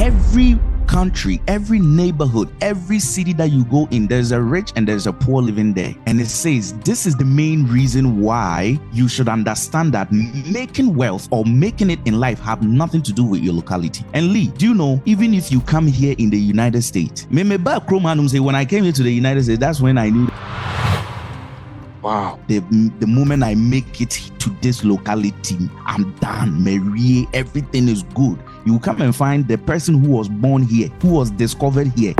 Every country, every neighborhood, every city that you go in, there's a rich and there's a poor living there. And it says this is the main reason why you should understand that making wealth or making it in life have nothing to do with your locality. And Lee, do you know, even if you come here in the United States, when I came here to the United States, that's when I knew. Wow. The moment I make it to this locality, I'm done. Marie, everything is good. You come and find the person who was born here, who was discovered here.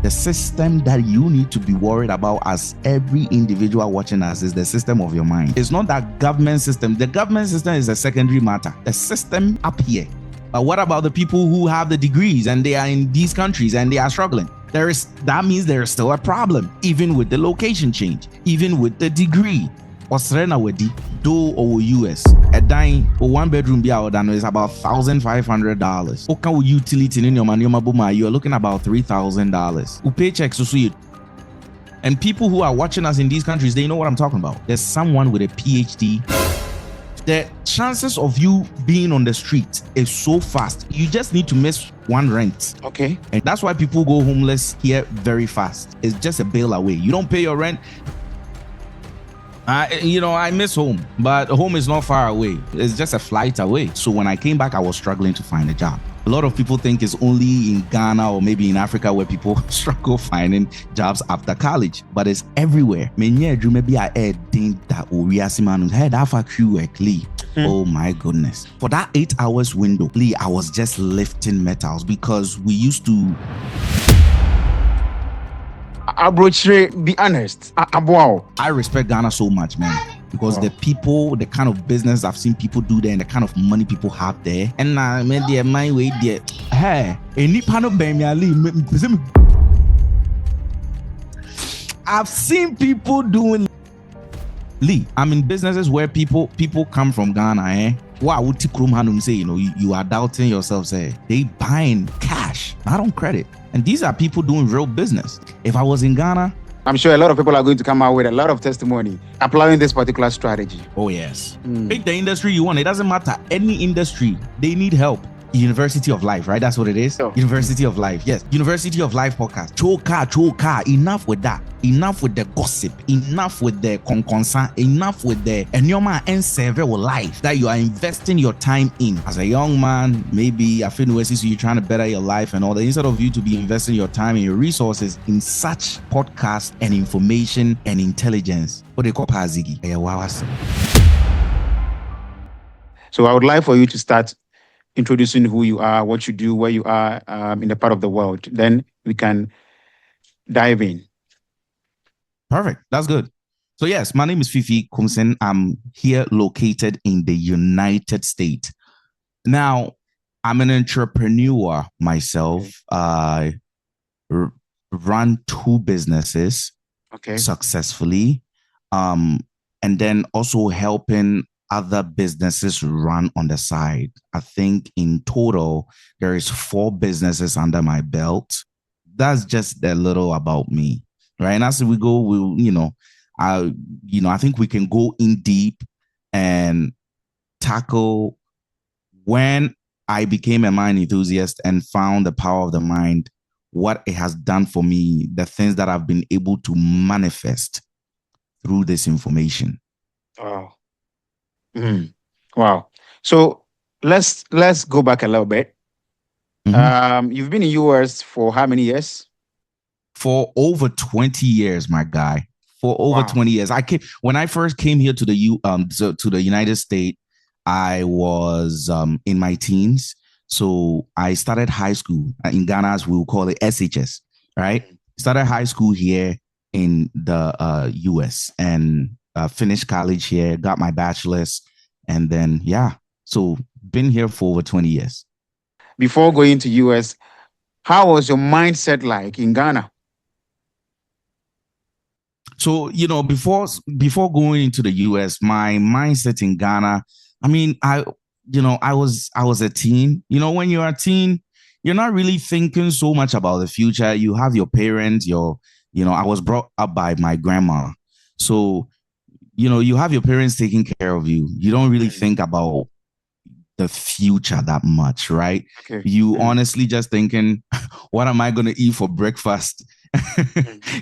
The system that you need to be worried about as every individual watching us is the system of your mind. It's not that government system. The government system is a secondary matter. The system up here. But what about the people who have the degrees and they are in these countries and they are struggling? That means there is still a problem, even with the location change, even with the degree. Australia wedi do or US a dime or one bedroom be out is about $1,500. Okay, utility in your money, you're looking about $3,000. Who paychecks to see it. And people who are watching us in these countries, they know what I'm talking about. There's someone with a PhD. The chances of you being on the street is so fast. You just need to miss one rent. Okay. And that's why people go homeless here very fast. It's just a bail away. You don't pay your rent. I miss home, but home is not far away. It's just a flight away. So when I came back, I was struggling to find a job. A lot of people think it's only in Ghana or maybe in Africa where people struggle finding jobs after college, but it's everywhere. Oh my goodness. For that 8 hours window, Lee, I was just lifting metals because we used to. Be honest. I respect Ghana so much, man. Because the people, the kind of business I've seen people do there and the kind of money people have there. And I made their my way there. Hey, any panel I've seen people doing. Lee, I'm in businesses where people come from Ghana, Wow, you are doubting yourself, say they buying cash, not on credit. And these are people doing real business. If I was in Ghana, I'm sure a lot of people are going to come out with a lot of testimony applying this particular strategy. Oh yes. Pick the industry you want. It doesn't matter. Any industry, they need help. University of Life, right? That's what it is. University of Life. Yes. University of Life podcast. Choka. Enough with that. Enough with the gossip. Enough with the concern. Enough with the enyoma and survival life that you are investing your time in. As a young man, maybe I feel you're trying to better your life and all that. Instead of you to be investing your time and your resources in such podcast and information and intelligence. What they call Pazigi. So I would like for you to start introducing who you are, what you do, where you are in the part of the world. Then we can dive in. Perfect. That's good. So yes, my name is Fiifi Koomson. I'm here located in the United States. Now, I'm an entrepreneur myself. I run 2 businesses successfully. And then also helping other businesses run on the side. I think in total, there is 4 businesses under my belt. That's just a little about me, right? And as we go, I think we can go in deep and tackle when I became a mind enthusiast and found the power of the mind, what it has done for me, the things that I've been able to manifest through this information. Wow. Wow. So let's go back a little bit. You've been in US for how many years? For over 20 years, my guy. For over 20 years. When I first came here to the United States, I was in my teens. So I started high school in Ghana, as we will call it SHS, right? Started high school here in the US and finished college here, got my bachelor's, and then, so been here for over 20 years. Before going to US, how was your mindset like in Ghana? So, before going into the US, my mindset in Ghana, I mean, I was a teen. When you're a teen, you're not really thinking so much about the future. You have your parents, I was brought up by my grandma. So, you have your parents taking care of you. You don't really think about the future that much, right? Okay. You honestly just thinking, what am I going to eat for breakfast?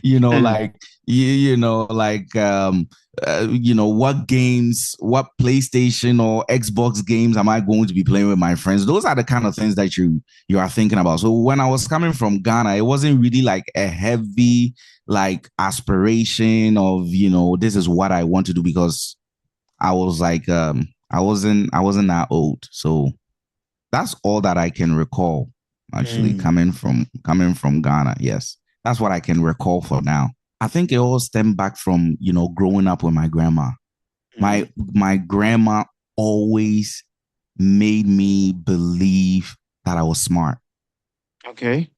you know, Mm. like you know, like what games, what PlayStation or Xbox games am I going to be playing with my friends? Those are the kind of things that you are thinking about. So when I was coming from Ghana, it wasn't really like a heavy like aspiration of, this is what I want to do, because I was like I wasn't that old. So that's all that I can recall, actually, coming from Ghana. Yes. That's what I can recall for now. I think it all stemmed back from, growing up with my grandma. My grandma always made me believe that I was smart. Okay.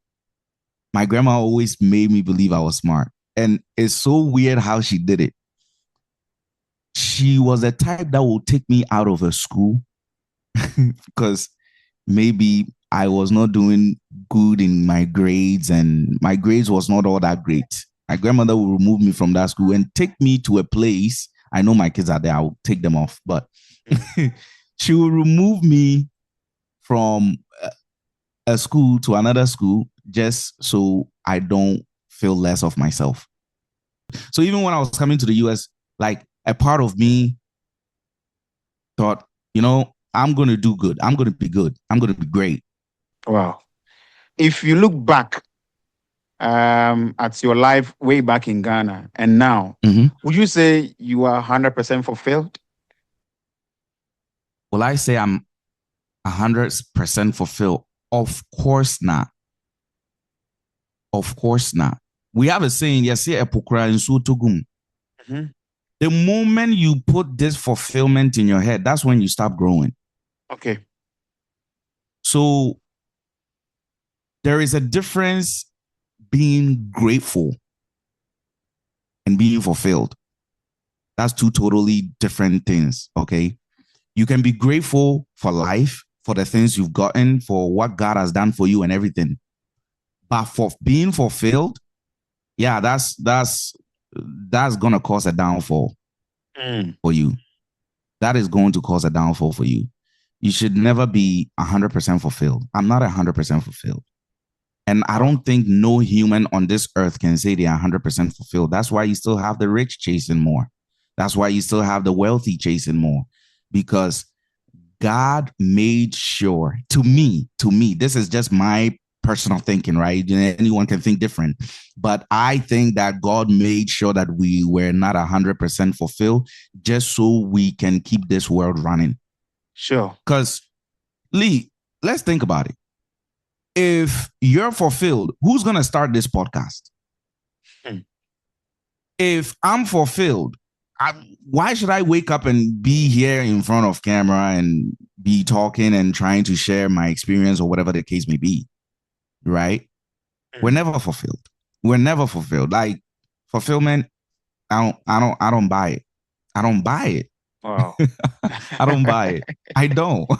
My grandma always made me believe I was smart. And it's so weird how she did it. She was the type that would take me out of a school because maybe I was not doing good in my grades and my grades was not all that great. My grandmother will remove me from that school and take me to a place. I know my kids are there. I'll take them off, but she will remove me from a school to another school just so I don't feel less of myself. So even when I was coming to the US, like a part of me thought, I'm going to do good. I'm going to be good. I'm going to be great. Wow. If you look back at your life way back in Ghana and now, would you say you are 100% fulfilled? Will I say I'm 100% fulfilled? Of course not. Of course not. We have a saying, yes, the moment you put this fulfillment in your head, that's when you stop growing. Okay. So there is a difference being grateful and being fulfilled. That's two totally different things, okay? You can be grateful for life, for the things you've gotten, for what God has done for you and everything. But for being fulfilled, yeah, that's gonna cause a downfall for you. That is going to cause a downfall for you. You should never be 100% fulfilled. I'm not 100% fulfilled. And I don't think no human on this earth can say they are 100% fulfilled. That's why you still have the rich chasing more. That's why you still have the wealthy chasing more. Because God made sure, to me, this is just my personal thinking, right? Anyone can think different. But I think that God made sure that we were not 100% fulfilled just so we can keep this world running. Sure. Because, Lee, let's think about it. If you're fulfilled, who's going to start this podcast? If I'm fulfilled, why should I wake up and be here in front of camera and be talking and trying to share my experience or whatever the case may be? Right? We're never fulfilled. We're never fulfilled. Like fulfillment, I don't buy it. I don't buy it. Wow. I don't buy it. I don't.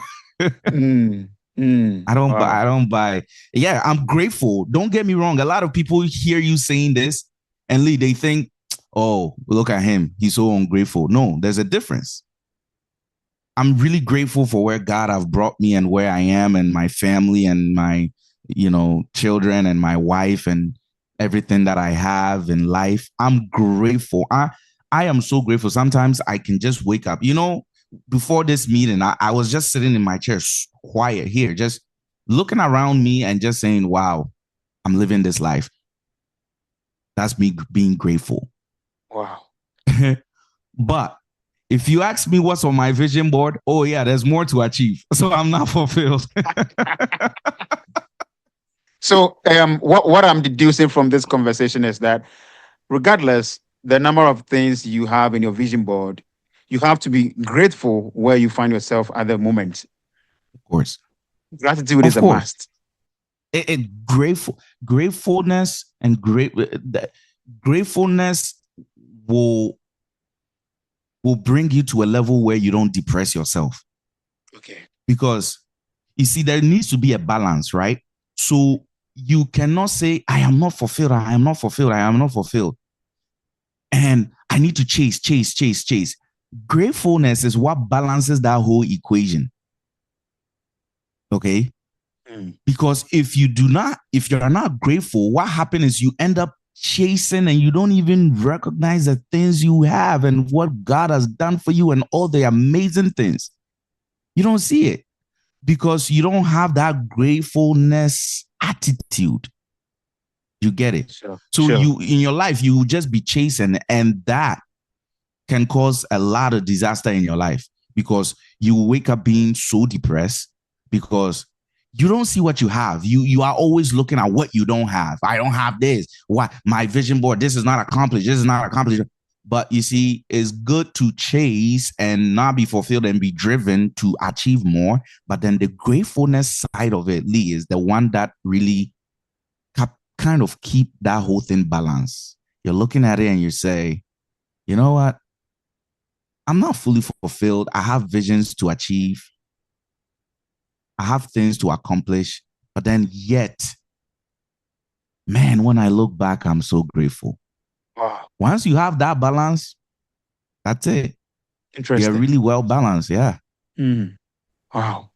I don't buy. Yeah, I'm grateful. Don't get me wrong. A lot of people hear you saying this, and Lee, they think, "Oh, look at him. He's so ungrateful." No, there's a difference. I'm really grateful for where God have brought me and where I am and my family and my, children and my wife and everything that I have in life. I'm grateful. I am so grateful. Sometimes I can just wake up. Before this meeting, I was just sitting in my chair, quiet here, just looking around me and just saying, wow, I'm living this life. That's me being grateful. Wow. But if you ask me what's on my vision board, oh yeah, there's more to achieve. So I'm not fulfilled. So what I'm deducing from this conversation is that regardless the number of things you have in your vision board, you have to be grateful where you find yourself at the moment. Of course. Gratitude is a must. Gratefulness and gratefulness will bring you to a level where you don't depress yourself. Okay. Because you see, there needs to be a balance, right? So you cannot say, I am not fulfilled. I am not fulfilled. I am not fulfilled. And I need to chase. Gratefulness is what balances that whole equation. Okay. Mm. Because if you're not grateful, what happens is you end up chasing and you don't even recognize the things you have and what God has done for you and all the amazing things. You don't see it because you don't have that gratefulness attitude. You get it? Sure. So Sure. you in your life, you will just be chasing, and that can cause a lot of disaster in your life because you wake up being so depressed because you don't see what you have. You are always looking at what you don't have. I don't have this. Why my vision board? This is not accomplished. This is not accomplished. But you see, it's good to chase and not be fulfilled and be driven to achieve more. But then the gratefulness side of it, Lee, is the one that really kind of keep that whole thing balanced. You're looking at it and you say, you know what? I'm not fully fulfilled. I have visions to achieve. I have things to accomplish. But then yet, man, when I look back, I'm so grateful. Wow. Once you have that balance, that's it. Interesting. You're really well balanced. Yeah. Mm. Wow.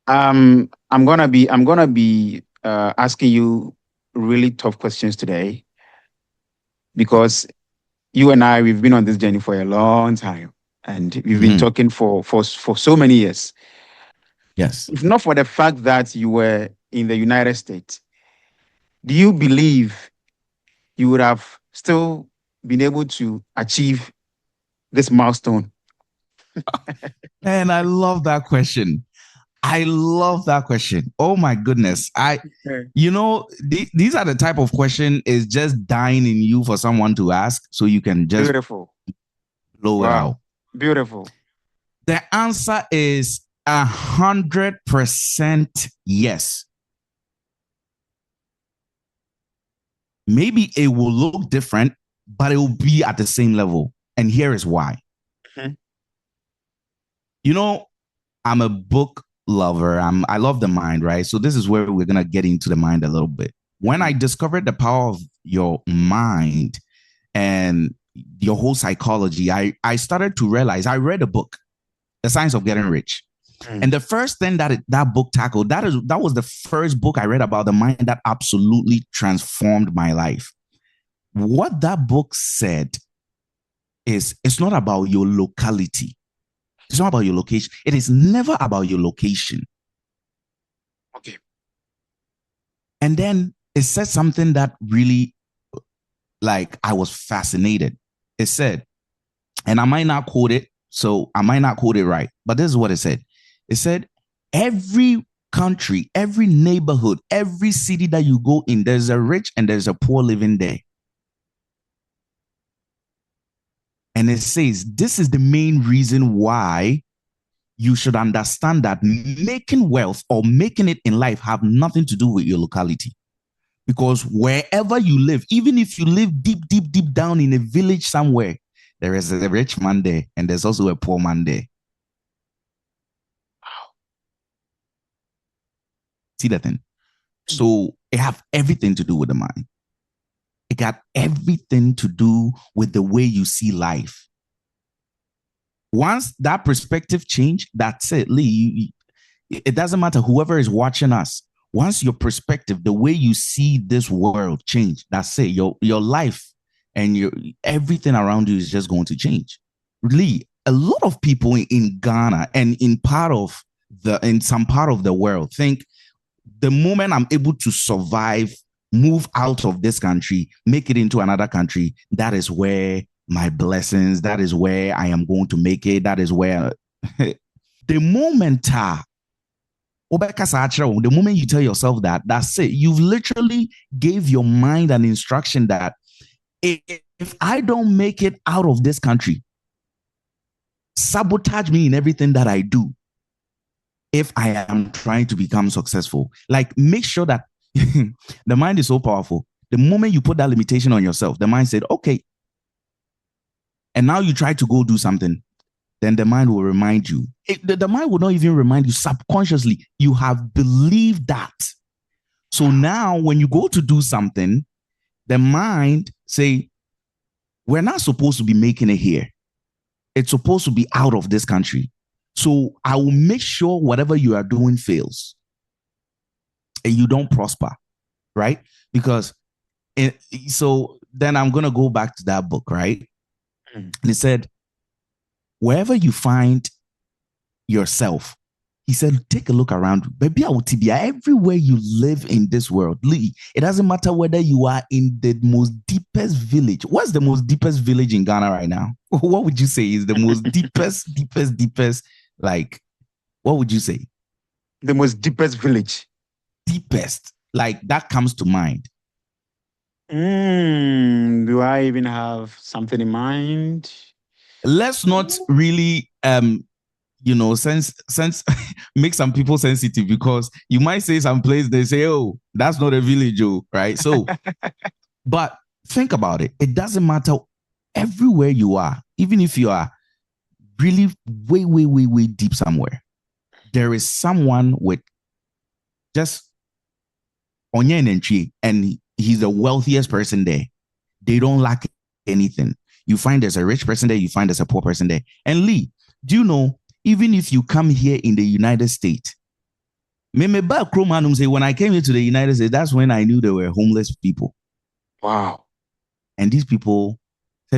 I'm gonna be asking you really tough questions today because you and I, we've been on this journey for a long time, and we've been talking for so many years. Yes. If not for the fact that you were in the United States, do you believe you would have still been able to achieve this milestone? And I love that question. I love that question. Oh my goodness. These are the type of question is just dying in you for someone to ask so you can just Beautiful. blow it out. Beautiful. The answer is 100% yes. Maybe it will look different, but it will be at the same level. And here is why. Mhm. You know, I'm a book lover. I love the mind, right? So this is where we're gonna get into the mind a little bit. When I discovered the power of your mind and your whole psychology, I started to realize I read a book, The Science of Getting Rich. And the first thing that book tackled, that was the first book I read about the mind that absolutely transformed my life. What that book said is it's not about your locality. It's not about your location. It is never about your location. Okay. And then it said something that really, like, I was fascinated. It said, and I might not quote it, so I might not quote it right, but this is what it said. It said, every country, every neighborhood, every city that you go in, there's a rich and there's a poor living there. And it says, this is the main reason why you should understand that making wealth or making it in life have nothing to do with your locality. Because wherever you live, even if you live deep, deep, deep down in a village somewhere, there is a rich man there and there's also a poor man there. See that thing? So it have everything to do with the mind. It got everything to do with the way you see life. Once that perspective change, that's it, Lee. It doesn't matter whoever is watching us. Once your perspective, the way you see this world change, that's it. Your life and your everything around you is just going to change. Lee, a lot of people in Ghana and in some part of the world think the moment I'm able to survive, move out of this country, make it into another country, that is where my blessings, that is where I am going to make it. That is where the moment you tell yourself that, that's it. You've literally gave your mind an instruction that if I don't make it out of this country, sabotage me in everything that I do. If I am trying to become successful, like make sure that the mind is so powerful. The moment you put that limitation on yourself, the mind said, okay. And now you try to go do something, then the mind will remind you. The mind will not even remind you subconsciously. You have believed that. So now when you go to do something, the mind say, we're not supposed to be making it here. It's supposed to be out of this country. So I will make sure whatever you are doing fails and you don't prosper, right? Because so then I'm going to go back to that book, right? And it said, wherever you find yourself, he said, take a look around. Baby, everywhere you live in this world, Lee, it doesn't matter whether you are in the most deepest village. What's the most deepest village in Ghana right now? What would you say is the most deepest, like, what would you say? The most deepest village. Deepest, like that comes to mind. Do I even have something in mind? Let's not really sense make some people sensitive, because you might say some place they say, oh, that's not a village, oh, right? So but think about it. It doesn't matter everywhere you are, even if you are really way deep somewhere, there is someone with just onye and he's the wealthiest person there. They don't lack anything. You find there's a rich person there, you find there's a poor person there. And Lee, do you know, even if you come here in the United States, when I came here to the United States, that's when I knew there were homeless people. Wow. And these people, say,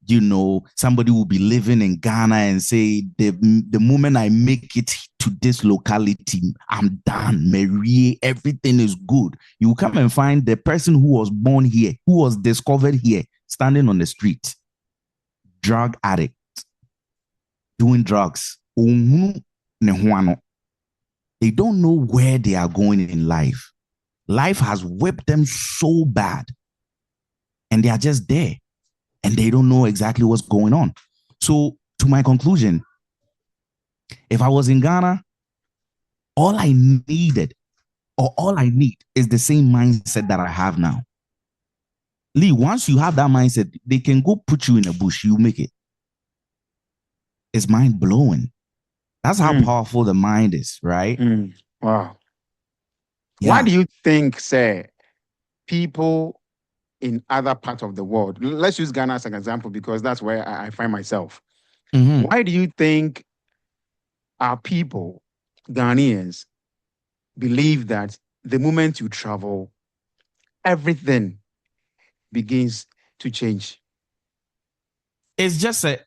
you know, somebody will be living in Ghana and say, the moment I make it to this locality, I'm done. Marie, everything is good. You come and find the person who was born here, who was discovered here, standing on the street, drug addict, doing drugs. They don't know where they are going in life. Life has whipped them so bad, and they are just there, and they don't know exactly what's going on. So, to my conclusion, if I was in Ghana, all I need is the same mindset that I have now. Lee, once you have that mindset, they can go put you in a bush, you make it. It's mind blowing. That's how powerful the mind is, right? Wow. Yeah. Why do you think, say, people in other parts of the world, let's use Ghana as an example, because that's where I find myself. Why do you think our people, Ghanaians, believe that the moment you travel, everything begins to change? It's just a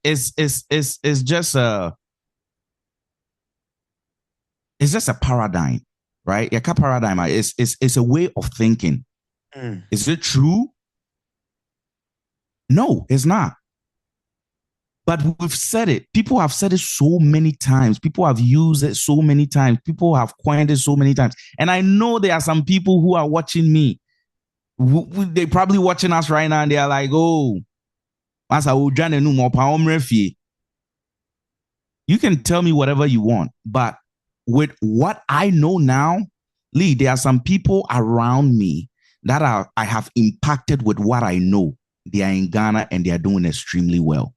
paradigm, right? A paradigm is a way of thinking. Is it true? No, it's not. But we've said it. People have said it so many times. People have used it so many times. People have coined it so many times. And I know there are some people who are watching me. They're probably watching us right now, and they are like, oh, you can tell me whatever you want. But with what I know now, Lee, there are some people around me that I have impacted with what I know. They are in Ghana and they are doing extremely well.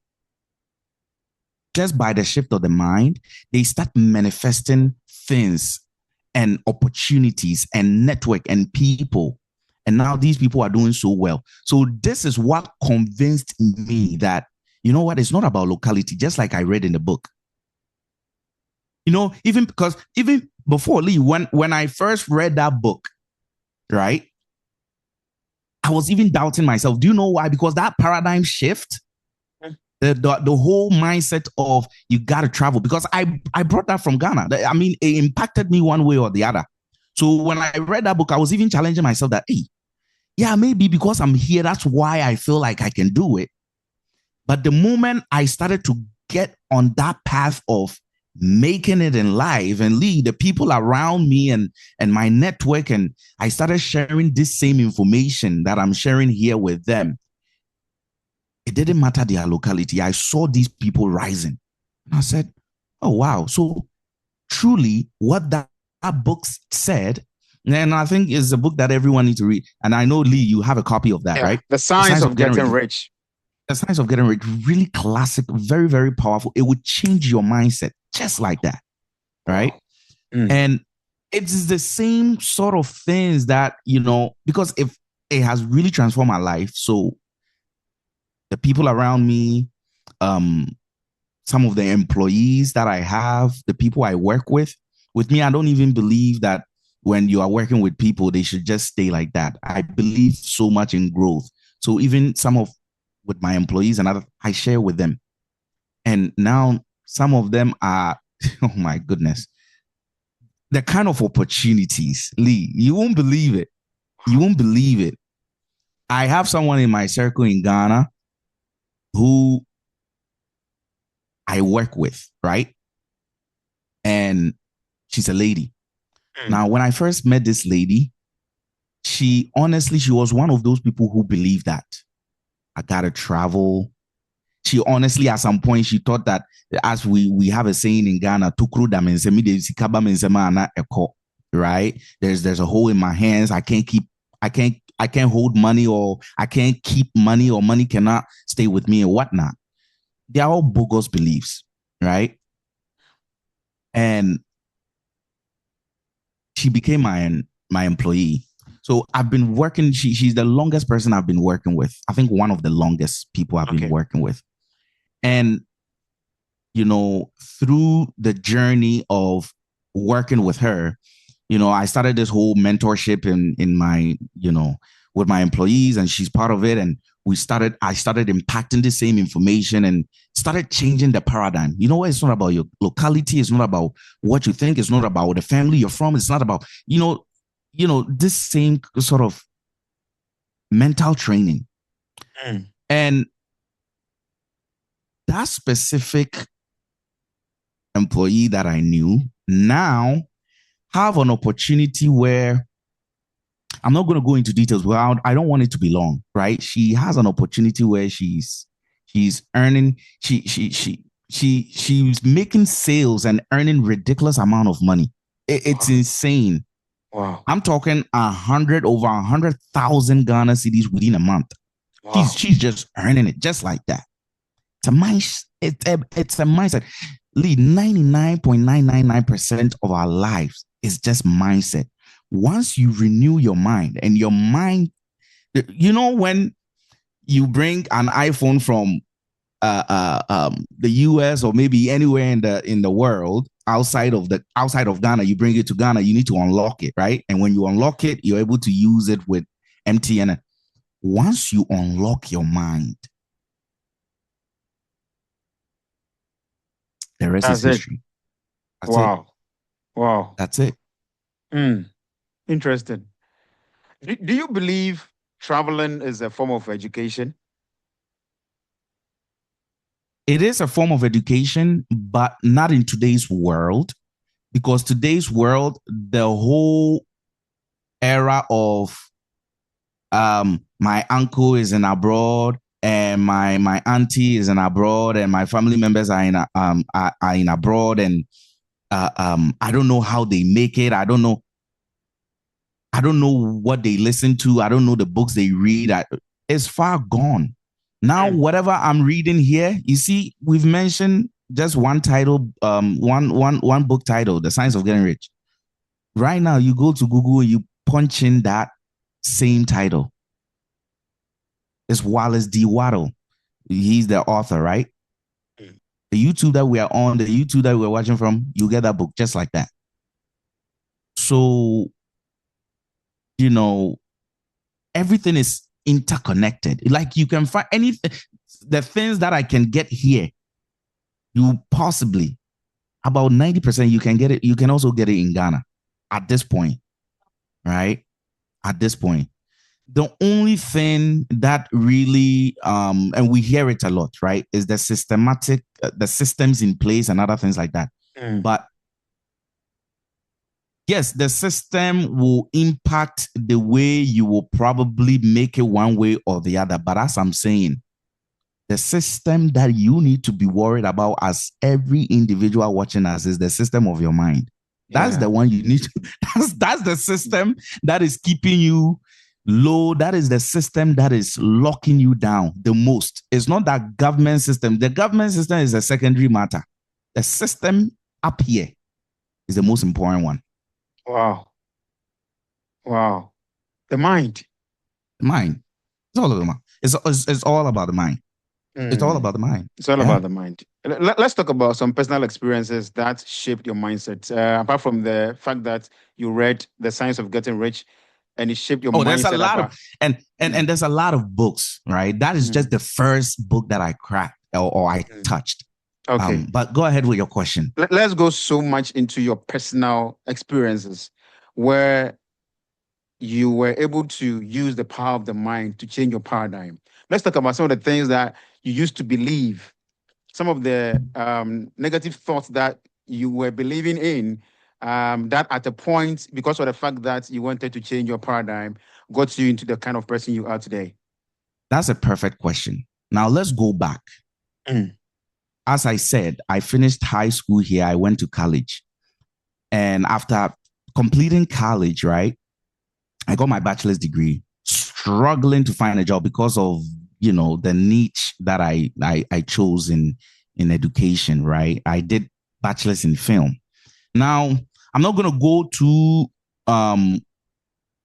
Just by the shift of the mind, they start manifesting things and opportunities and network and people. And now these people are doing so well. So this is what convinced me that, you know what, it's not about locality, just like I read in the book. You know, even before, Lee, when I first read that book, right, I was even doubting myself. Do you know why? Because that paradigm shift, the whole mindset of you got to travel, because I brought that from Ghana. I mean, it impacted me one way or the other. So when I read that book, I was even challenging myself that, hey, yeah, maybe because I'm here, that's why I feel like I can do it. But the moment I started to get on that path of making it in life and lead the people around me and my network, and I started sharing this same information that I'm sharing here with them, it didn't matter their locality. I saw these people rising, and I said, oh wow. So truly what that book said, and I think is a book that everyone needs to read, and I know, Lee, you have a copy of that, right? The Science of Getting Rich. The Science of Getting Rich, really classic, very, very powerful. It would change your mindset just like that, right? And it's the same sort of things that, you know, because if it has really transformed my life. So The people around me, um, some of the employees that I have, the people I work with. With me, I don't even believe that when you are working with people, they should just stay like that. I believe so much in growth. So even some of with my employees and other, I share with them. And now some of them are, oh my goodness, the kind of opportunities, Lee, you won't believe it. You won't believe it. I have someone in my circle in Ghana who I work with, right? And she's a lady. Now, when I first met this lady, she honestly, she was one of those people who believe that I gotta travel. She honestly, at some point, she thought that, as we have a saying in Ghana, right? There's a hole in my hands. I can't hold money, or I can't keep money, or money cannot stay with me and whatnot. They are all bogus beliefs, right? And she became my employee. So I've been working. She's the longest person I've been working with. I think one of the longest people I've been working with. And through the journey of working with her, I started this whole mentorship in my, with my employees, and she's part of it. And I started impacting the same information and started changing the paradigm. You know what? It's not about your locality. It's not about what you think. It's not about the family you're from. It's not about, this same sort of mental training. And that specific employee that I knew now have an opportunity where I'm not going to go into details, but I don't want it to be long, right? She has an opportunity where she's earning, she's making sales and earning ridiculous amount of money. It's insane. Wow. I'm talking over 100,000 Ghana cedis within a month. Wow. She's just earning it just like that. It's a mindset. Lee, 99.999% of our lives is just mindset. Once you renew your mind, and your mind, when you bring an iPhone from the US or maybe anywhere in the world outside of Ghana, you bring it to Ghana, you need to unlock it, right? And when you unlock it, you're able to use it with MTN. Once you unlock your mind, the rest is history. That's wow. It. Wow. That's it. Interesting. Do you believe traveling is a form of education? It is a form of education, but not in today's world, because today's world, the whole era of my uncle is in abroad, and my auntie is in abroad, and my family members are in abroad, and I don't know how they make it. I don't know what they listen to. I don't know the books they read. It's far gone. Now, whatever I'm reading here, you see, we've mentioned just one title, one book title, The Science of Getting Rich. Right now, you go to Google and you punch in that same title. It's Wallace D. Wattles. He's the author, right? The YouTube that we are on, the YouTube that we're watching from, you get that book just like that. So, everything is interconnected. Like, you can find anything, the things that I can get here, you possibly, about 90%, you can get it. You can also get it in Ghana at this point, right? At this point. The only thing that really, and we hear it a lot, right, is the systems in place and other things like that. But yes, the system will impact the way you will probably make it one way or the other. But as I'm saying, the system that you need to be worried about as every individual watching us is the system of your mind. That's the one you need to, that's the system that is keeping you low. That is the system that is locking you down the most. It's not that government system. The government system is a secondary matter. The system up here is the most important one. Wow. The mind. The mind. It's all about the mind. It's all about the mind. It's all about the mind. It's all Yeah. about the mind. Let's talk about some personal experiences that shaped your mindset. Apart from the fact that you read The Science of Getting Rich and it shaped your Oh, there's a mindset lot about. of and there's a lot of books, right? That is just the first book that I cracked or I touched. Okay. But go ahead with your question. Let's go so much into your personal experiences where you were able to use the power of the mind to change your paradigm. Let's talk about some of the things that you used to believe, some of the negative thoughts that you were believing in, that at a point, because of the fact that you wanted to change your paradigm, got you into the kind of person you are today. That's a perfect question. Now let's go back. As I said, I finished high school here. I went to college. And after completing college, right, I got my bachelor's degree, struggling to find a job because of, the niche that I chose in education, right? I did bachelor's in film. Now, I'm not going to go too, I'm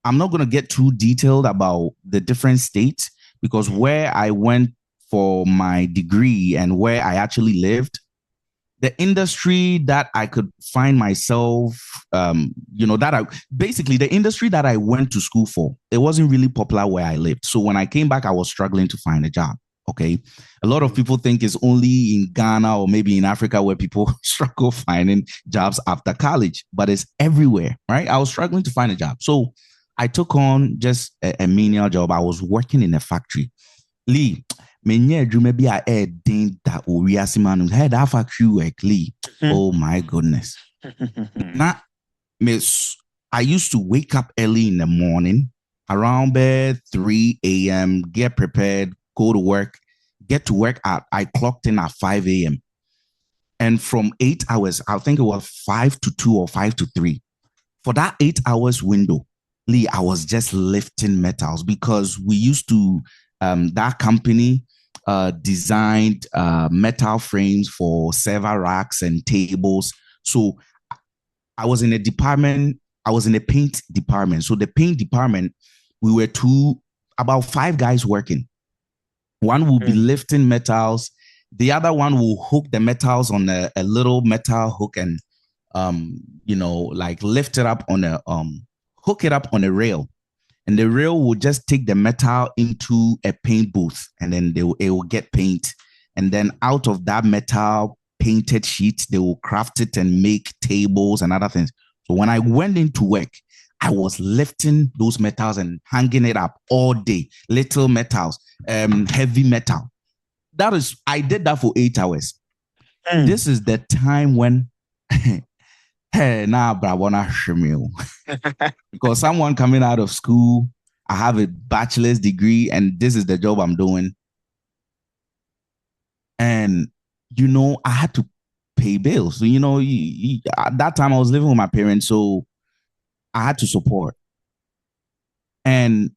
not going to get too detailed about the different states because where I went for my degree and where I actually lived, the industry that I could find myself, the industry that I went to school for, it wasn't really popular where I lived. So when I came back, I was struggling to find a job. Okay. A lot of people think it's only in Ghana or maybe in Africa where people struggle finding jobs after college, but it's everywhere, right? I was struggling to find a job. So I took on just a menial job. I was working in a factory. Lee, maybe I think that we are had that factory work, Lee. Oh my goodness. Now, miss, I used to wake up early in the morning, around bed 3 a.m., get prepared, go to work, get to work I clocked in at 5 a.m. And from 8 hours, I think it was 5 to 2 or 5 to 3. For that 8 hours window, Lee, I was just lifting metals because we used to, that company designed metal frames for server racks and tables. So I was in a department, I was in a paint department. So the paint department, we were about 5 guys working. One will be lifting metals. The other one will hook the metals on a little metal hook and, lift it up on hook it up on a rail. And the rail will just take the metal into a paint booth and then it will get paint. And then out of that metal painted sheet, they will craft it and make tables and other things. So when I went into work, I was lifting those metals and hanging it up all day. Little metals, heavy metal. I did that for 8 hours. This is the time when hey, nah, bro, I wanna shame you. Because someone coming out of school, I have a bachelor's degree, and this is the job I'm doing. And I had to pay bills. So, at that time I was living with my parents, so I had to support. And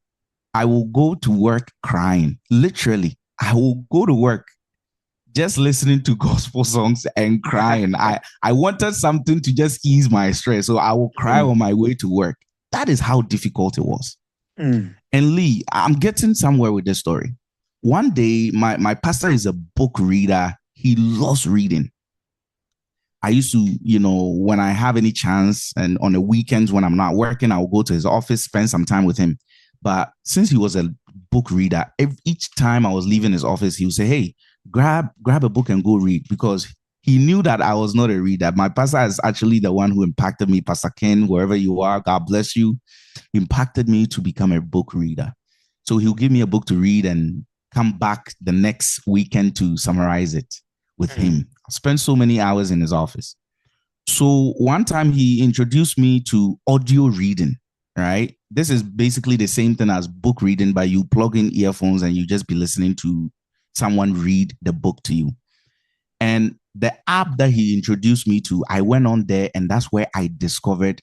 I will go to work crying. Literally, I will go to work just listening to gospel songs and crying. I wanted something to just ease my stress. So I will cry on my way to work. That is how difficult it was. And Lee, I'm getting somewhere with this story. One day, my pastor is a book reader. He loves reading. I used to, when I have any chance and on the weekends when I'm not working, I'll go to his office, spend some time with him. But since he was a book reader, each time I was leaving his office, he would say, hey, grab a book and go read, because he knew that I was not a reader. My pastor is actually the one who impacted me. Pastor Ken, wherever you are, God bless you, impacted me to become a book reader. So he'll give me a book to read and come back the next weekend to summarize it with him. I spent so many hours in his office. So one time he introduced me to audio reading, right? This is basically the same thing as book reading, but you plug in earphones and you just be listening to someone read the book to you. And the app that he introduced me to, I went on there, and that's where I discovered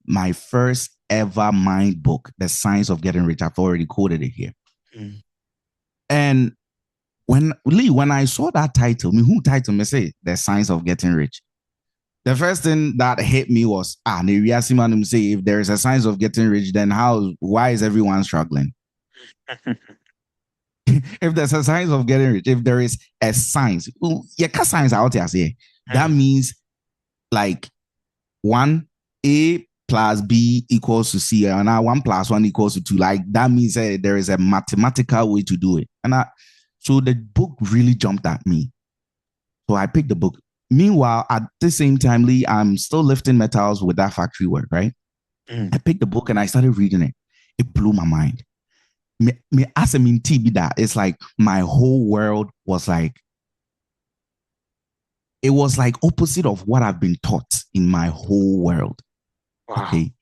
my first ever mind book, The Science of Getting Rich. I've already quoted it here. And when I saw that title, who titled me say The Science of Getting Rich? The first thing that hit me was, say, if there is a science of getting rich, then why is everyone struggling? if there's a science of getting rich, if there is a science, science out here, that means like 1A plus B equals to C, and now 1 plus 1 equals to 2. Like that means there is a mathematical way to do it. So the book really jumped at me. So I picked the book. Meanwhile, at the same time, Lee, I'm still lifting metals with that factory work, right? I picked the book and I started reading it. It blew my mind. As a mean that it's like my whole world was like, it was like opposite of what I've been taught in my whole world. Wow. Okay.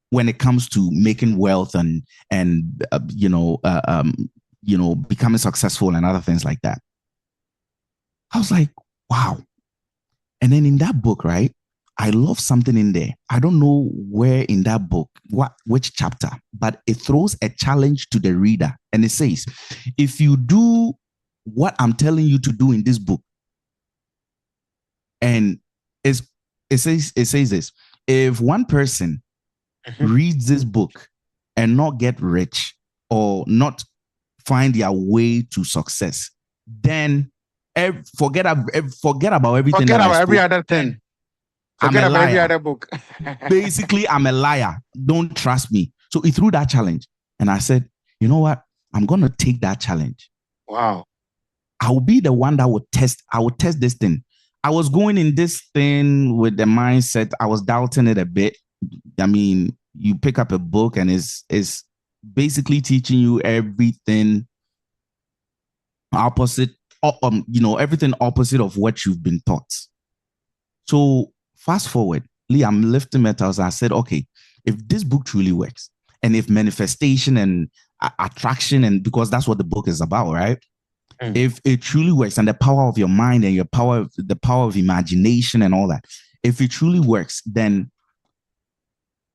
When it comes to making wealth and becoming successful and other things like that. I was like, wow. And then in that book, right, I love something in there. I don't know where in that book, which chapter, but it throws a challenge to the reader. And it says, if you do what I'm telling you to do in this book, and it says this, if one person reads this book and not get rich or not find their way to success, then forget about everything. Forget about every other thing. Forget about every other book. Basically, I'm a liar. Don't trust me. So he threw that challenge. And I said, you know what? I'm going to take that challenge. Wow. I will be the one that would test. I would test this thing. I was going in this thing with the mindset. I was doubting it a bit. I mean, you pick up a book and it's basically teaching you everything opposite, everything opposite of what you've been taught. So fast forward, Lee, I'm lifting metals. I said, okay, if this book truly works, and if manifestation and attraction, and because that's what the book is about, right? If it truly works, and the power of your mind and the power of imagination and all that, if it truly works, then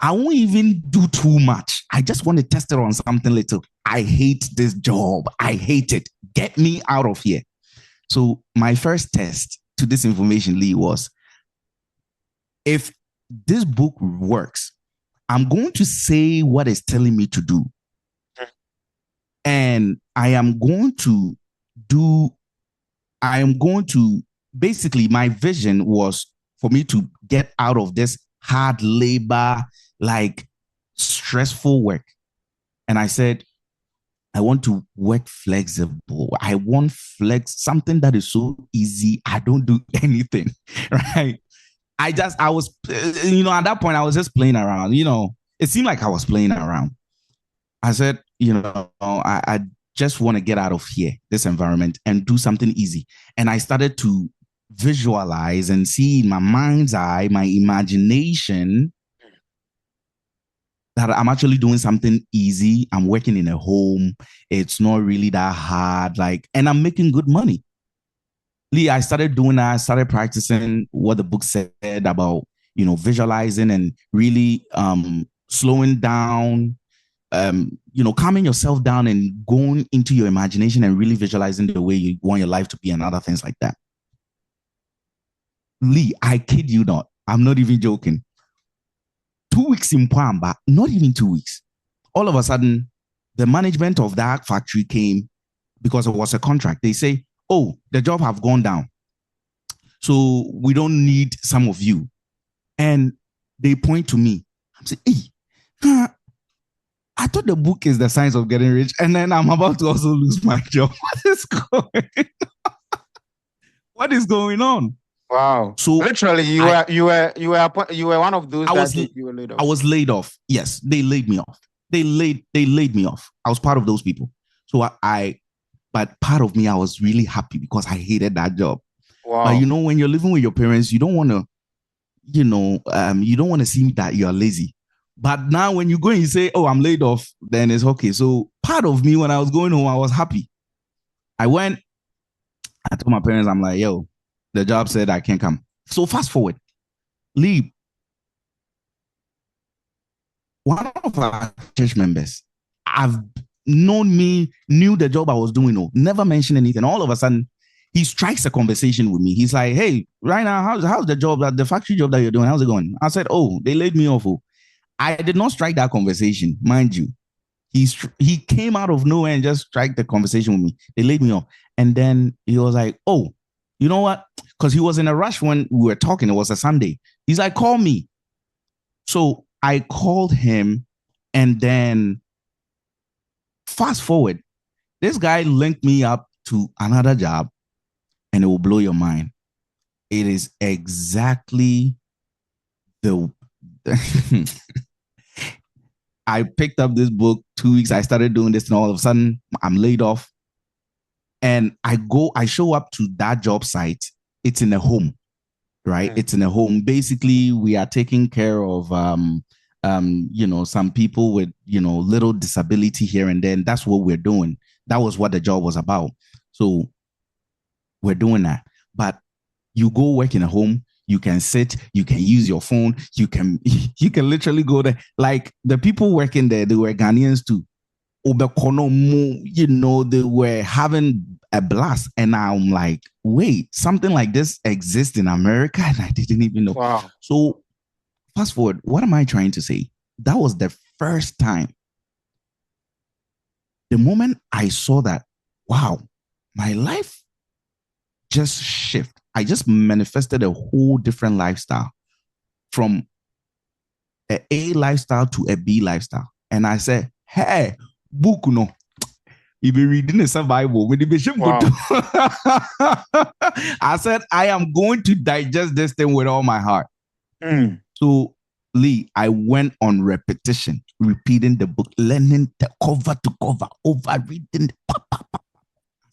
I won't even do too much. I just want to test it on something little. I hate this job. I hate it. Get me out of here. So my first test to this information, Lee, was if this book works, I'm going to say what it's telling me to do. And basically, my vision was for me to get out of this hard labor, like stressful work. And I said, I want to work flexible. I want something that is so easy. I don't do anything, right? I was, at that point, I was just playing around, it seemed like I was playing around. I said, I just want to get out of here, this environment, and do something easy. And I started to visualize and see in my mind's eye, my imagination, that I'm actually doing something easy. I'm working in a home. It's not really that hard, and I'm making good money. Lee, I started doing that. I started practicing what the book said about, visualizing and really slowing down, calming yourself down and going into your imagination and really visualizing the way you want your life to be and other things like that. Lee, I kid you not. I'm not even joking. 2 weeks in Pamba, not even 2 weeks. All of a sudden, the management of that factory came because it was a contract. They say, oh, the job have gone down. So we don't need some of you. And they point to me. I'm saying, hey, I thought the book is the science of getting rich. And then I'm about to also lose my job. What is going on? Wow. So literally you were one of those you were laid off. I was laid off. Yes, they laid me off. They laid me off. I was part of those people. So but part of me, I was really happy because I hated that job. Wow. But when you're living with your parents, you don't want to, you don't want to seem that you're lazy. But now when you go and you say, oh, I'm laid off, then it's okay. So part of me, when I was going home, I was happy. I told my parents, I'm like, yo, the job said I can't come. So fast forward, Lee, one of our church members, knew the job I was doing, never mentioned anything. All of a sudden, he strikes a conversation with me. He's like, hey, right now, how's the job, the factory job that you're doing? How's it going? I said, oh, they laid me off. I did not strike that conversation, mind you. He came out of nowhere and just strike the conversation with me. They laid me off. And then he was like, oh, you know what? Because he was in a rush when we were talking. It was a Sunday. He's like, call me. So I called him, and then fast forward, this guy linked me up to another job, and it will blow your mind. It is exactly the I picked up this book 2 weeks. I started doing this, and all of a sudden, I'm laid off. And I show up to that job site. It's in a home, right? It's in a home. Basically, we are taking care of, some people with, little disability here and then. That's what we're doing. That was what the job was about. So we're doing that. But you go work in a home, you can sit, you can use your phone, you can literally go there. Like the people working there, they were Ghanaians too. They were having a blast. And I'm like, wait, something like this exists in America? And I didn't even know. Wow. So fast forward, what am I trying to say? That was the first time. The moment I saw that, wow, my life just shifted. I just manifested a whole different lifestyle from a A lifestyle to a B lifestyle. And I said, hey, book no. You be reading the survival. Wow. I said, I am going to digest this thing with all my heart. So, Lee, I went on repetition, repeating the book, learning the cover to cover, over reading.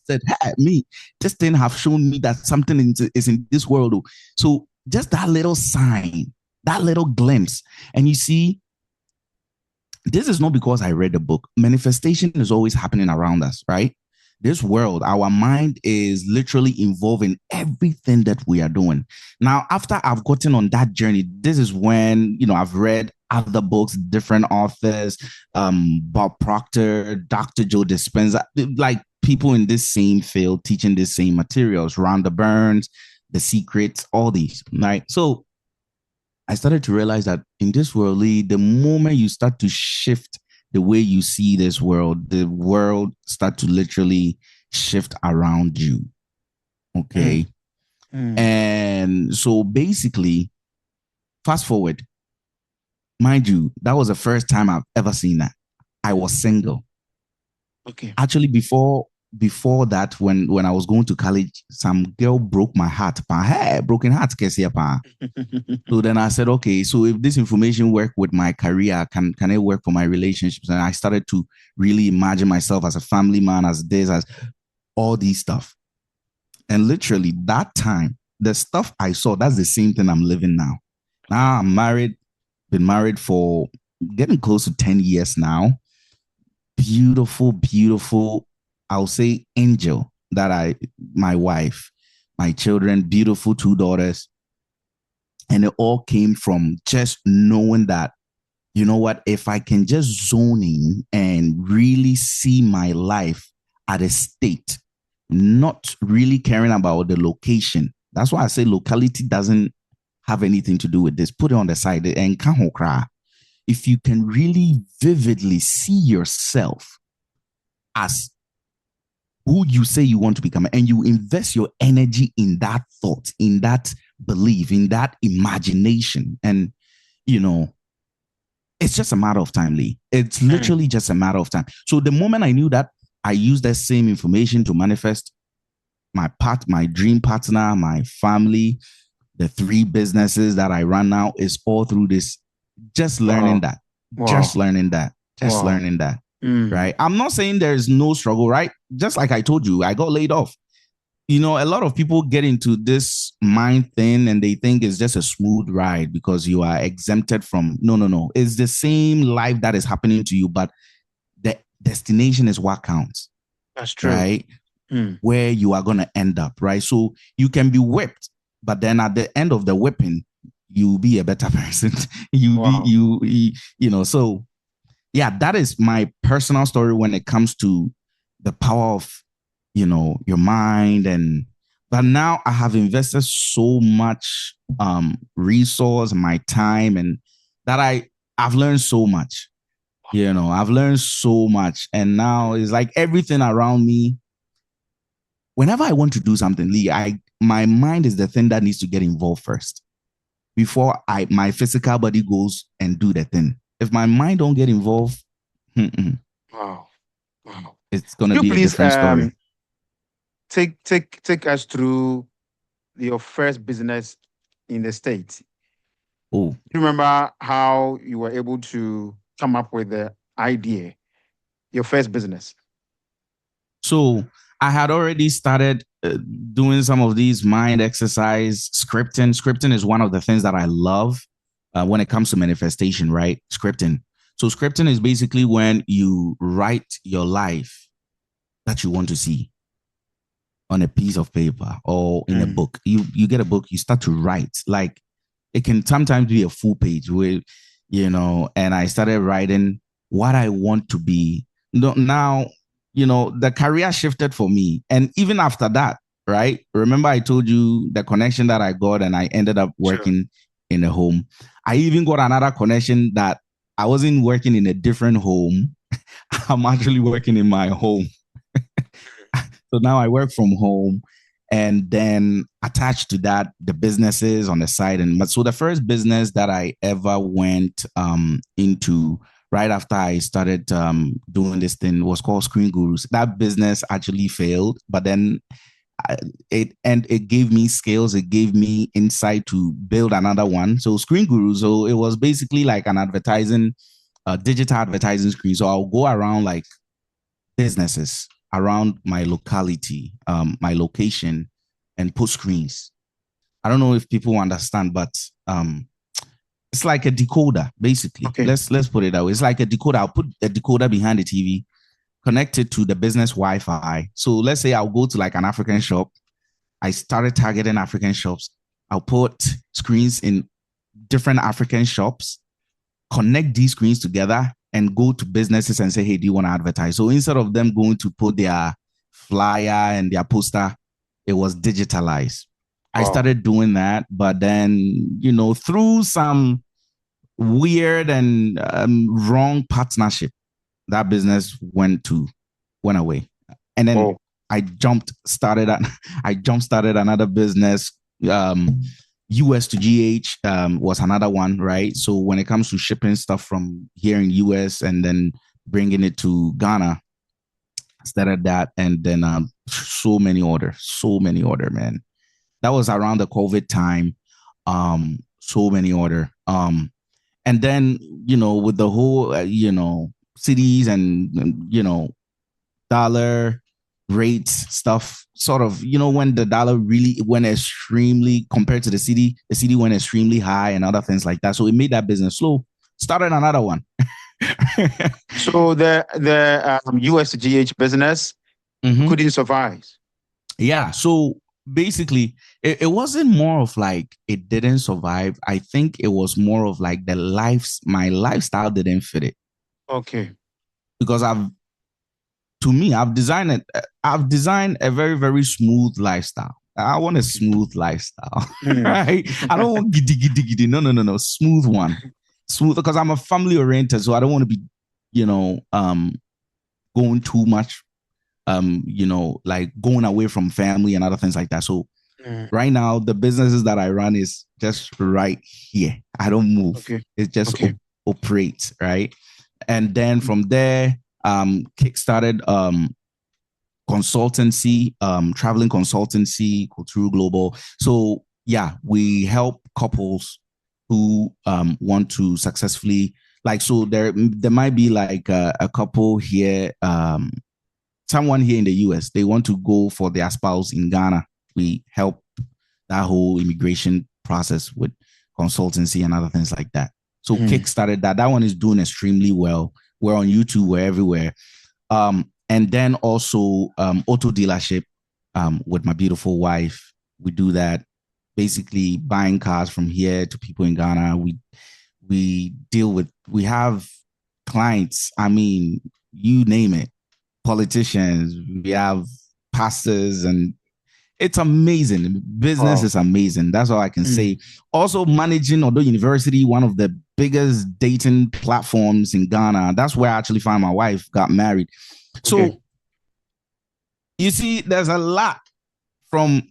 Said, hey, me, this thing have shown me that something is in this world. So just that little sign, that little glimpse. And you see, this is not because I read the book. Manifestation is always happening around us, right? This world, our mind is literally involved in everything that we are doing. Now, after I've gotten on that journey, this is when, I've read other books, different authors, Bob Proctor, Dr. Joe Dispenza, like people in this same field teaching the same materials, Rhonda Burns, The Secrets, all these, right? So I started to realize that in this world, Lee, the moment you start to shift the way you see this world, the world start to literally shift around you. Okay. And so basically, fast forward, mind you, that was the first time I've ever seen that. I was single. Okay. Actually, before that, when I was going to college, some girl broke my heart. Hey, broken heart, So then I said, okay, so if this information work with my career, can it work for my relationships? And I started to really imagine myself as a family man, as all these stuff. And literally that time, the stuff I saw, that's the same thing I'm living now. Now I'm married, been married for getting close to 10 years now. Beautiful, I'll say angel my wife, my children, beautiful 2 daughters. And it all came from just knowing that, you know what, if I can just zone in and really see my life at a state, not really caring about the location. That's why I say locality doesn't have anything to do with this. Put it on the side and if you can really vividly see yourself as who you say you want to become, and you invest your energy in that thought, in that belief, in that imagination, and it's just a matter of time, Lee. It's literally just a matter of time. So the moment I knew that, I used that same information to manifest my dream partner, my family, the 3 businesses that I run now. Is all through this, just learning that, just learning that, learning that. Right. I'm not saying there's no struggle, right? Just like I told you, I got laid off. A lot of people get into this mind thing and they think it's just a smooth ride because you are exempted from. No. It's the same life that is happening to you, but the destination is what counts. That's true. Right. Where you are going to end up. Right. So you can be whipped, but then at the end of the whipping, you'll be a better person. So yeah, that is my personal story when it comes to the power of, your mind. But now I have invested so much resource, my time, and that I've learned so much. I've learned so much. And now it's like everything around me. Whenever I want to do something, Lee, my mind is the thing that needs to get involved first before my physical body goes and do the thing. If my mind don't get involved, Wow. Wow. it's gonna Could you be a please different story. take us through your first business in the States? Oh, Do you remember how you were able to come up with the idea, your first business? so I had already started doing some of these mind exercise scripting. Scripting is one of the things that I love when it comes to manifestation, right? Scripting. So scripting is basically when you write your life that you want to see on a piece of paper or in a book. You get a book, you start to write. Like it can sometimes be a full page with, and I started writing what I want to be. Now, the career shifted for me. And even after that, right? Remember I told you the connection that I got and I ended up working in a home. I even got another connection that I wasn't working in a different home. I'm actually working in my home. So now I work from home and then attached to that, the businesses on the side. And so the first business that I ever went into right after I started doing this thing was called Screen Gurus. That business actually failed, but then it gave me skills. It gave me insight to build another one. So Screen Gurus, so it was basically like an advertising, digital advertising screen. So I'll go around like businesses around my locality, my location, and put screens. I don't know if people understand, but it's like a decoder, basically. Okay. Let's put it that way. It's like a decoder. I'll put a decoder behind the TV, connected to the business Wi-Fi. So let's say I'll go to like an African shop. I started targeting African shops. I'll put screens in different African shops, connect these screens together, and go to businesses and say, hey, do you want to advertise? So instead of them going to put their flyer and their poster, it was digitalized. I started doing that, but then, through some weird and wrong partnership, that business went away. And then I jump started another business. US to GH was another one, right? So when it comes to shipping stuff from here in US and then bringing it to Ghana, started that, and then so many order, man. That was around the COVID time. So many order. And then with the whole cities and dollar rates stuff, sort of, when the dollar really went extremely compared to the city went extremely high and other things like that. So it made that business slow. Started another one. So the USGH business couldn't survive. Yeah. So basically, it wasn't more of like it didn't survive. I think it was more of like my lifestyle didn't fit it. Okay. Because I've designed a very, very smooth lifestyle. I want a smooth lifestyle, right? I don't want giddy, giddy, giddy. No. Smooth one. Smooth, because I'm a family oriented, so I don't want to be, going too much, like going away from family and other things like that. So right now, the businesses that I run is just right here. I don't move. Okay. It just operates, right? And then from there, kickstarted consultancy, traveling consultancy, Kulturu Global. So yeah, we help couples who want to successfully, like, so there might be like a couple here, someone here in the US, they want to go for their spouse in Ghana. We help that whole immigration process with consultancy and other things like that. So kickstarted that. That one is doing extremely well. We're on YouTube, we're everywhere. And then also auto dealership with my beautiful wife. We do that, basically buying cars from here to people in Ghana. We have clients, I mean, you name it, politicians, we have pastors and It's amazing. Business is amazing. That's all I can say. Also, managing Odo University, one of the biggest dating platforms in Ghana. That's where I actually found my wife, got married. So you see, there's a lot from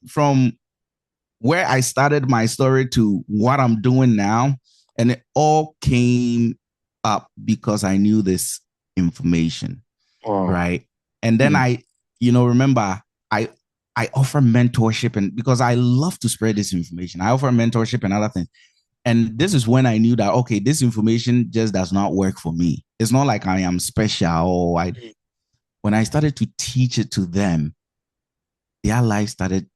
where I started my story to what I'm doing now. And it all came up because I knew this information. Right. And then I, remember I offer mentorship, and because I love to spread this information, I offer mentorship and other things. And this is when I knew that, okay, this information just does not work for me. It's not like I am special. When I started to teach it to them, their life started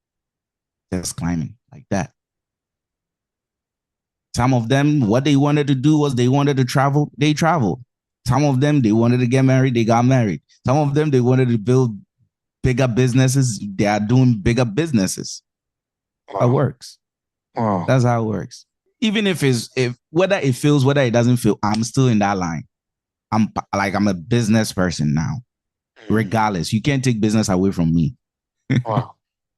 just climbing like that. Some of them, what they wanted to do was they wanted to travel. They traveled. Some of them, they wanted to get married. They got married. Some of them, they wanted to build bigger businesses. They are doing bigger businesses. It works. That's how it works. Even if whether it feels, whether it doesn't feel, I'm still in that line. I'm a business person now. Regardless, you can't take business away from me.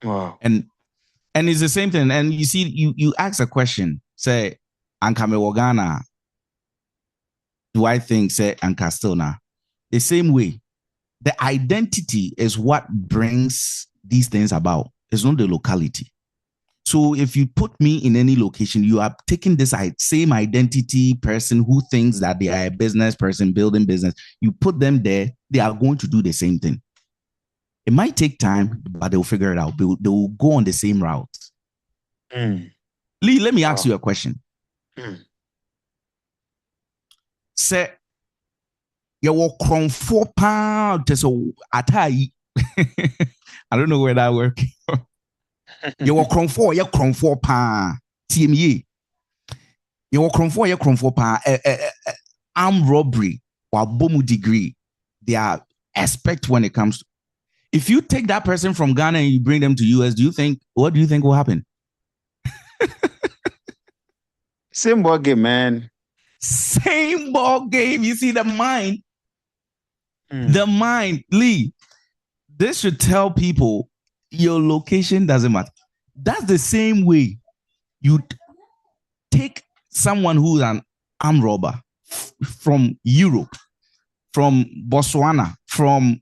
And it's the same thing. And you see, you ask a question, say, Ankame Wagana, do I think, say, Ankastona? The same way. The identity is what brings these things about. It's not the locality. So if you put me in any location, you are taking this same identity person who thinks that they are a business person building business. You put them there, they are going to do the same thing. It might take time, but they'll figure it out. They will go on the same route. Lee, let me ask you a question. Say, you walk from 4 pounds to so atai. I don't know where that works. You walk from 4 pounds. TME. You walk from 4 pounds. Armed robbery or bomu degree. They are expect when it comes to. If you take that person from Ghana and you bring them to US, what do you think will happen? Same ball game, man. Same ball game. You see the mind. The mind, Lee. This should tell people your location doesn't matter. That's the same way you take someone who's an armed robber from Europe, from Botswana, from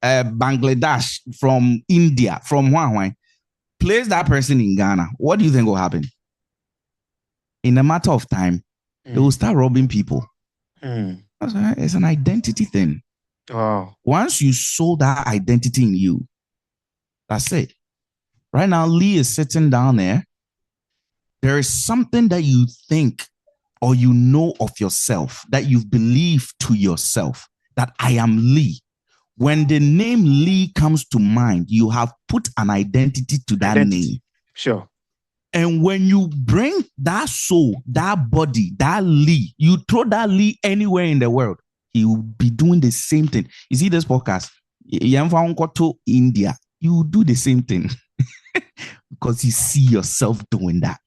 Bangladesh, from India, from Huawei, place that person in Ghana. What do you think will happen? In a matter of time, they will start robbing people. It's an identity thing. Once you sow that identity in you, that's it. Right now, Lee is sitting down there. There is something that you think or you know of yourself, that you've believed to yourself, that I am Lee. When the name Lee comes to mind, you have put an identity to that name. Sure. And when you bring that soul, that body, that Lee, you throw that Lee anywhere in the world, he will be doing the same thing. You see this podcast? To India, you do the same thing because you see yourself doing that.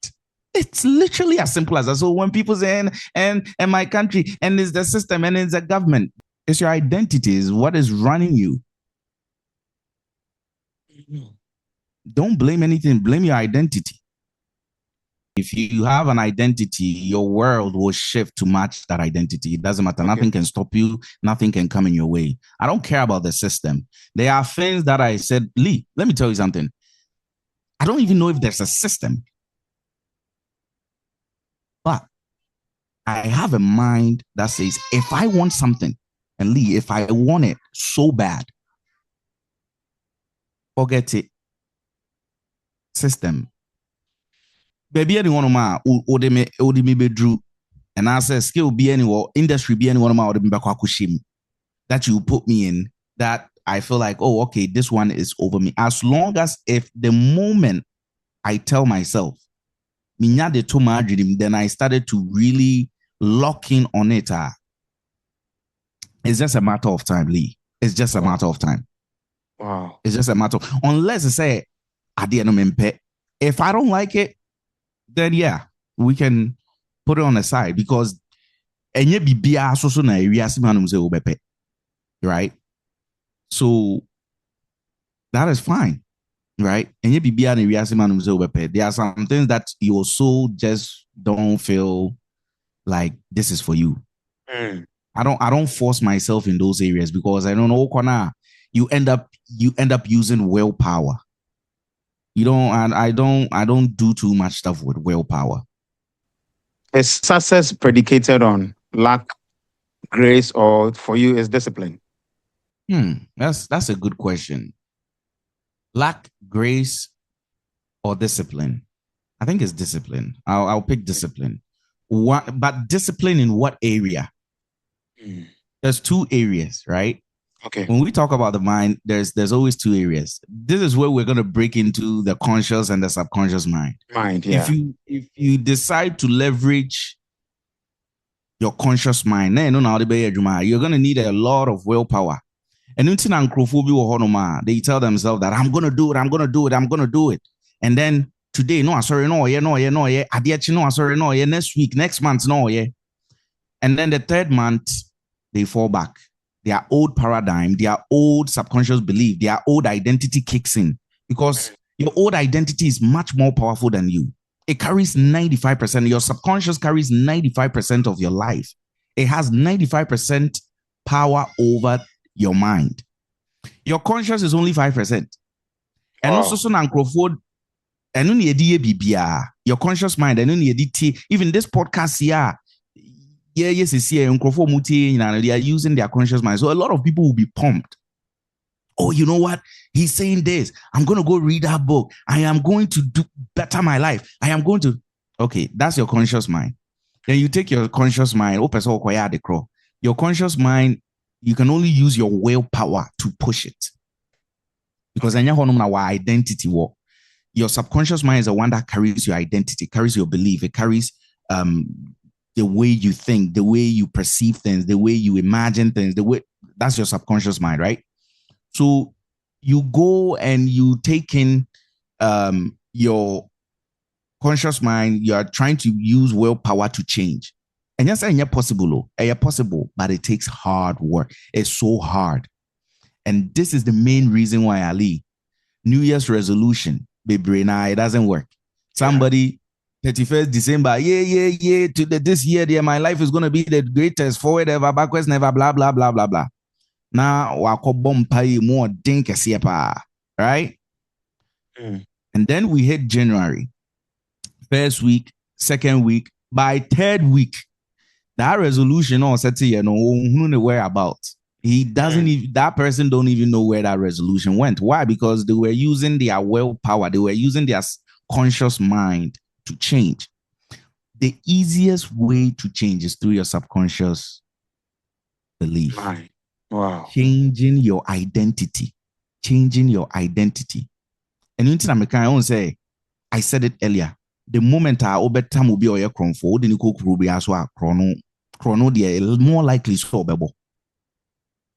It's literally as simple as that. So when people say, and my country, and it's the system, and it's the government, it's your identity, is what is running you. Don't blame anything, blame your identity. If you have an identity, your world will shift to match that identity. It doesn't matter. Okay. Nothing can stop you. Nothing can come in your way. I don't care about the system. There are things that I said, Lee, let me tell you something. I don't even know if there's a system. But I have a mind that says, if I want something, and Lee, if I want it so bad, forget it. System. Baby, anyone of my Odimi Bedru, and I said, skill be anywhere, industry be anyone of my Odimi that you put me in, that I feel like, oh, okay, this one is over me. As long as if the moment I tell myself, then I started to really lock in on it. It's just a matter of time, Lee. It's just a matter of time. Wow. It's just a matter of, unless I say, if I don't like it, then yeah, we can put it on the side, because right? So that is fine. right? And you be there are some things that your soul just don't feel like this is for you. Mm. I don't force myself in those areas because I don't know you end up using willpower. You don't and I don't do too much stuff with willpower. Is success predicated on luck, grace, or for you is discipline? That's a good question. Lack grace or discipline? I think it's discipline. I'll pick discipline. What but discipline in what area? Mm. There's two areas, right? Okay. When we talk about the mind, there's always two areas. This is where we're going to break into the conscious and the subconscious mind. Mind, If yeah. you decide to leverage your conscious mind, you're going to need a lot of willpower. And they tell themselves that I'm going to do it, I'm going to do it, I'm going to do it. And then today, no, sorry, no, yeah, no, yeah, no, yeah. No, sorry, no, yeah. Next week, next month, no, yeah. And then the third month, they fall back. Their old paradigm, their old subconscious belief, their old identity kicks in because your old identity is much more powerful than you. It carries 95%. Your subconscious carries 95% of your life. It has 95% power over your mind. Your conscious is only 5%. And also, so your conscious mind, even this podcast here, yes, they are using their conscious mind. So a lot of people will be pumped. Oh, you know what? He's saying this. I'm going to go read that book. I am going to do better my life. I am going to. Okay, that's your conscious mind. Then you take your conscious mind. Your conscious mind, you can only use your willpower to push it. Because our identity work. Your subconscious mind is the one that carries your identity, carries your belief. It carries the way you think, the way you perceive things, the way you imagine things, that's your subconscious mind, right? So you go and you take in your conscious mind, you are trying to use willpower to change. And yes, it's possible, but it takes hard work. It's so hard. And this is the main reason why Ali, New Year's resolution, baby, it doesn't work. Somebody 31st December, this year, my life is going to be the greatest, forward ever, backwards never, blah, blah, blah, blah, blah. Now, more dink right? And then we hit January, first week, second week, by third week, that resolution or whereabouts. He doesn't even, that person don't even know where that resolution went. Why? Because they were using their willpower, they were using their conscious mind to change. The easiest way to change is through your subconscious belief. Wow. Changing your identity. Changing your identity. And you know, I said it earlier. The moment I overtime will be or cronfo, then you cook ruby as well. Chrono, more likely so.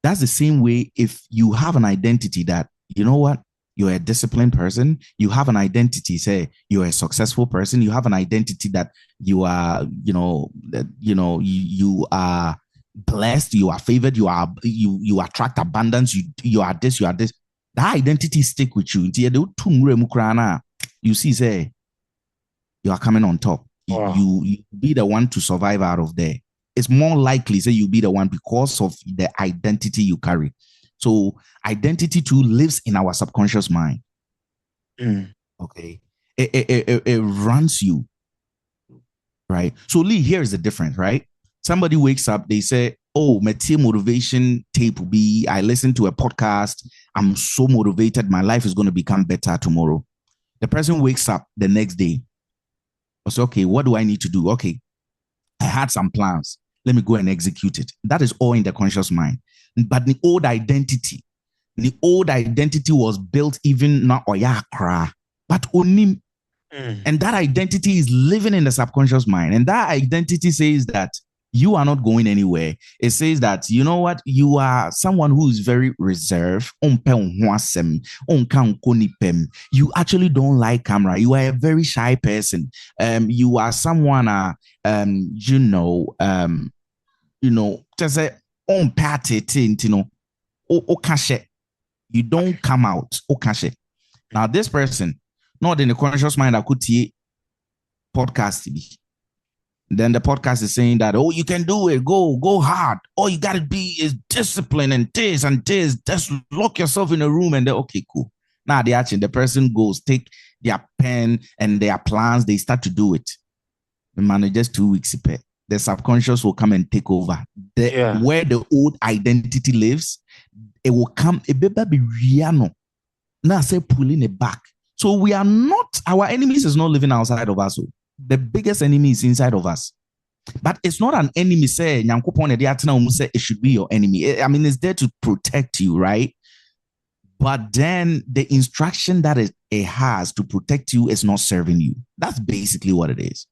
That's the same way if you have an identity that, you know what, you're a disciplined person, you have an identity, say you're a successful person, you have an identity that you are, you are blessed, you are favored, you attract abundance, you are this, that identity stick with you. You see, say you are coming on top. You be the one to survive out of there. It's more likely say you'll be the one because of the identity you carry. So identity too lives in our subconscious mind. Okay. It runs you. Right. So Lee, here's the difference, right? Somebody wakes up, they say, oh, my team motivation tape will be, I listen to a podcast. I'm so motivated. My life is going to become better tomorrow. The person wakes up the next day. I say, okay, what do I need to do? Okay, I had some plans. Let me go and execute it. That is all in the conscious mind. But the old identity was built even not oyakra, but only. And that identity is living in the subconscious mind. And that identity says that you are not going anywhere. It says that, you know what, you are someone who is very reserved. You actually don't like camera. You are a very shy person. You are someone, just say on party, you don't come out. Now, this person, not in the conscious mind, I could see podcast. Then the podcast is saying that, oh, you can do it, go hard. All you gotta be is discipline and this and this. Just lock yourself in a room and then okay, cool. Now the action, the person goes, take their pen and their plans, they start to do it. The man, just 2 weeks, the subconscious will come and take over. Where the old identity lives, it will come, it be Riano. Now say pulling it back. So we are not, our enemies is not living outside of us. The biggest enemy is inside of us. But it's not an enemy, say, it should be your enemy. I mean, it's there to protect you, right? But then the instruction that it has to protect you is not serving you. That's basically what it is.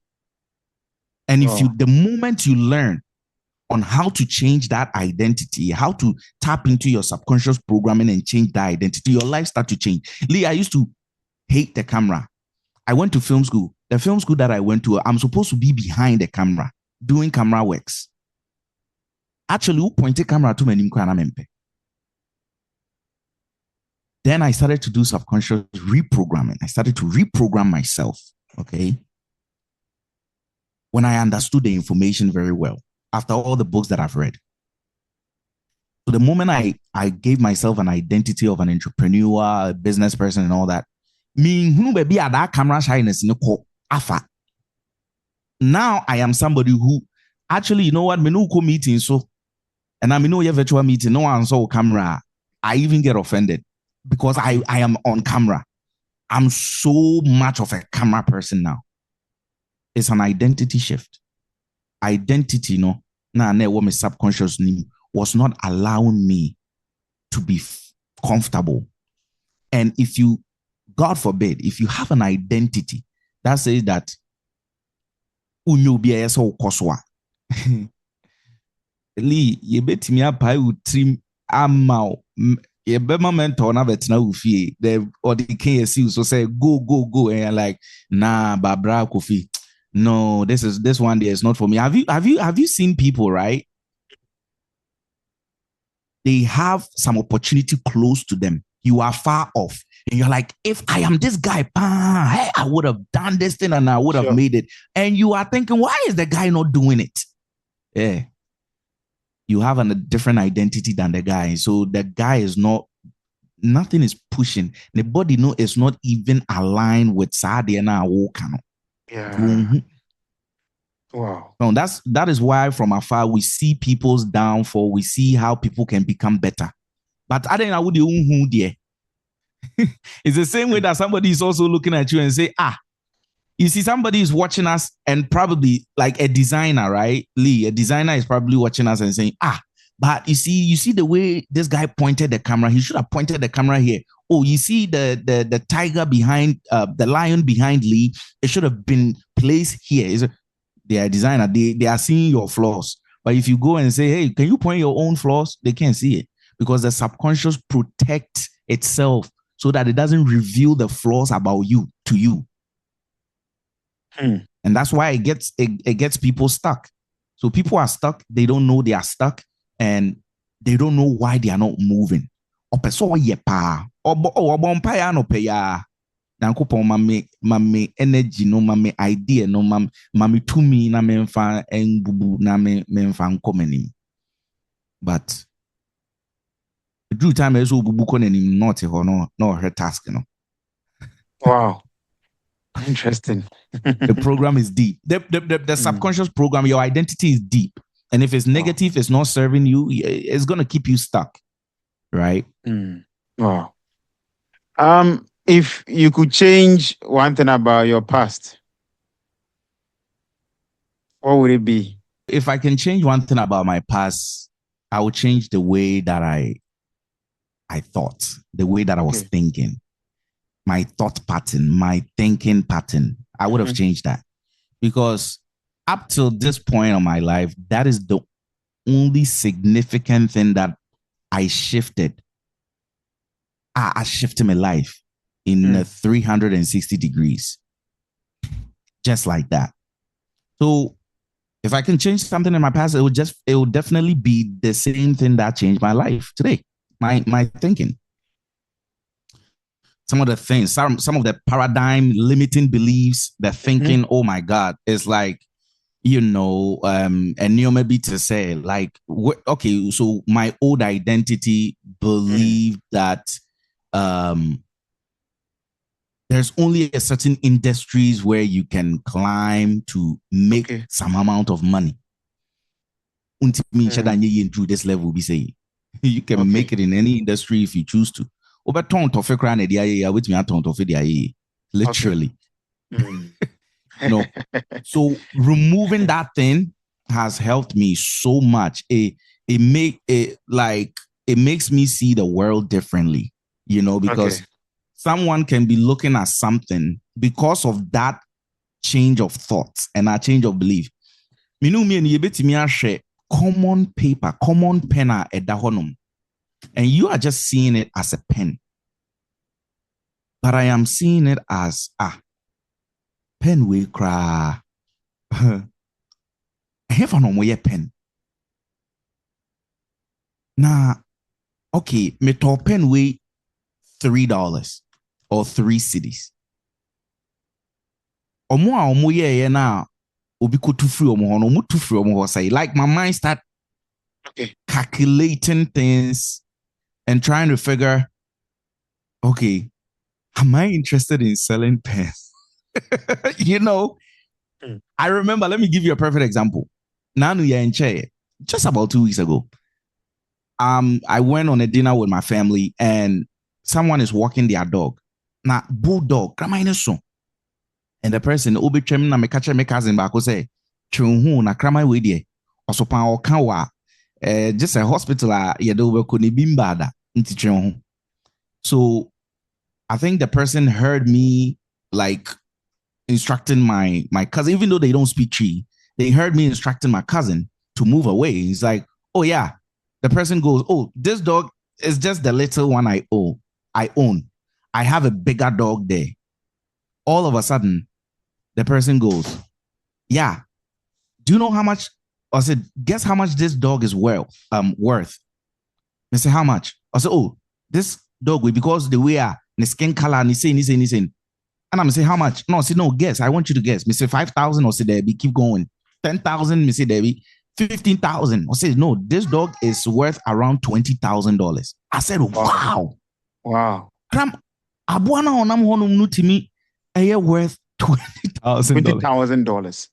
And if the moment you learn on how to change that identity, how to tap into your subconscious programming and change that identity, your life start to change. Lee, I used to hate the camera. I went to film school. The film school that I went to, I'm supposed to be behind the camera, doing camera works. Actually, who pointed camera to me? Then I started to do subconscious reprogramming. I started to reprogram myself, okay? When I understood the information very well, after all the books that I've read. So the moment I gave myself an identity of an entrepreneur, a business person and all that, me, baby, at that camera shyness in the afa. Now I am somebody who actually, you know what, me no go meeting so, and I know your virtual meeting, no one saw camera. I even get offended because I am on camera. I'm so much of a camera person now. It's an identity shift. Identity, no, now what my subconscious was not allowing me to be comfortable. And if you, God forbid, if you have an identity that says that unyo be a so koswa. Lee, ye bet me up I would trim amau ye bema mentor na betina ufi the or the KSU so say go and like nah babra kofi. No, this one there is not for me. Have you seen people, right? They have some opportunity close to them. You are far off. And you're like, if I am this guy, hey, I would have done this thing and I would have made it. And you are thinking, why is the guy not doing it? Yeah. You have a different identity than the guy. So the guy is nothing is pushing. The body is not even aligned with Sadiana Wokano. Yeah. Mm-hmm. Wow. No, that is why from afar we see people's downfall. We see how people can become better. But I don't know what it's the same way that somebody is also looking at you and say, you see somebody is watching us and probably like a designer, right? Lee, a designer is probably watching us and saying, but you see the way this guy pointed the camera, he should have pointed the camera here. Oh, you see the tiger behind, the lion behind Lee, it should have been placed here. They are a designer, they are seeing your flaws. But if you go and say, hey, can you point your own flaws? They can't see it because the subconscious protects itself so that it doesn't reveal the flaws about you to you. And that's why it gets people stuck. So people are stuck, they don't know they are stuck, and they don't know why they are not moving. Nankopon mame energy no mame idea no mame tumi na memfa enbubu na memfa nkomanim. But the time is bubu konanim not no her task no. Wow. Interesting. The program is deep. The subconscious program, your identity is deep. And if it's negative, it's not serving you, it's going to keep you stuck. Right? Wow. If you could change one thing about your past, what would it be? If I can change one thing about my past, I would change the way that I thought, the way that I was thinking, my thought pattern, my thinking pattern. I would have changed that because up till this point of my life, that is the only significant thing that I shifted. I shifted my life in 360 degrees, just like that. So if I can change something in my past, it would definitely be the same thing that changed my life today, my thinking. some of the things, some of the paradigm limiting beliefs, the thinking, oh my God, it's like, and you maybe to say, like, okay, so my old identity believed that there's only a certain industries where you can climb to make some amount of money. Through this level, we say you can make it in any industry if you choose to. Literally. No. So removing that thing has helped me so much. It makes me see the world differently, because someone can be looking at something because of that change of thoughts and a change of belief. Common paper, common pen at the and you are just seeing it as a pen. But I am seeing it as pen we cry. I have a pen. Now, okay, me to pen we $3 or 3 cities. Omo ye na obi ko tu free omo tu free omo say, like, my mind start calculating things and trying to figure, okay, am I interested in selling pens? I remember, let me give you a perfect example. Nanu ya enche, just about 2 weeks ago. I went on a dinner with my family and someone is walking their dog. Na bulldog, so. And the person obi twem na me catch me cousin back say, "Chunhu na kramai we die. Osopan okawa just a hospital yedo we ko ni bimbada nti chunhu." So I think the person heard me like instructing my cousin, even though they don't speak Chi, they heard me instructing my cousin to move away. He's like, "Oh yeah." The person goes, "Oh, this dog is just the little one I own. I have a bigger dog there." All of a sudden, the person goes, "Yeah, do you know how much?" I said, "Guess how much this dog is worth." I said, "How much?" I said, "Oh, this dog, because the way the skin color, and he say. And I'm saying, "How much?" No, I said, "No, guess. I want you to guess." I said, 5,000. I said, "Debbie, keep going." 10,000. I said, "Debbie, 15,000." I said, "No, this dog is worth around $20,000. I said, "Wow. Abuana onam honum nu timi worth $20,000.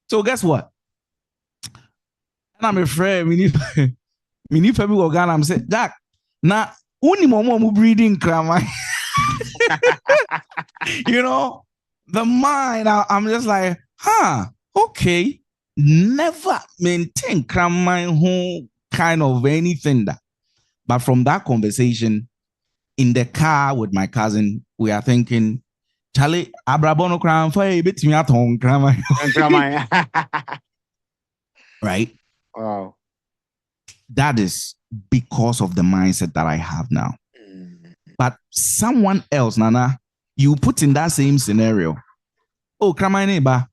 So guess what? And I'm afraid we need people go Ghana. I'm saying, Jack, now uni momo breeding krama. The mind. I'm just like, okay. Never maintain krama whole kind of anything that. But from that conversation in the car with my cousin, we are thinking, Charlie, abrabono kram for a bit me at home, right? Wow. That is because of the mindset that I have now. But someone else, Nana, you put in that same scenario. Oh, kramai neighbor,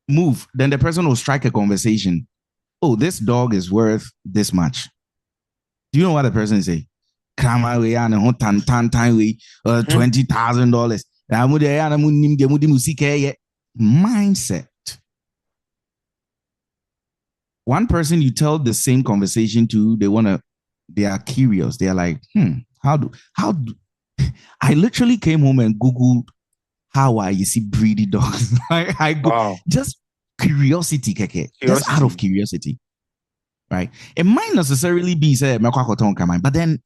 move. Then the person will strike a conversation. Oh, this dog is worth this much. Do you know what the person say? $20,000. Mindset. One person you tell the same conversation to, they are curious. They are like, how do I literally came home and Googled how I see breedy dogs. I go just curiosity, keke. Just out of curiosity. Right? It might necessarily be said, but then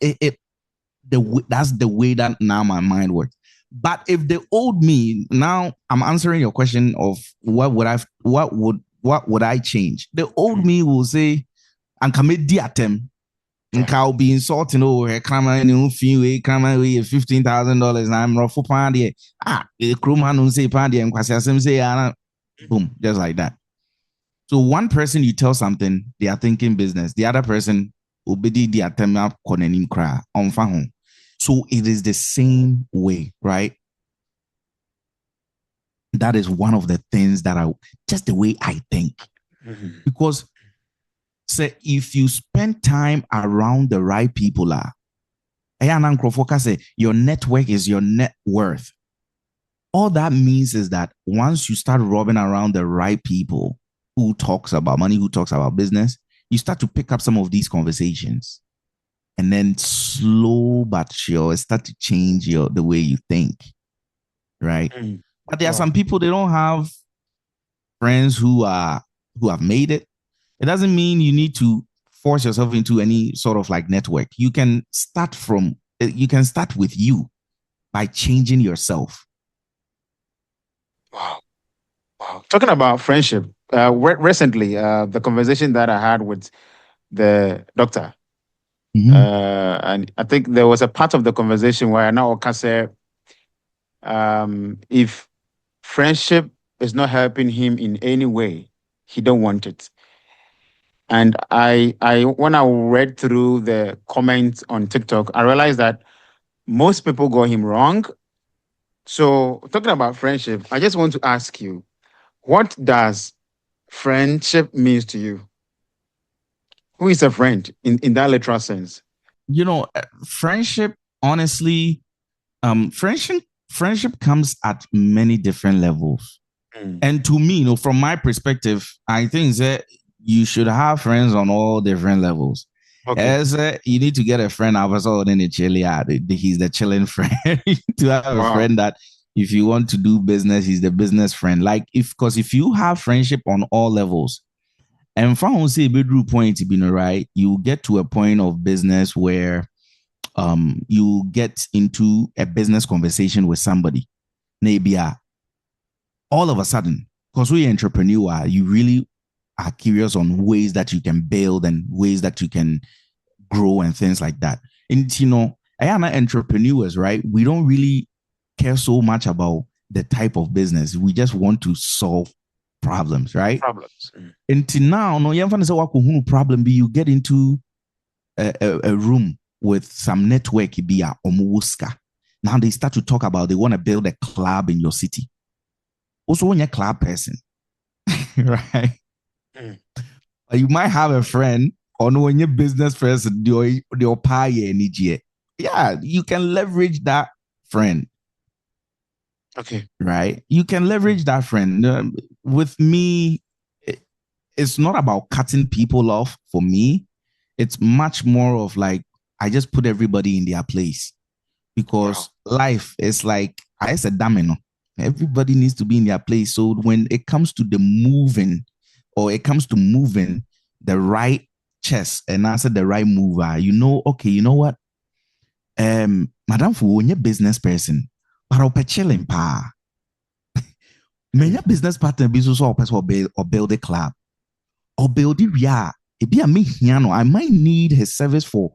that's the way that now my mind works. But if the old me, now I'm answering your question of what would I change? The old me will say, and commit diatem, and I'll be insulting her crime fee, $15,000, and I'm rough for pandy. The crewman say pandy and Quasiasem say, boom, just like that. So one person you tell something, they are thinking business. The other person will be the attempt on cry on phone. So it is the same way, right? That is one of the things that just the way I think. Because say if you spend time around the right people, Your network is your net worth. All that means is that once you start rubbing around the right people who talks about money, who talks about business, you start to pick up some of these conversations. And then slow but sure, start to change the way you think. Right. But there are some people, they don't have friends who have made it. It doesn't mean you need to force yourself into any sort of like network. You can start with you by changing yourself. Wow. Talking about friendship, recently, the conversation that I had with the doctor, and I think there was a part of the conversation where I now can say, if friendship is not helping him in any way, he don't want it. And I when I read through the comments on TikTok, I realized that most people got him wrong. So talking about friendship, I just want to ask you, what does friendship means to you? Who is a friend in that literal sense? Friendship, honestly, friendship comes at many different levels. And to me, from my perspective, I think that you should have friends on all different levels. Okay. As you need to get a friend, he's the chilling friend. To have a friend that if you want to do business, he's the business friend. Because if you have friendship on all levels, and from say bedroom point, right, you get to a point of business where you get into a business conversation with somebody. Maybe all of a sudden, because we're entrepreneur, you really are curious on ways that you can build and ways that you can grow and things like that. And I am entrepreneurs, right? We don't really care so much about the type of business. We just want to solve problems, right? Until now, no, you have problem. You get into a room with some network. Now they start to talk about they want to build a club in your city. Also, when you're a club person, right? You might have a friend or when you're business person, your pie yeah, you can leverage that friend. Okay. Right? You can leverage that friend. With me, it's not about cutting people off for me. It's much more of like, I just put everybody in their place because life is like, I said, domino. Everybody needs to be in their place. So when it comes to the moving the right chess and answer the right mover, okay, you know what? Madam, for when you're business person, but I'll chilling pa. May your business partner be so or build a club or build it. Yeah, it be a me hiano. I might need his service for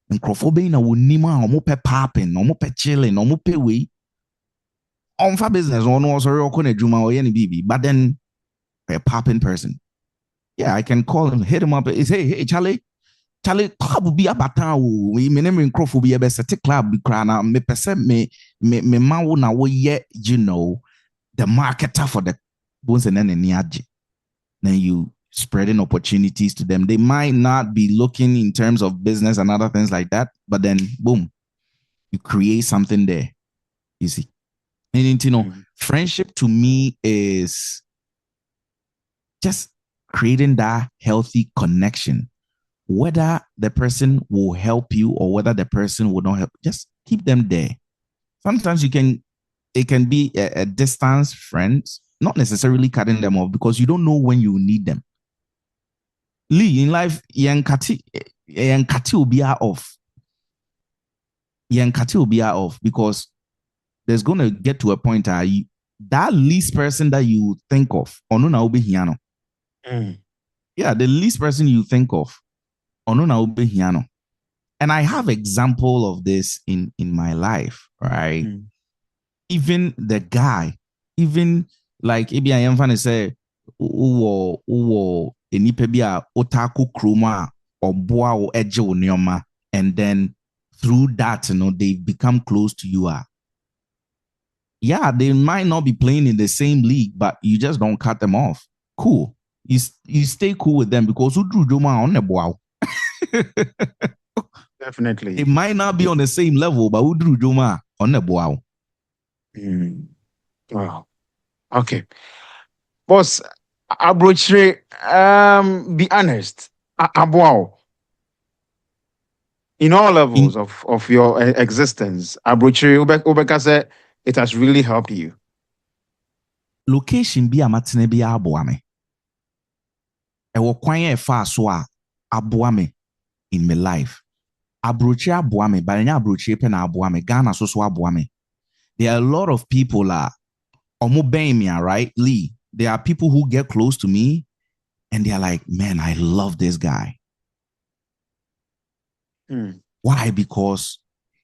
and crofobin or nima or mope popping or mope chilling or mope way. On for business or no, sorry, or kone juma or any BB, but then a popping person. Yeah, I can call him, hit him up. It's hey, Charlie, club be a batan. We name in Crawford be a best club be crana. Me percent me mau na we yet, the marketer for the bones and then then you spreading opportunities to them. They might not be looking in terms of business and other things like that, but then boom, you create something there. You see, and friendship to me is just creating that healthy connection. Whether the person will help you or whether the person will not help, just keep them there. Sometimes it can be a distance friend, not necessarily cutting them off because you don't know when you need them. Lee, in life, yankati will be off. Yankati will be off because there's going to get to a point that least person that you think of, onuna will be hiano. Yeah, the least person you think of, onuna will be hiano. And I have example of this in my life, right? Even the guy, even like maybe I am going to say, enipebia otaku kroma or boa or ejo neoma, and then through that, they've become close to you. Yeah, they might not be playing in the same league, but you just don't cut them off. Cool. You stay cool with them because who drew Joma on the wow. Definitely. It might not be on the same level, but who do Joma on the wow. Wow. Okay. Boss, Abrochre, be honest. Wow. In all levels In of your existence, Abrochre, Ubeka said it has really helped you. location bi amatene bi aboa me. Ewo kwan e fa so a aboa me in my life. Abrochi aboa me, but enya abrochi pe na aboa me. Ghana so aboa me. There are a lot of people omo ben me, right? Lee, there are people who get close to me and they're like, man, I love this guy. Why? Because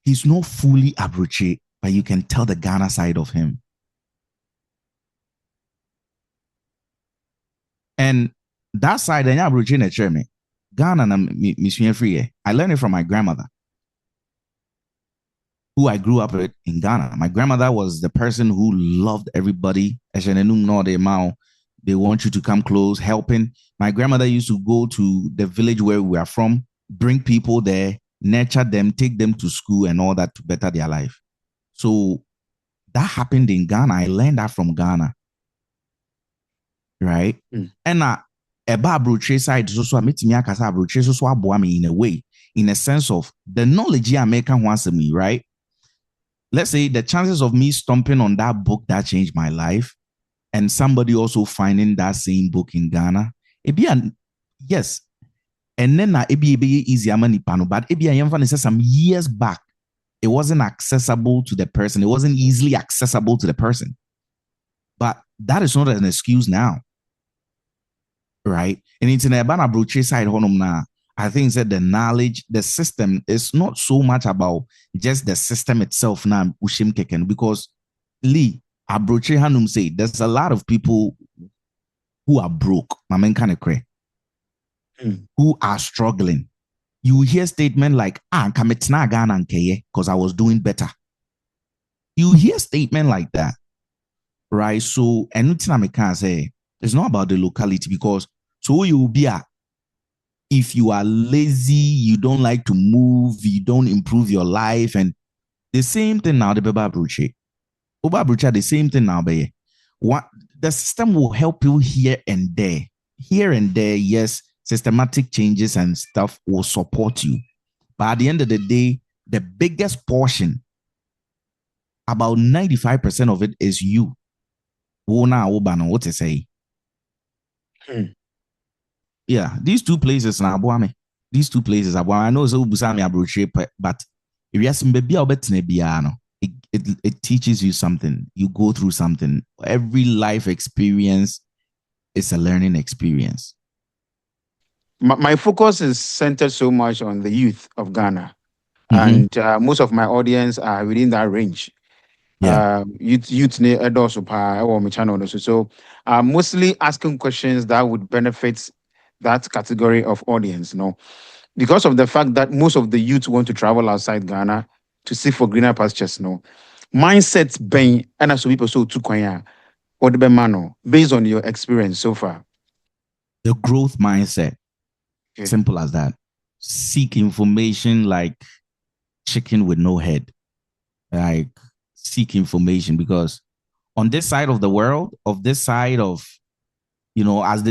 he's not fully abrochi, but you can tell the Ghana side of him. And that side, abrochi na chere me. Ghana na misua free. I learned it from my grandmother, who I grew up with in Ghana. My grandmother was the person who loved everybody. They want you to come close, helping. My grandmother used to go to the village where we are from, bring people there, nurture them, take them to school and all that to better their life. So that happened in Ghana. I learned that from Ghana. Right? And eba abroche side so I meet me akasa abroche so aboa me in a way, in a sense of the knowledge I make wants me, right? Let's say the chances of me stomping on that book that changed my life and somebody also finding that same book in Ghana, it be yes. And then it be easy but it be some years back, it wasn't accessible to the person. It wasn't easily accessible to the person. But that is not an excuse now. Right? And it's in a banner broche side now. I think that the knowledge, the system is not so much about just the system itself now, because Lee, Abroche Hanum say there's a lot of people who are broke, who are struggling. You hear statement like, because I was doing better. You hear statement like that, right? So, and I can say, it's not about the locality because so you will be if you are lazy, you don't like to move, you don't improve your life, and the same thing now the Beba Bruche. Oba Bruche, the same thing now, be what the system will help you here and there. Here and there, yes, systematic changes and stuff will support you. But at the end of the day, the biggest portion, about 95% of it is you. What to say? Yeah, these two places na aboame. These two places aboame. I know so busami abroche, but if you ask me, it teaches you something. You go through something. Every life experience is a learning experience. My focus is centered so much on the youth of Ghana, and most of my audience are within that range. Yeah. Youth ne also my channel also. So I'm mostly asking questions that would benefit that category of audience, because of the fact that most of the youth want to travel outside Ghana to seek for greener pastures, mindsets being and as people so to kwanya or the mano based on your experience so far. The growth mindset. Okay. Simple as that. Seek information like chicken with no head. Like seek information because on this side of the world, as the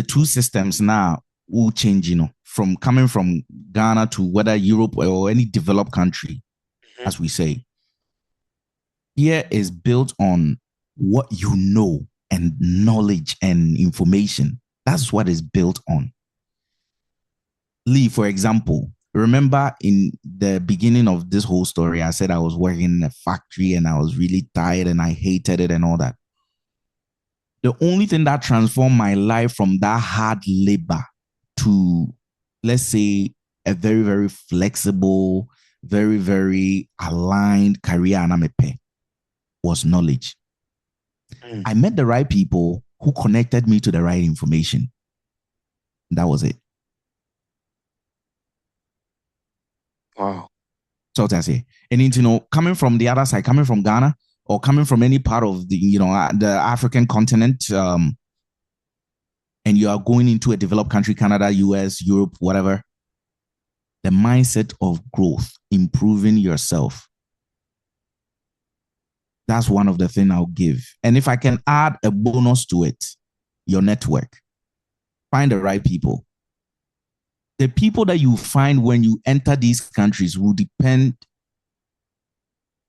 two systems now will change, from coming from Ghana to whether Europe or any developed country, as we say. Here is built on what you know and knowledge and information. That's what is built on. Lee, for example, remember in the beginning of this whole story, I said I was working in a factory and I was really tired and I hated it and all that. The only thing that transformed my life from that hard labor to, let's say, a very, very flexible, very, very aligned career was knowledge. I met the right people who connected me to the right information. That was it. Wow. So what I say. And coming from the other side, coming from Ghana or coming from any part of the, the African continent, and you are going into a developed country, Canada, US, Europe, whatever, the mindset of growth, improving yourself. That's one of the things I'll give. And if I can add a bonus to it, your network. Find the right people. The people that you find when you enter these countries will determine,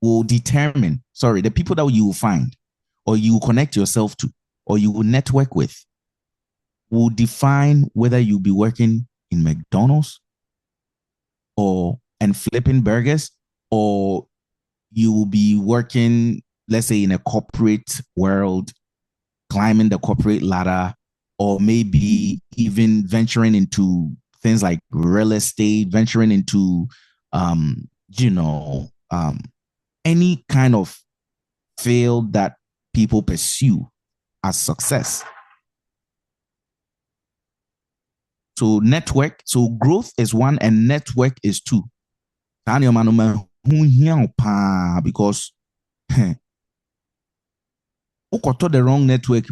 the people that you will find or you will connect yourself to or you will network with will define whether you'll be working in McDonald's and flipping burgers, or you will be working, let's say, in a corporate world, climbing the corporate ladder, or maybe even venturing into things like real estate, venturing into, any kind of field that people pursue as success. So network, so growth is one and network is two. Because the wrong network,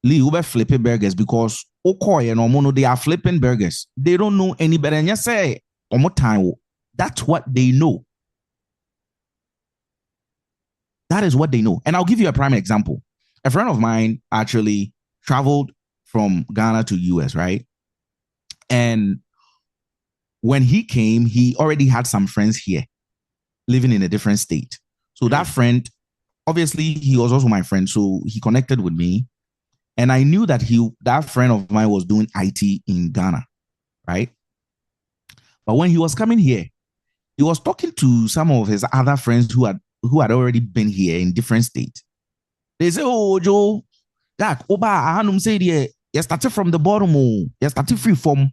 Lee flipping burgers because they are flipping burgers. They don't know any better. And you say, that's what they know. That is what they know. And I'll give you a prime example. A friend of mine actually traveled from Ghana to US, right? And when he came, he already had some friends here living in a different state. So that friend, obviously, he was also my friend. So he connected with me. And I knew that that friend of mine was doing IT in Ghana, right? But when he was coming here, he was talking to some of his other friends who had already been here in different states. They say, "Oh, Joe, that Oba, I say you started from the bottom, you started free from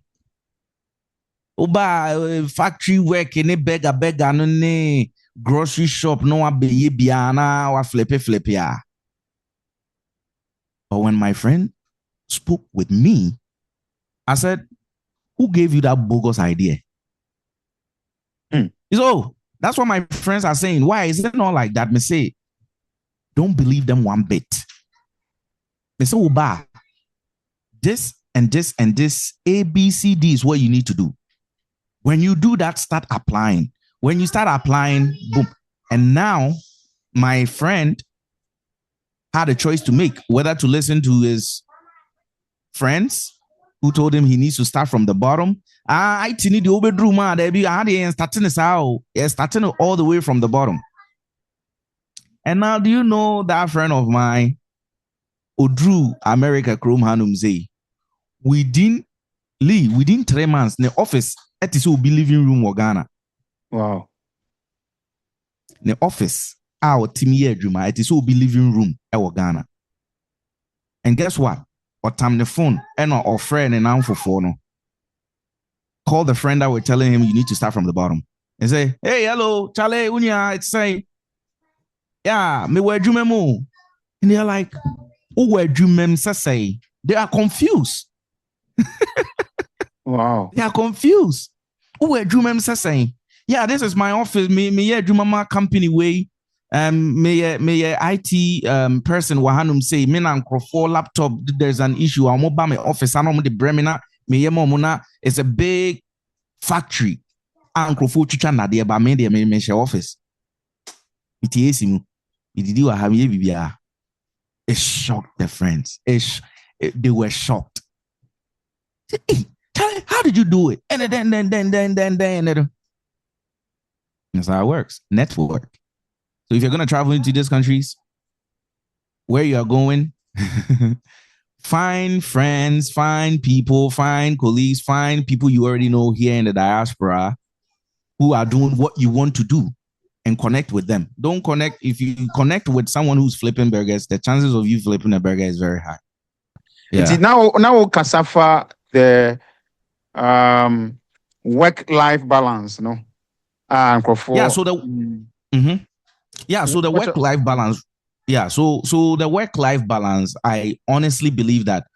Oba factory work in a beggar, no grocery shop, no be biana or flip ya." But when my friend spoke with me, I said, "Who gave you that bogus idea?" He said, "Oh, that's what my friends are saying. Why is it not like that?" Me say, "Don't believe them one bit." Me say, "Oba, this and this and this, A, B, C, D is what you need to do. When you do that, start applying. When you start applying, boom." And now my friend had a choice to make, whether to listen to his friends who told him he needs to start from the bottom. I need the bedroom, starting all the way from the bottom. And now, do you know that friend of mine, Odru America Chrome Hanum say, within 3 months, the office at his be living room or Ghana. Wow. The office, our team here, Juma, it is be living room or Ghana. And guess what? Or time the phone and or friend and now for phone. Call the friend that we're telling him you need to start from the bottom and say, "Hey, hello, Charlie, unya, it's say, yeah, me where you memo." And they're like, "Oh, where you mem say?" They are confused. Wow. They are confused. "Oh, where you mem say?" "Yeah, this is my office. Me yeah, Jumama company way. Me IT person wahanum say me na for laptop. There's an issue. I'm about my office. I know the Bremina. Me momuna. It's a big factory. Uncle for chicha na there, but me there me share office. It is him. It did you have bibia. It shocked the friends. They were shocked. Hey, Charlie, how did you do it? And then. That's how it works. Network. So if you're going to travel into these countries, where you are going, find friends, find people, find colleagues, find people you already know here in the diaspora who are doing what you want to do and connect with them. Don't connect. If you connect with someone who's flipping burgers, the chances of you flipping a burger is very high. Yeah. Now Kasafa, the work-life balance, no? Yeah, so the work-life balance. Yeah, so the work-life balance, I honestly believe that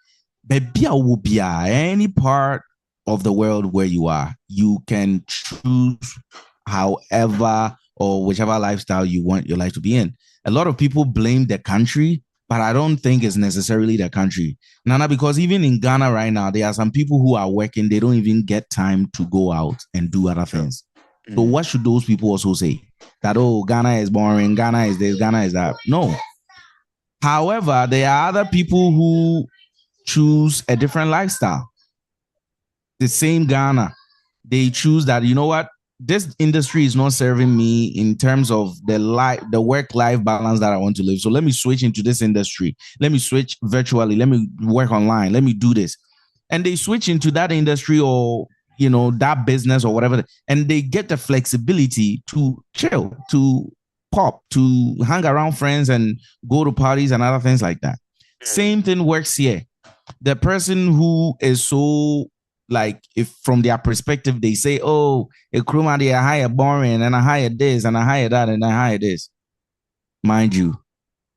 any part of the world where you are, you can choose however or whichever lifestyle you want your life to be in. A lot of people blame the country, but I don't think it's necessarily the country. Nana, because even in Ghana right now, there are some people who are working, they don't even get time to go out and do other things. So what should those people also say? That, oh, Ghana is boring, Ghana is this, Ghana is that. No. However, there are other people who choose a different lifestyle. The same Ghana, they choose that, you know what, this industry is not serving me in terms of the work-life balance that I want to live. So let me switch into this industry. Let me switch virtually. Let me work online. Let me do this. And they switch into that industry or, that business or whatever. And they get the flexibility to chill, to pop, to hang around friends and go to parties and other things like that. Same thing works here. The person who is so, like, if from their perspective they say, oh, a kruma, they hire boring, and I hire this, and I hire that, and I hire this. Mind you,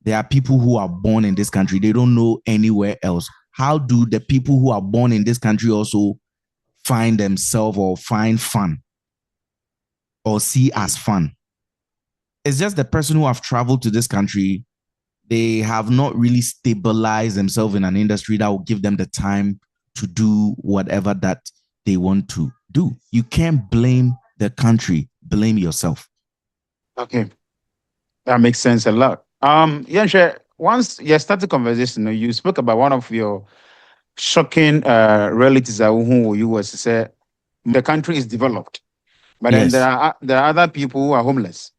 there are people who are born in this country. They don't know anywhere else. How do the people who are born in this country also find themselves or find fun or see as fun? It's just the person who have traveled to this country. They have not really stabilized themselves in an industry that will give them the time to do whatever that they want to do. You can't blame the country, blame yourself. Okay. That makes sense a lot. Yeah, once you started the conversation, you spoke about one of your shocking realities who you was to say the country is developed, but then Yes. there are other people who are homeless.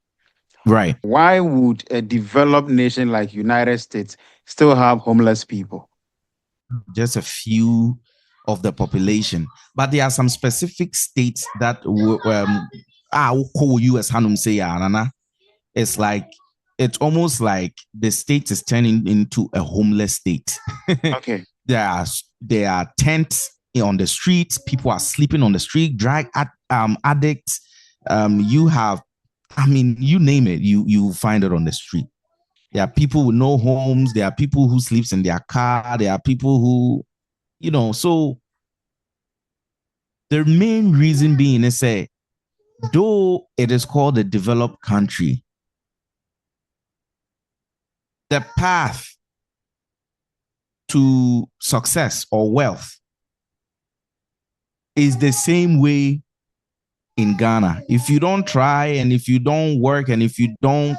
Right. Why would a developed nation like United States still have homeless people? Just a few of the population, but there are some specific states that US Hanum say, it's like, it's almost like the state is turning into a homeless state. Okay. There are tents on the streets. People are sleeping on the street. Drug addicts. You have, you name it. You find it on the street. There are people with no homes. There are people who sleeps in their car. There are people who, so the main reason being is say, though it is called a developed country, the path to success or wealth is the same way in Ghana. If you don't try and if you don't work and if you don't,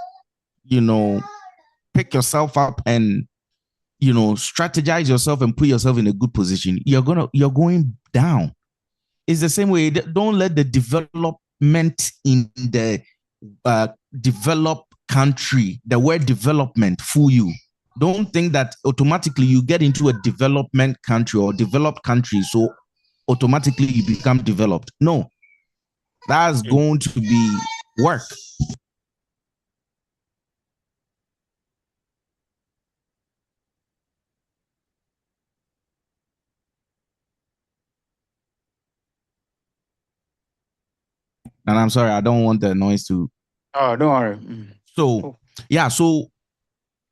pick yourself up and, strategize yourself and put yourself in a good position, you're going down. It's the same way. Don't let the development in the developed country, the word development, fool you. Don't think that automatically you get into a development country or developed country, so automatically you become developed. No, that's going to be work. And I'm sorry, I don't want the noise to. Oh, don't worry. So, yeah, so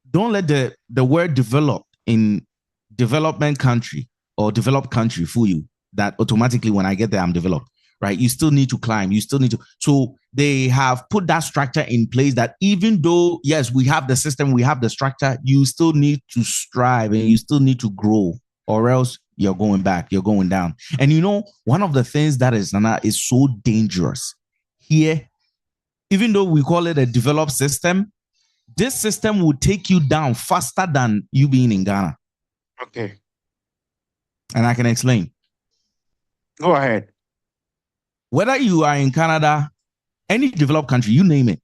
don't let the word develop in development country or developed country fool you, that automatically when I get there, I'm developed, right? You still need to climb. You still need to. So they have put that structure in place that even though, yes, we have the system, we have the structure, you still need to strive and you still need to grow, or else you're going back, you're going down. And one of the things that is so dangerous here, even though we call it a developed system, this system will take you down faster than you being in Ghana. Okay. And I can explain. Go ahead. Whether you are in Canada, any developed country, you name it,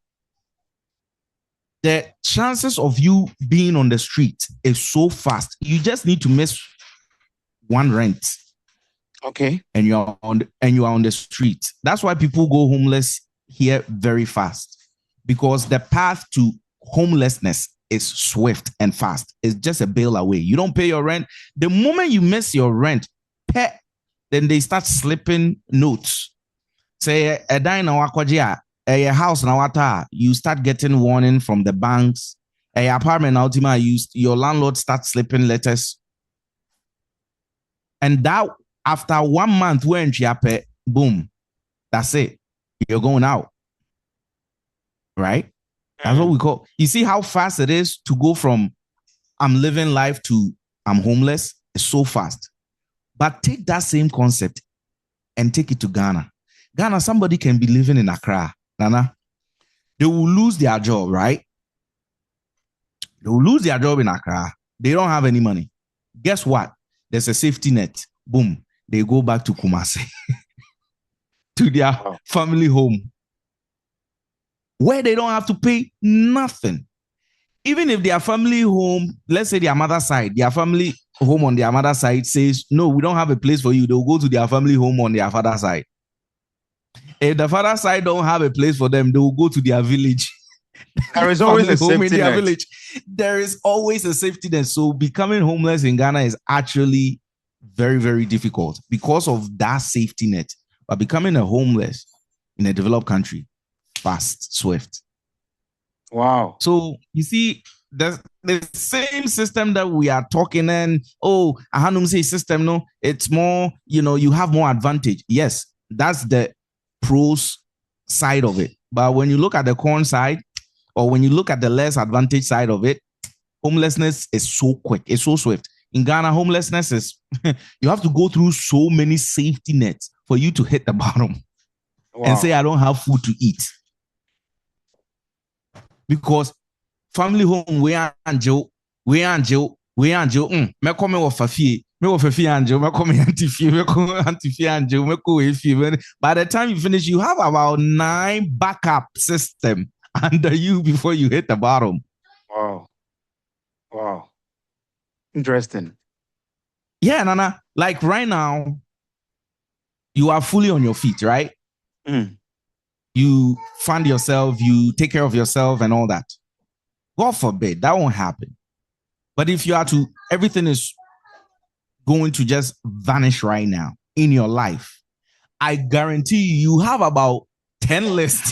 the chances of you being on the street is so fast. You just need to miss one rent. Okay. And you are on the street. That's why people go homeless here very fast, because the path to homelessness is swift and fast. It's just a bail away. You don't pay your rent. The moment you miss your rent, then they start slipping notes. Say a dine a house now, you start getting warning from the banks. A apartment ultima, your landlord starts slipping letters. And that after 1 month, when you pay, boom, that's it. You're going out. Right? That's what we call. You see how fast it is to go from I'm living life to I'm homeless is so fast. But take that same concept and take it to Ghana. Ghana, somebody can be living in Accra, Nana. They will lose their job, right? They will lose their job in Accra. They don't have any money. Guess what? There's a safety net. Boom. They go back to Kumasi, to their family home, where they don't have to pay nothing. Even if their family home, let's say their mother's side, their family home on their mother's side says, no, we don't have a place for you. They'll go to their family home on their father's side. If the father's side don't have a place for them, they will go to their village. There is always a safety net. Village. There is always a safety net. So becoming homeless in Ghana is actually very, very difficult because of that safety net. But becoming a homeless in a developed country, fast, swift. Wow. So you see, the same system that we are talking and I don't say system, no, it's more, you have more advantage. Yes, that's the pros side of it. But when you look at the con side, or when you look at the less advantage side of it, homelessness is so quick, it's so swift. In Ghana, homelessness is, you have to go through so many safety nets for you to hit the bottom and say, I don't have food to eat. Because family home, we are Angel, me come with Fiifi, me with Fiifi Angel, me come anti-Fiifi, me come anti-Fiifi Angel, me come with Fiifi. By the time you finish, you have about 9 backup system under you before you hit the bottom. Wow. Interesting. Yeah, Nana. Like right now, you are fully on your feet, right? You fund yourself, you take care of yourself and all that. God forbid, that won't happen. But if you are to, everything is going to just vanish right now in your life, I guarantee you have about 10 lists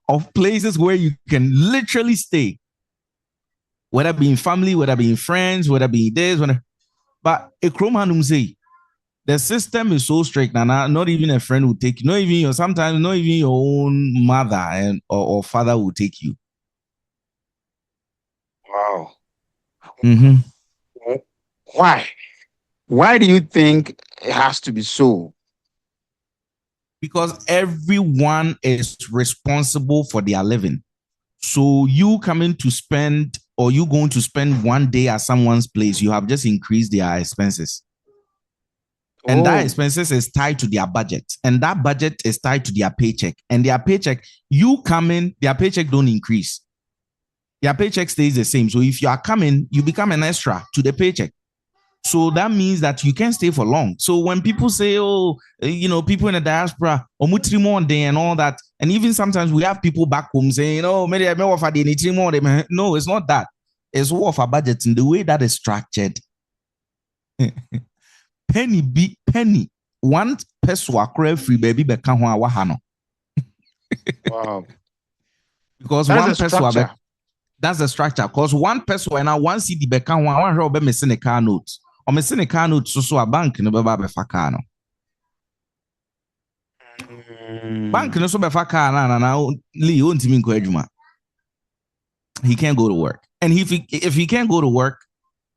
of places where you can literally stay. Whether being family, whether being friends, whether being this, whether. But the system is so strict, Nana, not even a friend will take you. Sometimes not even your own mother or father will take you. Wow. Mm-hmm. Why? Why do you think it has to be so? Because everyone is responsible for their living. So you coming to spend, or you going to spend one day at someone's place, you have just increased their expenses. And that expenses is tied to their budget. And that budget is tied to their paycheck. And their paycheck, you come in, their paycheck don't increase. Their paycheck stays the same. So if you are coming, you become an extra to the paycheck. So that means that you can't stay for long. So when people say, people in the diaspora, and all that, and even sometimes we have people back home saying, maybe I may offer the more. No, it's not that. It's more of a budget in the way that is structured. Penny. One person free baby Wow. Because that's one person, that's the structure. Because one person and I one see the becca one row be missing a car note. Or missing a car note so a bank no be fakano. Bank no so be fakana na Lee won't mean go. He can't go to work. And if he can't go to work,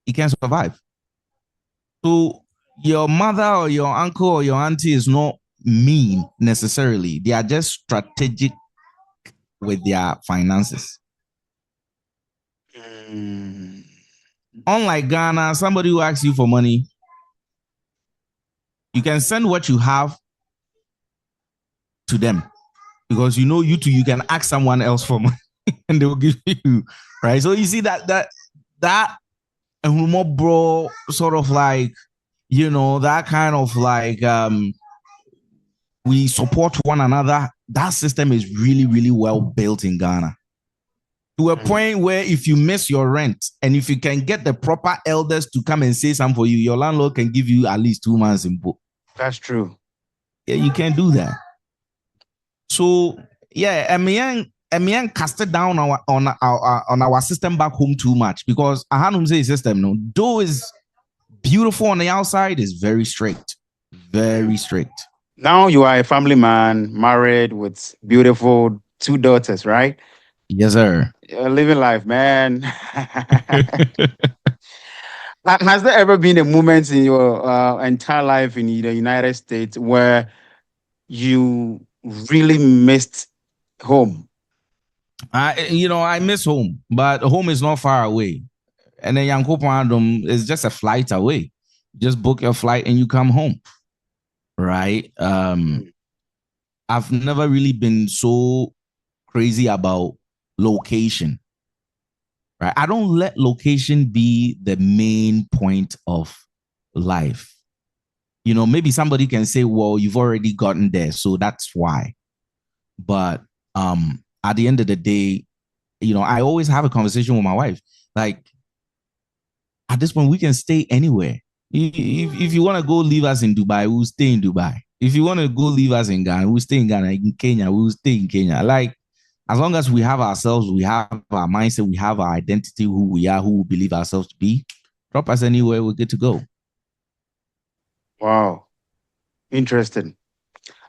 he can't survive. So your mother or your uncle or your auntie is not mean necessarily. They are just strategic with their finances. Unlike Ghana, somebody who asks you for money, you can send what you have to them because you too, you can ask someone else for money and they will give you, right? So you see that more bro sort of like, that kind of like we support one another. That system is really, really well built in Ghana. To a point where if you miss your rent and if you can get the proper elders to come and say something for you, your landlord can give you at least 2 months in book. That's true. Yeah, you can do that. So yeah, Emian casted down on our system back home too much because I had say system no, though is beautiful on the outside, is very strict, very strict. Now you are a family man, married with beautiful 2 daughters, right? Yes, sir. You're living life, man. Has there ever been a moment in your entire life in the United States where you really missed home? I miss home, but home is not far away. And then Yankopon is just a flight away. Just book your flight and you come home. Right. I've never really been so crazy about location. Right. I don't let location be the main point of life. Maybe somebody can say, well, you've already gotten there, so that's why. But at the end of the day, I always have a conversation with my wife. Like, at this point, we can stay anywhere. If you want to go leave us in Dubai, we'll stay in Dubai. If you want to go leave us in Ghana, we'll stay in Ghana. In Kenya, we'll stay in Kenya. Like, as long as we have ourselves, we have our mindset, we have our identity, who we are, who we believe ourselves to be, drop us anywhere, we're good to go. Wow. Interesting.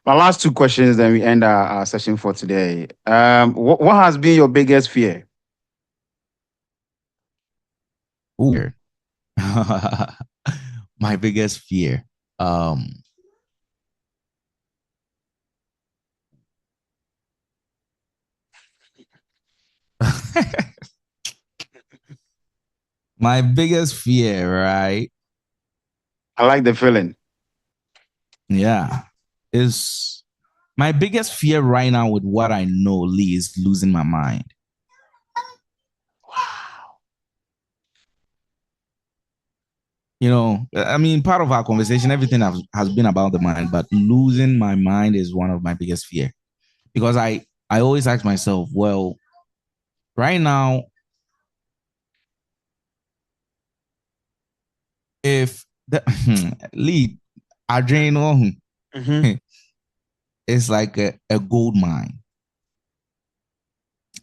My last two questions, then we end our session for today. What has been your biggest fear? Ooh. My biggest fear. My biggest fear, right? I like the feeling. Yeah. Is my biggest fear right now with what I know, Lee, is losing my mind. Wow. I mean, part of our conversation, everything has been about the mind, but losing my mind is one of my biggest fear. Because I always ask myself, well, right now, if the Lee, adrenaline is like a gold mine.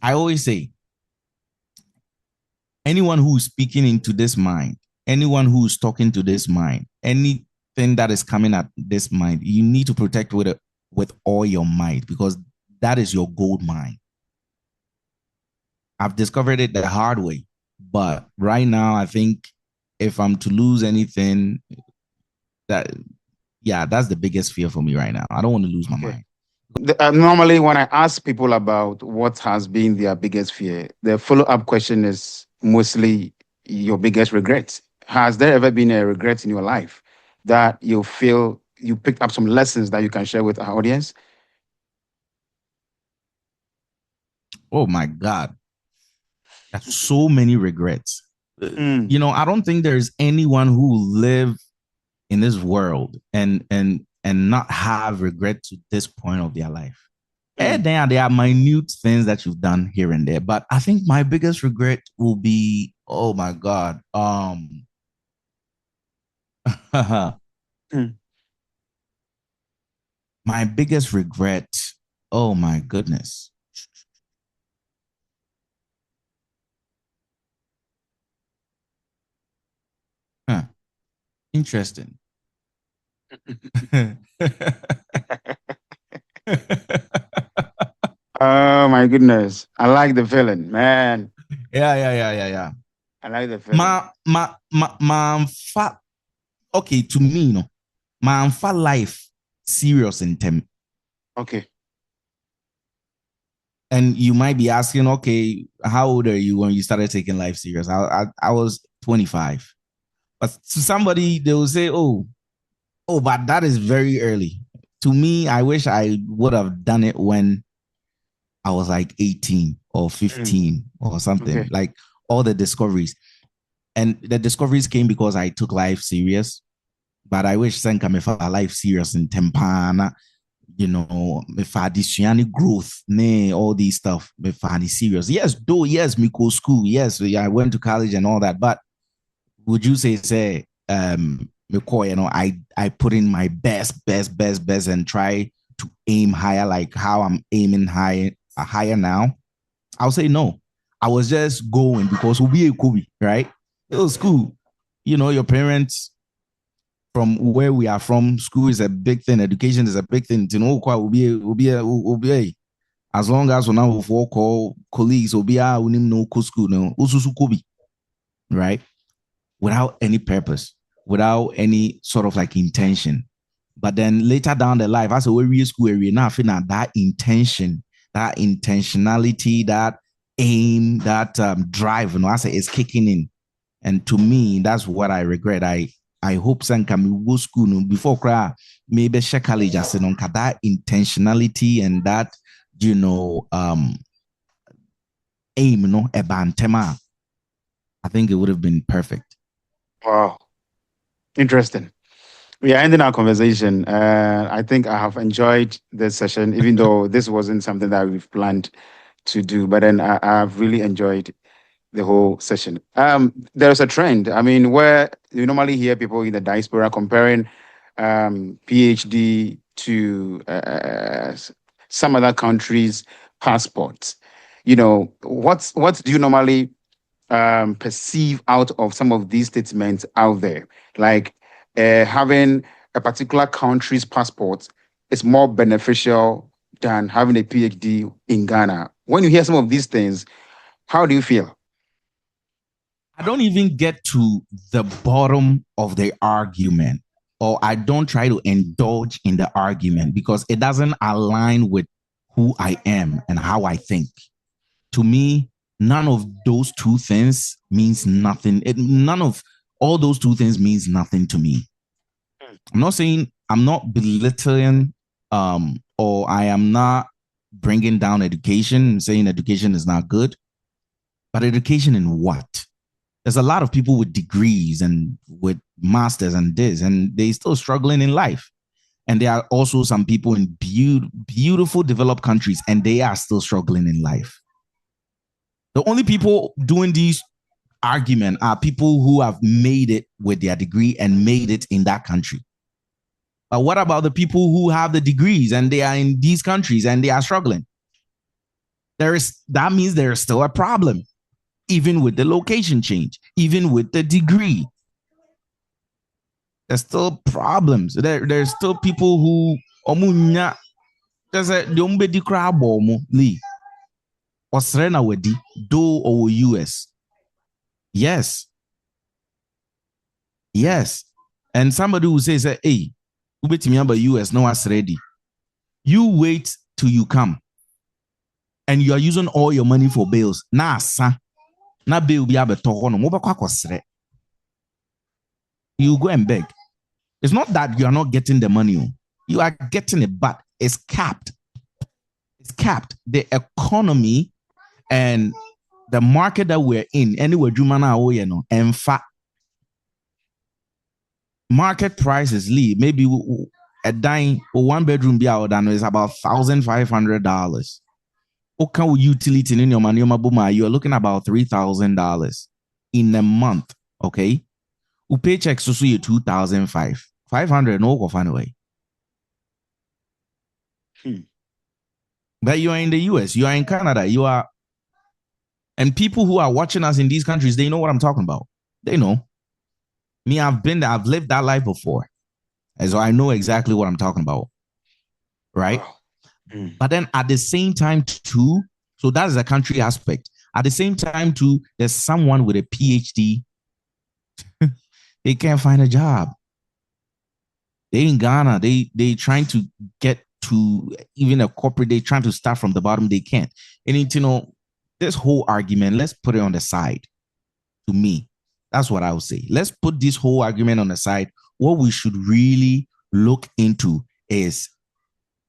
I always say, anyone who is speaking into this mind, anyone who is talking to this mind, anything that is coming at this mind, you need to protect with all your might, because that is your gold mine. I've discovered it the hard way, but right now I think if I'm to lose anything, that's the biggest fear for me right now. I don't want to lose my mind. Normally, when I ask people about what has been their biggest fear, the follow-up question is mostly your biggest regret. Has there ever been a regret in your life that you feel you picked up some lessons that you can share with our audience? Oh my God. There's so many regrets. I don't think there's anyone who live in this world and not have regret to this point of their life. And then there are minute things that you've done here and there. But I think my biggest regret will be, oh my God. My biggest regret, oh my goodness. Interesting. Oh my goodness. I like the feeling, man. Yeah. I like the feeling. Okay, to me, my life serious in them. Okay. And you might be asking, okay, how old are you when you started taking life serious? I was 25. But to somebody, they will say, oh, but that is very early. To me, I wish I would have done it when I was like 18 or 15 or something. Okay. Like all the discoveries. And the discoveries came because I took life serious. But I wish Senka me for life serious in Tempana, me for the growth, all these stuff, me for serious. Yes, me go school. Yes, I went to college and all that. But would you say, I put in my best and try to aim higher, like how I'm aiming higher now? I'll say no. I was just going because we'll be a Kobe, right? It was cool. Your parents, from where we are from, school is a big thing, education is a big thing. Will be as long as we now with call colleagues will be no school no, right? without any purpose, without any sort of like intention. But then later down the life, as a way school area, now I feel that intention, that intentionality, that aim, that drive, I say is kicking in. And to me, that's what I regret. I hope some can go school before cry, maybe share college as that intentionality and that aim, a bantema. I think it would have been perfect. Wow. Interesting. We are ending our conversation. I think I have enjoyed this session, even though this wasn't something that we've planned to do, but then I've really enjoyed the whole session. There's a trend, I mean, where you normally hear people in the diaspora comparing PhD to some other countries' passports. What do you normally perceive out of some of these statements out there? Like having a particular country's passport is more beneficial than having a PhD in Ghana. When you hear some of these things, how do you feel? I don't even get to the bottom of the argument, or I don't try to indulge in the argument because it doesn't align with who I am and how I think. To me, none of those two things means nothing. None of all those two things means nothing to me. I'm not saying I'm not belittling or I am not bringing down education, saying education is not good, but education in what? There's a lot of people with degrees and with masters and this, and they still struggling in life. And there are also some people in beautiful developed countries, and they are still struggling in life. The only people doing these arguments are people who have made it with their degree and made it in that country. But what about the people who have the degrees and they are in these countries and they are struggling? That means there is still a problem, even with the location change, even with the degree. There's still problems. There's still people who there's a the crab Lee or Serena Wedi do or US. Yes. And somebody who says, hey, about US, no one's ready. You wait till you come. And you are using all your money for bills. Na bill be able to you go and beg. It's not that you are not getting the money. You are getting it, but it's capped. It's capped. The economy and the market that we're in, anywhere, in fact, market prices, maybe a dime or one bedroom be out is about $1,500. Okay, utility in your money, you're looking about $3,000 in a month. Okay, you paycheck so you 2,500, 500 no go find away. But you are in the US, you are in Canada, you are, and people who are watching us in these countries, they know what I'm talking about. They know. Me, I've been there, I've lived that life before, and so I know exactly what I'm talking about, right? Wow. But then at the same time too, so that's the country aspect. At the same time too, there's someone with a PhD. They can't find a job. They in Ghana, they trying to get to even a corporate, they trying to start from the bottom, they can't. And this whole argument, let's put it on the side. To me, that's what I would say. Let's put this whole argument on the side. What we should really look into is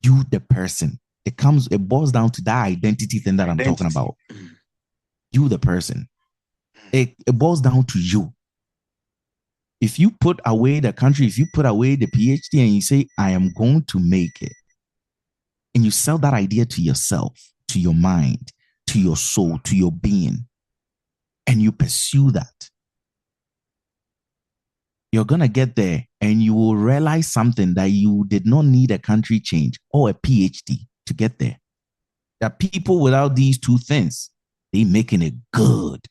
you, the person. It boils down to that identity thing that I'm talking about. You, the person. It boils down to you. If you put away the country, if you put away the PhD and you say, I am going to make it, and you sell that idea to yourself, to your mind, to your soul, to your being, and you pursue that, you're going to get there and you will realize something that you did not need a country change or a PhD to get there. That people without these two things, they making it good.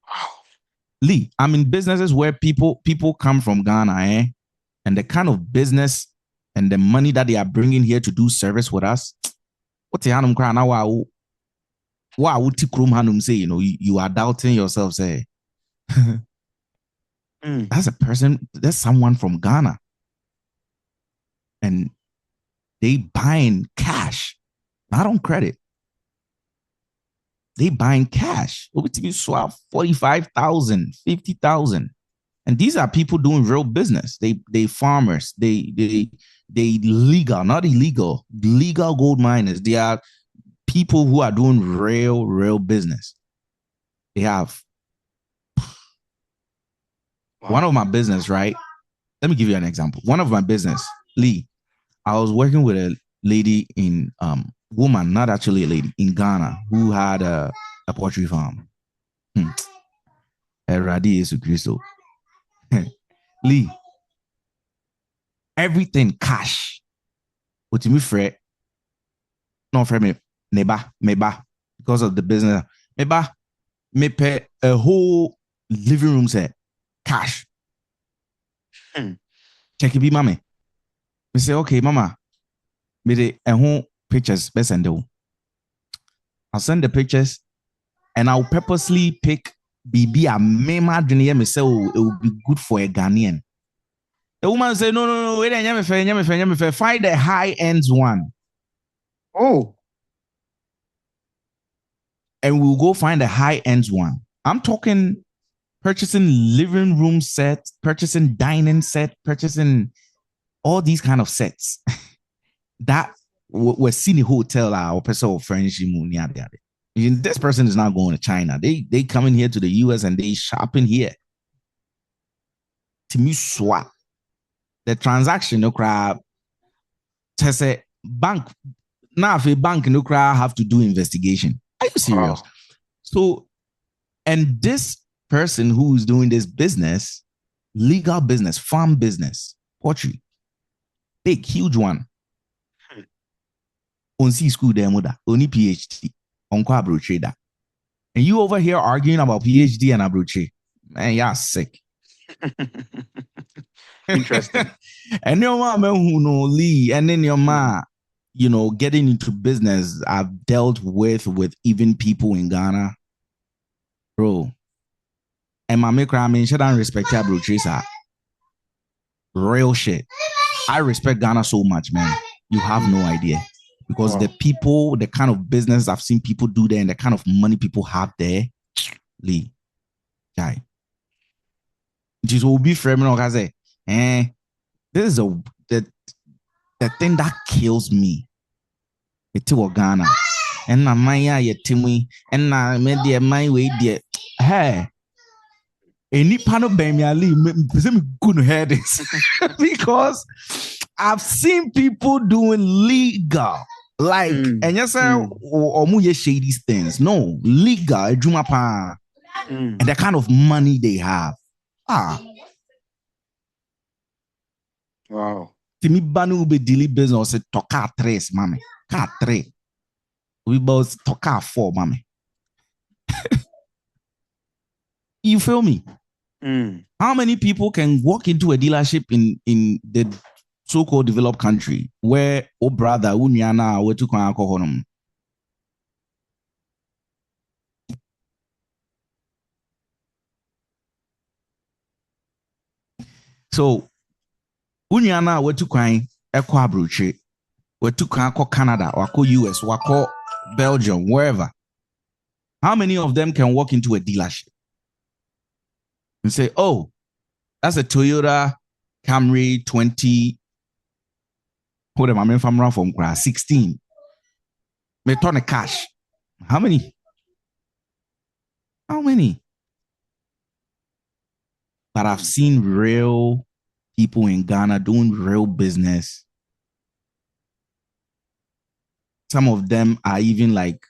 Wow. Lee, I'm in businesses where people come from Ghana, and the kind of business and the money that they are bringing here to do service with us. What's the hanum cry now? Wow, say, you are doubting yourself, say. That's a person, that's someone from Ghana. And they buying cash, not on credit. They buying cash. Over to you swap 45,000, 50,000. And these are people doing real business. They farmers, they legal, not illegal, legal gold miners. They are people who are doing real business. They have one of my business, right? Let me give you an example. One of my business, Lee, I was working with a lady in woman, not actually a lady, in Ghana who had a poultry farm. Eradi Yesu Christo. Lee, everything cash. What me fret? No, for me, meba, because of the business. Meba, me pay a whole living room set cash. Check it, be mommy. We say, okay, mama, me the whole pictures, best send them. I'll send the pictures and I'll purposely pick BB a mema dream me say it will be good for a Ghanaian. The woman say, no, wait, find the high ends one. Oh. And we'll go find the high ends one. I'm talking purchasing living room set, purchasing dining set, purchasing all these kind of sets. That we're seeing the hotel or person French. This person is not going to China. They coming here to the US and they shopping here. To me, swap. The transaction no crap. Say bank now if a bank no crap have to do investigation. Are you serious? Wow. So, and this person who is doing this business, legal business, farm business, poultry, big, huge one. On C school demo that, only PhD, on abro trader. And you over here arguing about PhD and abro trade. Man, you're sick. Interesting. And your man who know Lee, and then your man, you know, getting into business, I've dealt with even people in Ghana, bro. And my maker, I mean, shouldn't respect your bro tracer. Real shit. I respect Ghana so much, man. You have no idea. Because the people, the kind of business I've seen people do there and the kind of money people have there, Lee, guy. Just will be framing or say, this is the thing that kills me. It's Ghana. And na maya ye timmy, and na me dear my way dear. Hey, any panel baby Ali, me couldn't hear this because I've seen people doing legal. Like, and you say, or mu shady these things. No, legal, and the kind of money they have. Wow. Timi banu be daily business say toka 3, mami. Ka 3. We both toka 4, mami. You feel me? How many people can walk into a dealership in the so-called developed country where brother unyana we to alcohol? So unyana we to ekwa abroche, we to Canada or US or Belgium, wherever. How many of them can walk into a dealership and say, oh, that's a Toyota Camry 20, what am I from 16. Me turn a cash. How many? But I've seen real people in Ghana doing real business. Some of them are even like,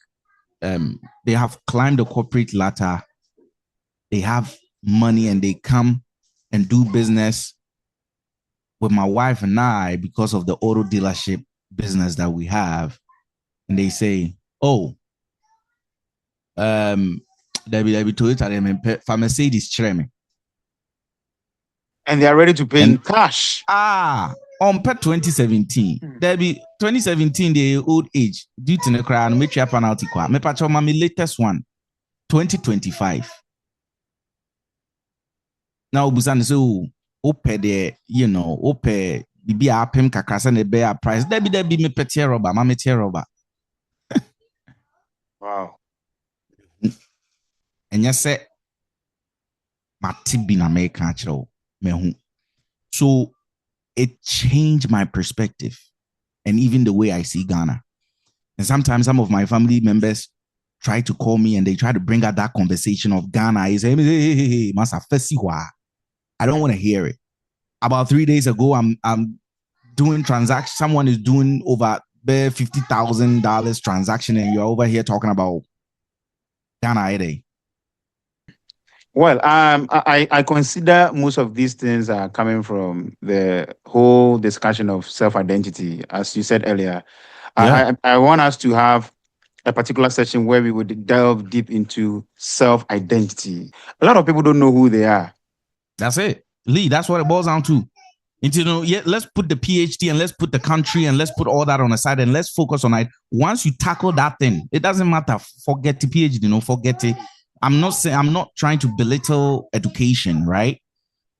they have climbed the corporate ladder. They have money and they come and do business with my wife and I because of the auto dealership business that we have. And they say, oh, there be Toyota them for Mercedes Chreme. And they are ready to pay in cash. On 2017. There be 2017, the old age due to the crown, make your penalty qua. Me patch my latest one, 2025. Now busan so ope de ope bibi apem kakrasa ne be a price. Debi me petie rubber, ma me tie rubber. Wow. And yes, say mati bi na me ka chiro me hu. So it changed my perspective and even the way I see Ghana. And sometimes some of my family members try to call me and they try to bring out that conversation of Ghana. I say, hey, masa fesiwa. I don't want to hear it. About 3 days ago, I'm doing transaction. Someone is doing over $50,000 transaction, and you're over here talking about Ghana. Well, I consider most of these things are coming from the whole discussion of self-identity, as you said earlier. Yeah, I want us to have a particular session where we would delve deep into self-identity. A lot of people don't know who they are. that's it. Lee, that's what it boils down to. And yeah, let's put the PhD and let's put the country and let's put all that on the side and let's focus on it. Once you tackle that thing, it doesn't matter. Forget the PhD, forget it. I'm not trying to belittle education, right?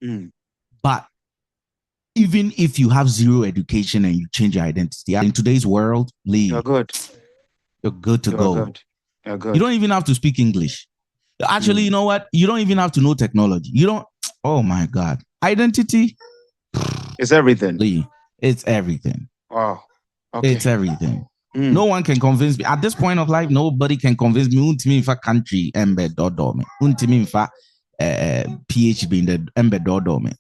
Mm. But even if you have zero education and you change your identity in today's world, Lee, You're good. You're good to go. Good. You're good. You don't even have to speak English. Actually, you know what? You don't even have to know technology. You don't. Oh my God. Identity. It's everything. Lee, it's everything. Wow. Okay. It's everything. No one can convince me. At this point of life, nobody can convince me. Untimi infa country embed dodo me. Untimi infa PhD in the embed dodo me.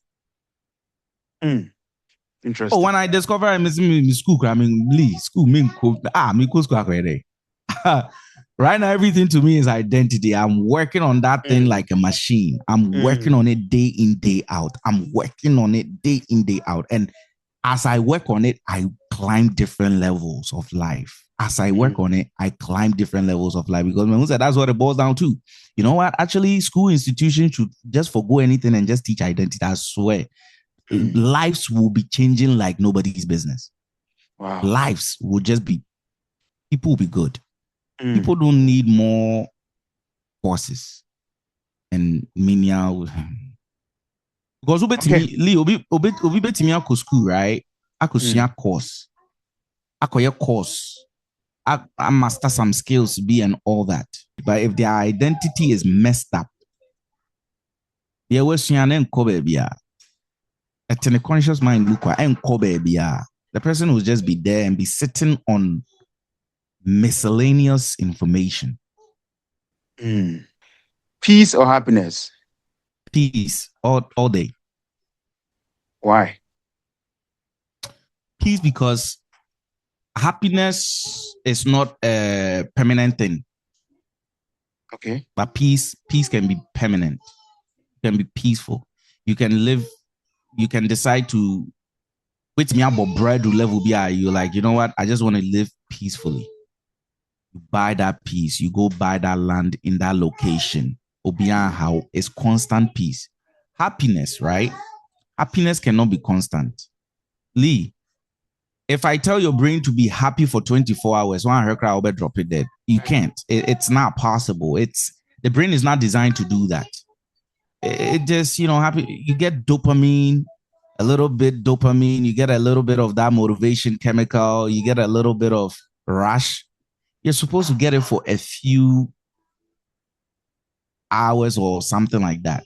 Interesting. Oh, when I discover I'm in school, I mean, Lee, school, me school already. Right now, everything to me is identity. I'm working on that thing like a machine. I'm working on it day in, day out. I'm working on it day in, day out. And as I work on it, I climb different levels of life. As I work on it, I climb different levels of life because that's what it boils down to. You know what? Actually, school institutions should just forgo anything and just teach identity. I swear. Lives will be changing like nobody's business. Wow. Lives will just be, people will be good. People don't need more courses and menial. Because Lee, obi betimi akọ school, right? Akọ course. Akọ course. I master some skills be and all that. But if their identity is messed up, they will see an baby. At a conscious mind, look and the person will just be there and be sitting on miscellaneous information. Peace or happiness? Peace all day. Why? Peace because happiness is not a permanent thing. Okay. But peace can be permanent. It can be peaceful. You can live. You can decide to wait me about bread level be you like, you know what? I just want to live peacefully. You buy that peace. You go buy that land in that location. Obian how is constant peace. Happiness, right? Happiness cannot be constant. Lee, if I tell your brain to be happy for 24 hours, one her cry will drop it dead. You can't. It's not possible. The brain is not designed to do that. It just, happy. You get dopamine, a little bit dopamine. You get a little bit of that motivation chemical. You get a little bit of rush. You're supposed to get it for a few hours or something like that.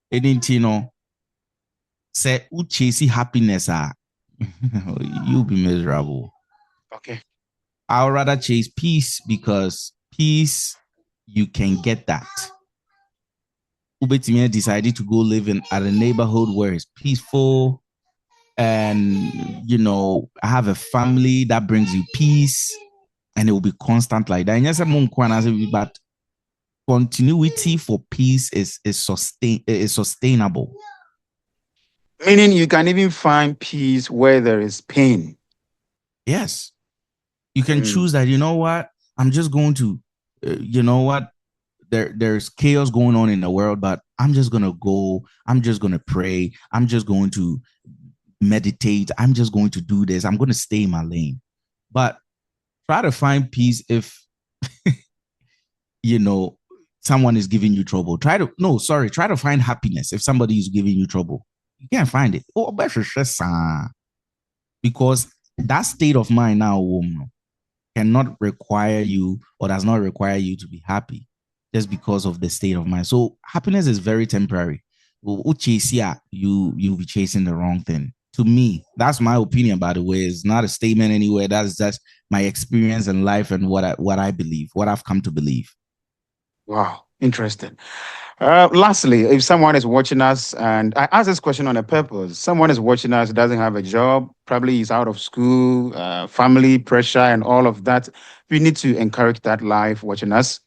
It didn't, say, chasing happiness, you'll be miserable. Okay. I'd rather chase peace because peace, you can get that. Ubetimia decided to go live at a neighborhood where it's peaceful and, I have a family that brings you peace and it will be constant like that. And yes, but continuity for peace is sustainable. Meaning you can even find peace where there is pain. Yes. You can choose that, you know what? I'm just going to, there's chaos going on in the world, but I'm just going to go. I'm just going to pray. I'm just going to meditate. I'm just going to do this. I'm going to stay in my lane. But try to find peace if, someone is giving you trouble. Try to find happiness if somebody is giving you trouble. You can't find it. Oh, because that state of mind now cannot require you or does not require you to be happy just because of the state of mind. So happiness is very temporary. You'll be chasing the wrong thing. To me, that's my opinion, by the way. It's not a statement anywhere. That's just my experience in life and what I believe, what I've come to believe. Wow, interesting. Lastly, if someone is watching us, and I ask this question on a purpose, someone is watching us, doesn't have a job, probably is out of school, family pressure, and all of that. We need to encourage that life watching us.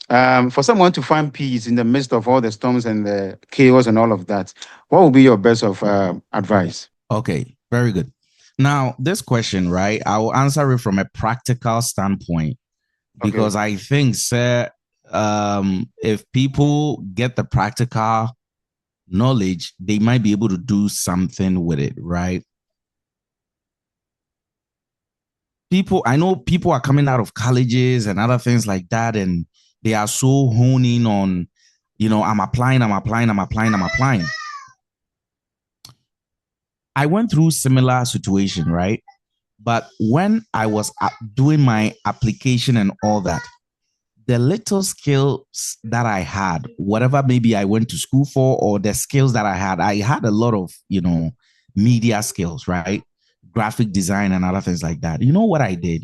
For someone to find peace in the midst of all the storms and the chaos and all of that, what would be your best of advice? Okay, very good. Now, this question, right? I will answer it from a practical standpoint because I think, sir, if people get the practical knowledge, they might be able to do something with it, right? I know people are coming out of colleges and other things like that, and they are so honing on, I'm applying. I went through similar situation, right? But when I was doing my application and all that, the little skills that I had, whatever maybe I went to school for, or the skills that I had a lot of, media skills, right? Graphic design and other things like that. You know what I did?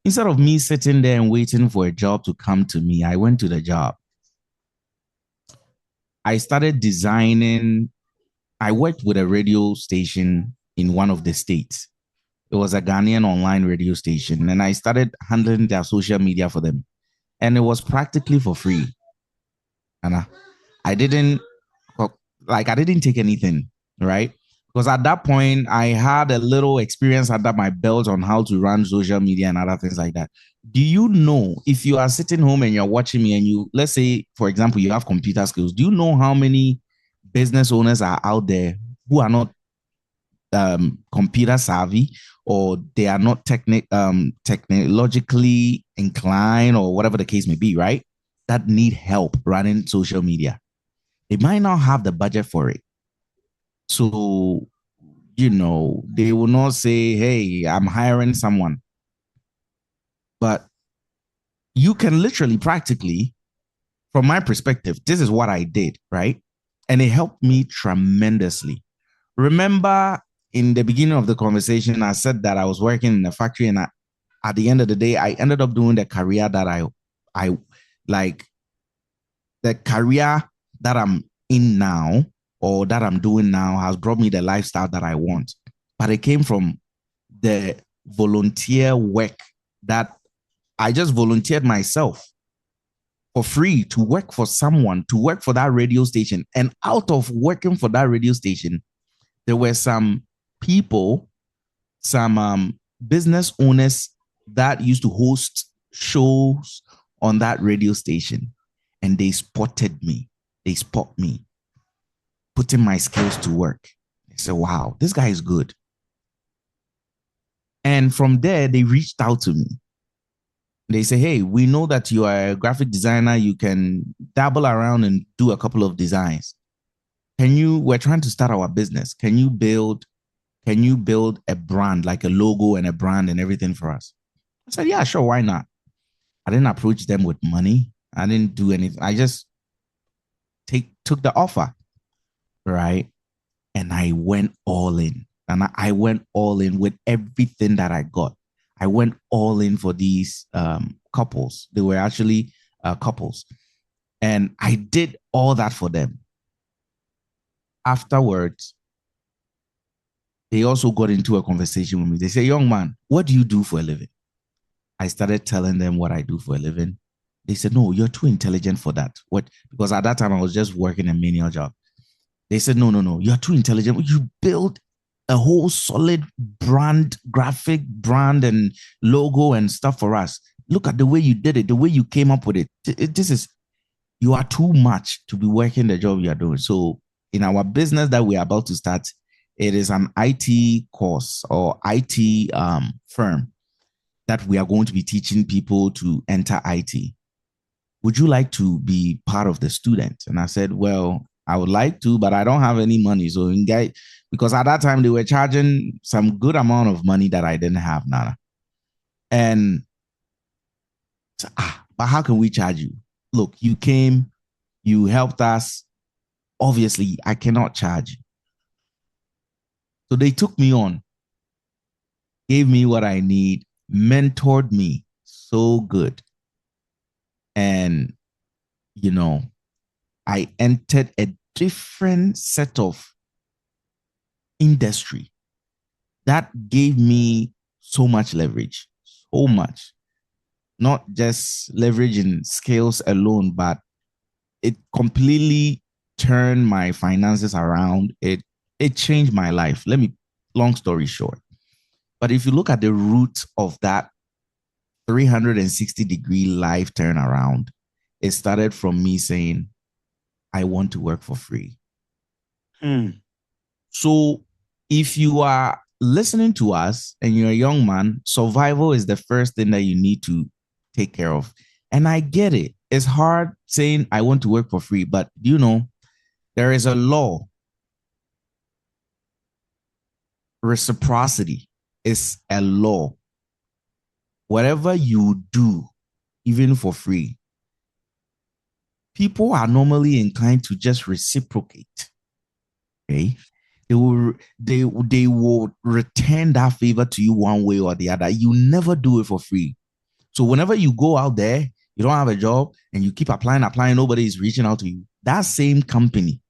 Instead of me sitting there and waiting for a job to come to me, I went to the job. I started designing. I worked with a radio station in one of the states. It was a Ghanaian online radio station, and I started handling their social media for them. And it was practically for free. And I didn't take anything, right? Because at that point, I had a little experience under my belt on how to run social media and other things like that. Do you know, if you are sitting home and you're watching me and let's say, for example, you have computer skills, do you know how many business owners are out there who are not computer savvy, or they are not technologically inclined, or whatever the case may be, right? That need help running social media. They might not have the budget for it. So, they will not say, hey, I'm hiring someone. But you can literally, practically, from my perspective, this is what I did, right? And it helped me tremendously. Remember, in the beginning of the conversation, I said that I was working in a factory, and at the end of the day, I ended up doing the career that I like. The career that I'm in now, or that I'm doing now, has brought me the lifestyle that I want. But it came from the volunteer work that I just volunteered myself for free to work for someone, to work for that radio station. And out of working for that radio station, there were some people, some business owners that used to host shows on that radio station. And they spotted me. They spot me putting my skills to work. They said, wow, this guy is good. And from there, they reached out to me. They say, hey, we know that you are a graphic designer. You can dabble around and do a couple of designs. We're trying to start our business. Can you build a brand, like a logo and a brand and everything for us? I said, yeah, sure. Why not? I didn't approach them with money. I didn't do anything. I just took the offer, right? And I went all in. And I went all in with everything that I got. I went all in for these couples. They were actually couples. And I did all that for them. Afterwards, they also got into a conversation with me. They say, young man, what do you do for a living? I started telling them what I do for a living. They said, no, you're too intelligent for that. What? Because at that time, I was just working a menial job. They said, no, you're too intelligent. You build a whole solid brand, graphic brand and logo and stuff for us. Look at the way you did it, the way you came up with it. You are too much to be working the job you are doing. So in our business that we are about to start, it is an IT course or IT firm that we are going to be teaching people to enter IT. would you like to be part of the students? And I said, well, I would like to, but I don't have any money. So because at that time they were charging some good amount of money that I didn't have, Nana. And but how can we charge you? Look, you came, you helped us. Obviously, I cannot charge you. So they took me on, gave me what I need, mentored me so good. And, I entered a different set of industry that gave me so much leverage, so much. Not just leverage in skills alone, but it completely turned my finances around. It changed my life. Long story short. But if you look at the root of that 360-degree life turnaround, it started from me saying, I want to work for free. So if you are listening to us and you're a young man, survival is the first thing that you need to take care of. And I get it. It's hard saying I want to work for free, but there is a law. Reciprocity is a law. Whatever you do, even for free, people are normally inclined to just reciprocate. Okay. They will return that favor to you one way or the other. You never do it for free. So whenever you go out there, you don't have a job and you keep applying, nobody is reaching out to you. That same company,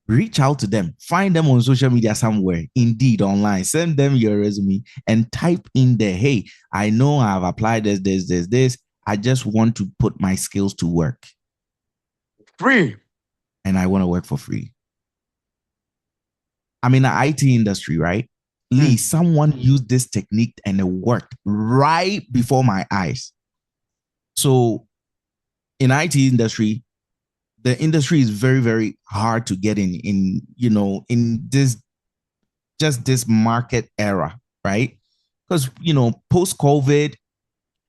reach out to them, find them on social media somewhere, Indeed, online, send them your resume and type in there, hey, I know I've applied this. I just want to put my skills to work. Free. And I want to work for free. I'm in the IT industry, right? Lee, someone used this technique and it worked right before my eyes. So in IT industry, the industry is very, very hard to get in this market era, right? Because, post-COVID,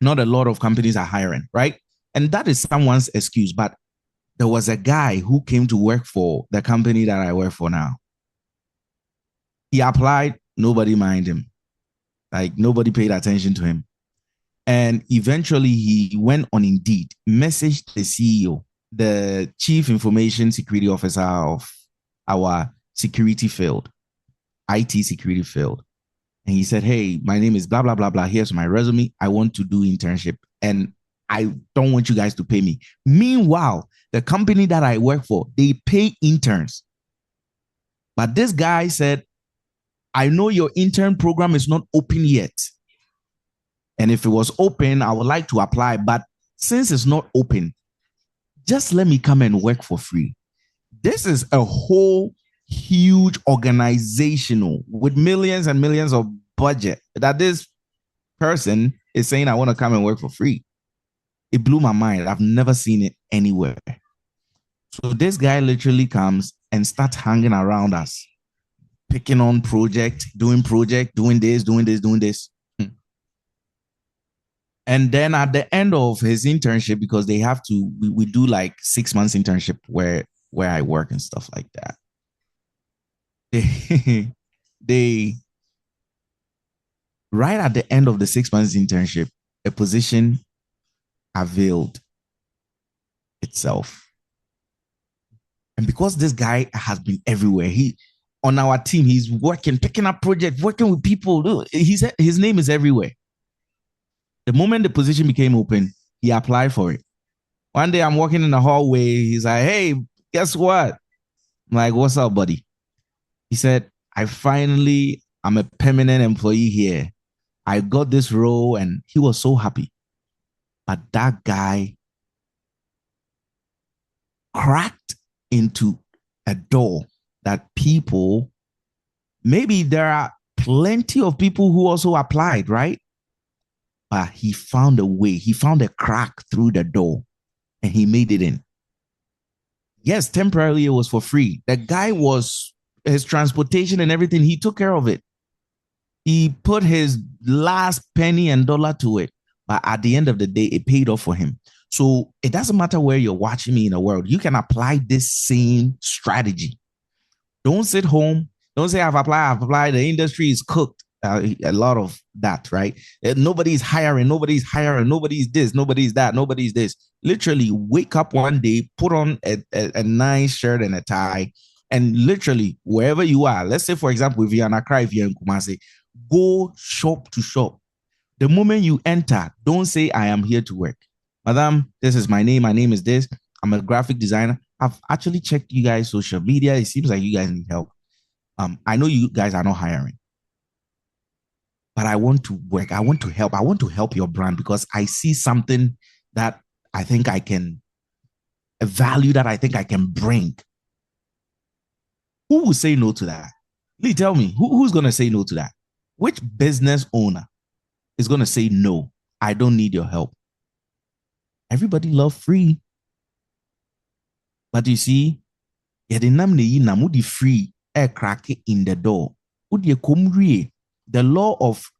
not a lot of companies are hiring, right? And that is someone's excuse. But there was a guy who came to work for the company that I work for now. He applied, nobody minded him. Like nobody paid attention to him. And eventually he went on Indeed, messaged the CEO, the Chief Information Security Officer of our security field, IT security field. And he said, hey, my name is blah, blah, blah, blah. Here's my resume. I want to do internship and I don't want you guys to pay me. Meanwhile, the company that I work for, they pay interns. But this guy said, I know your intern program is not open yet. And if it was open, I would like to apply. But since it's not open, just let me come and work for free. This is a whole huge organizational with millions and millions of budget that this person is saying, I want to come and work for free. It blew my mind. I've never seen it anywhere. So this guy literally comes and starts hanging around us, picking on project, doing this. And then at the end of his internship, because they have to, we do like 6 months internship where I work and stuff like that. They right at the end of the 6 months internship, a position availed itself. And because this guy has been everywhere, on our team, he's working, picking up projects, working with people. His name is everywhere. The moment the position became open, he applied for it. One day I'm walking in the hallway. He's like, hey, guess what? I'm like, what's up, buddy? He said, I'm a permanent employee here. I got this role, and he was so happy. But that guy cracked into a door that people, maybe there are plenty of people who also applied, right? But he found a way. He found a crack through the door and he made it in. Yes, temporarily it was for free. The guy his transportation and everything, he took care of it. He put his last penny and dollar to it. But at the end of the day, it paid off for him. So it doesn't matter where you're watching me in the world. You can apply this same strategy. Don't sit home. Don't say I've applied. The industry is cooked. A lot of that, right? Nobody's hiring. Nobody's this. Nobody's that. Nobody's this. Literally, wake up one day, put on a nice shirt and a tie, and literally wherever you are. Let's say, for example, if you're in Accra, if you're in Kumasi, go shop to shop. The moment you enter, don't say I am here to work. Madam, this is my name. My name is this. I'm a graphic designer. I've actually checked you guys' social media. It seems like you guys need help. I know you guys are not hiring, but I want to work. I want to help. I want to help your brand because I see something that I think I can, a value that I think I can bring. Who will say no to that? Lee, tell me, who's going to say no to that? Which business owner is going to say no? I don't need your help. Everybody love free. But you see, the free air crack in the door. The law of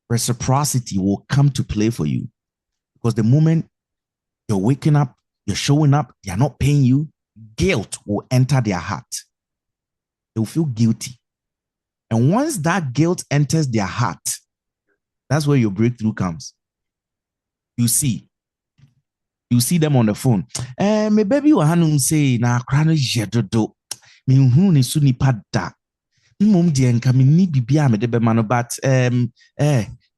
reciprocity will come to play for you. Because the moment you're waking up, you're showing up, they're not paying you, guilt will enter their heart. They'll feel guilty. And once that guilt enters their heart, that's where your breakthrough comes. You see them on the phone. My baby wa hanum say na krano jedodo. Me hu ni su nipa da. Mum die nka me ni bibia me de be ma no but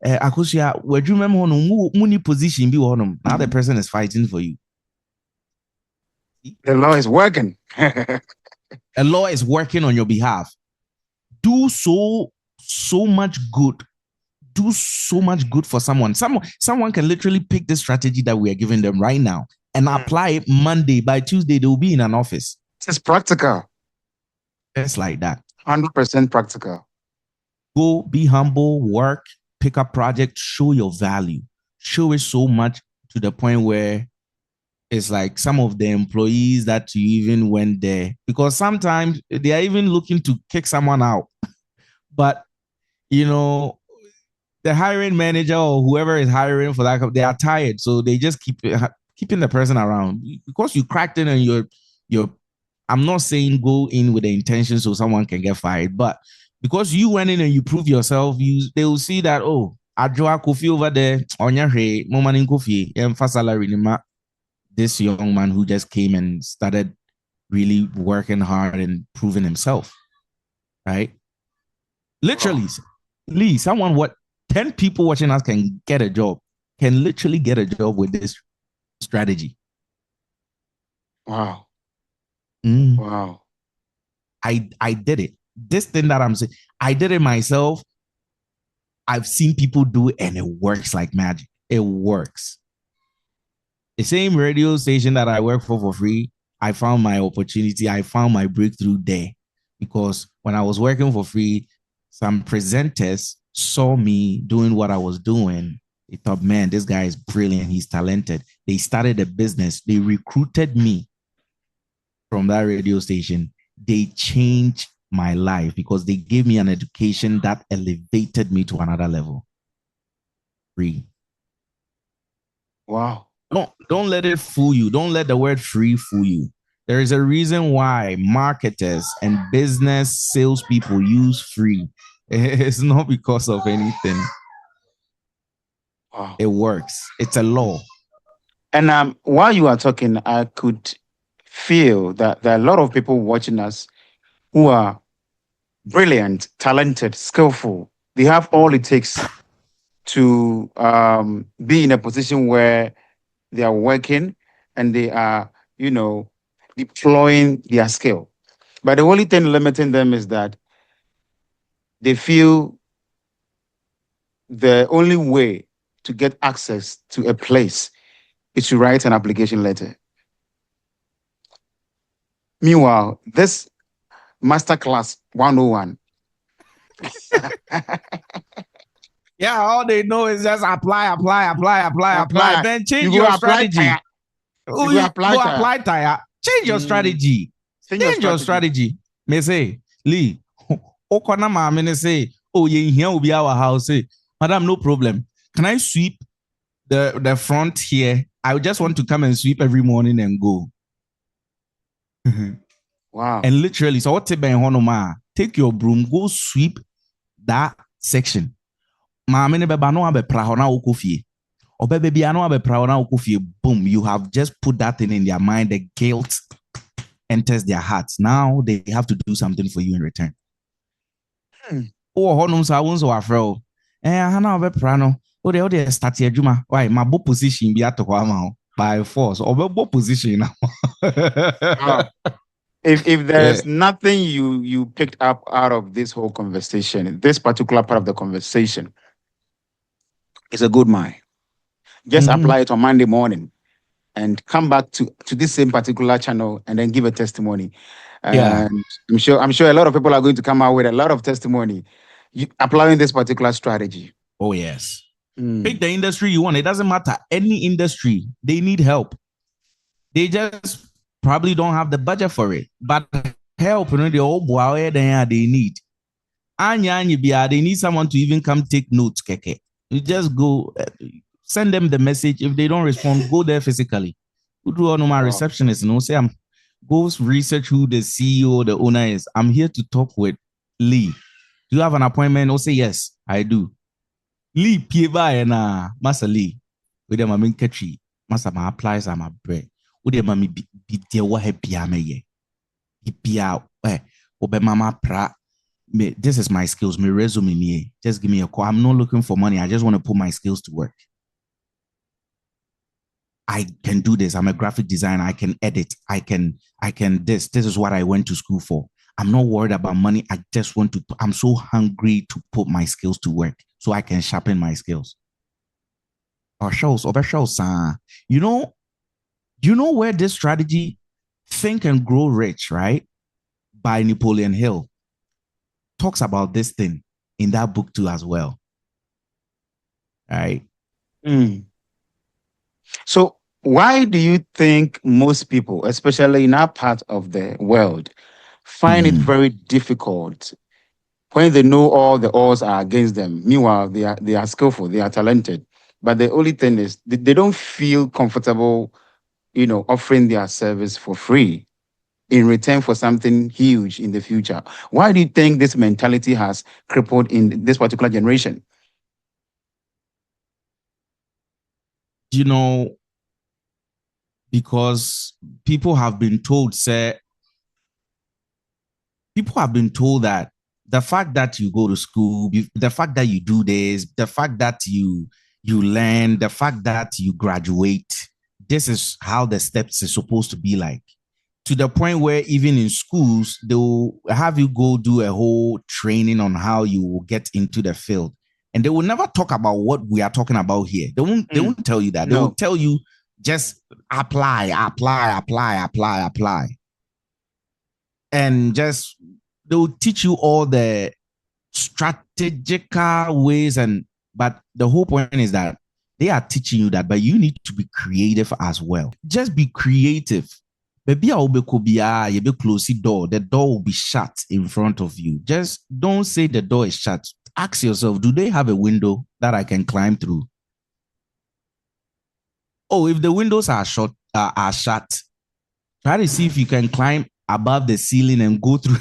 akosia wadwuma me hono mu ni position bi wo hono. Now the person is fighting for you. The law is working. A law is working on your behalf. Do so much good. Do so much good for someone. Someone can literally pick the strategy that we are giving them right now and apply it Monday. By Tuesday, they will be in an office. It's practical. Just like that. 100% practical. Go, be humble, work, pick up project, show your value. Show it so much to the point where it's like some of the employees that you even went there. Because sometimes they are even looking to kick someone out. But, you know, the hiring manager or whoever is hiring for that, they are tired. So they just keeping the person around. Because you cracked in and you're I'm not saying go in with the intention so someone can get fired, but because you went in and you prove yourself, they will see that, oh, Adjoa Kofi over there, Onya He, Moman in Kofi, for salary, this young man who just came and started really working hard and proving himself. Right? Literally, Lee, 10 people watching us can get a job, can literally get a job with this strategy. Wow. Wow. I did it. This thing that I'm saying, I did it myself. I've seen people do it and it works like magic. It works. The same radio station that I work for free, I found my opportunity. I found my breakthrough there because when I was working for free, some presenters saw me doing what I was doing. They thought, man, this guy is brilliant. He's talented. They started a business. They recruited me from that radio station. They changed my life because they gave me an education that elevated me to another level. Free. Wow. Don't let it fool you. Don't let the word free fool you. There is a reason why marketers and business salespeople use free. It's not because of anything. Wow. It works. It's a law. And while you are talking, I could feel that there are a lot of people watching us who are brilliant, talented, skillful. They have all it takes to be in a position where they are working and they are, deploying their skill. But the only thing limiting them is that they feel the only way to get access to a place is to write an application letter. Meanwhile, this Masterclass 101. Yeah, all they know is just apply. Then change your strategy. You go apply tire. Change your strategy. Change your strategy. Me say, Lee, Okona mama say, oh, you here will be our house. Say, madam, no problem. Can I sweep the front here. I just want to come and sweep every morning and go. Wow. And literally, so what take your broom, go sweep that section. Maame ne beba no abepra ho na ukofie. Obebe bia no abepra ho na ukofie. Boom, you have just put that thing in their mind. The guilt enters their hearts. Now they have to do something for you in return. Oh, honum sa won so afro. Hana obepra no. O de start adwuma. Why my bo position bi atoko ama by force. Obebo position now. Wow. If there's nothing you picked up out of this whole conversation, this particular part of the conversation, it's a good mind. Just apply it on Monday morning and come back to this same particular channel and then give a testimony. Yeah. And I'm sure a lot of people are going to come out with a lot of testimony applying this particular strategy. Oh, yes. Pick the industry you want. It doesn't matter. Any industry, they need help. They just probably don't have the budget for it. But help, you know, the old boy they need. They need someone to even come take notes, keke. You just go, send them the message. If they don't respond, go there physically. Who do all my receptionist? You know, say I'm go research who the CEO, the owner is. I'm here to talk with Lee. Do you have an appointment? Or say yes, I do. Lee pieba and Master Lee. With them, I'm in catchy. Master my applies I'm a bread. With them, I'm be there. What happy am I? Be out. Obe mama pra. This is my skills. My resume. Just give me a call. I'm not looking for money. I just want to put my skills to work. I can do this. I'm a graphic designer. I can edit. I can this. This is what I went to school for. I'm not worried about money. I just want to, I'm so hungry to put my skills to work so I can sharpen my skills. Or shows, you know where this strategy, Think and Grow Rich, right? By Napoleon Hill, talks about this thing in that book too as well. Right? So why do you think most people, especially in our part of the world, find it very difficult when they know all the odds are against them? Meanwhile, they are skillful, they are talented. But the only thing is they don't feel comfortable, offering their service for free in return for something huge in the future. Why do you think this mentality has crippled in this particular generation? Because people have been told that the fact that you go to school, the fact that you do this, the fact that you learn, the fact that you graduate, this is how the steps are supposed to be like. To the point where even in schools, they'll have you go do a whole training on how you will get into the field. And they will never talk about what we are talking about here. They won't tell you that. They will tell you just apply. And just they'll teach you all the strategical ways, but the whole point is that they are teaching you that, but you need to be creative as well. Just be creative. Maybe I'll be close the door. The door will be shut in front of you. Just don't say the door is shut. Ask yourself, do they have a window that I can climb through? Oh, if the windows are shut, try to see if you can climb above the ceiling and go through.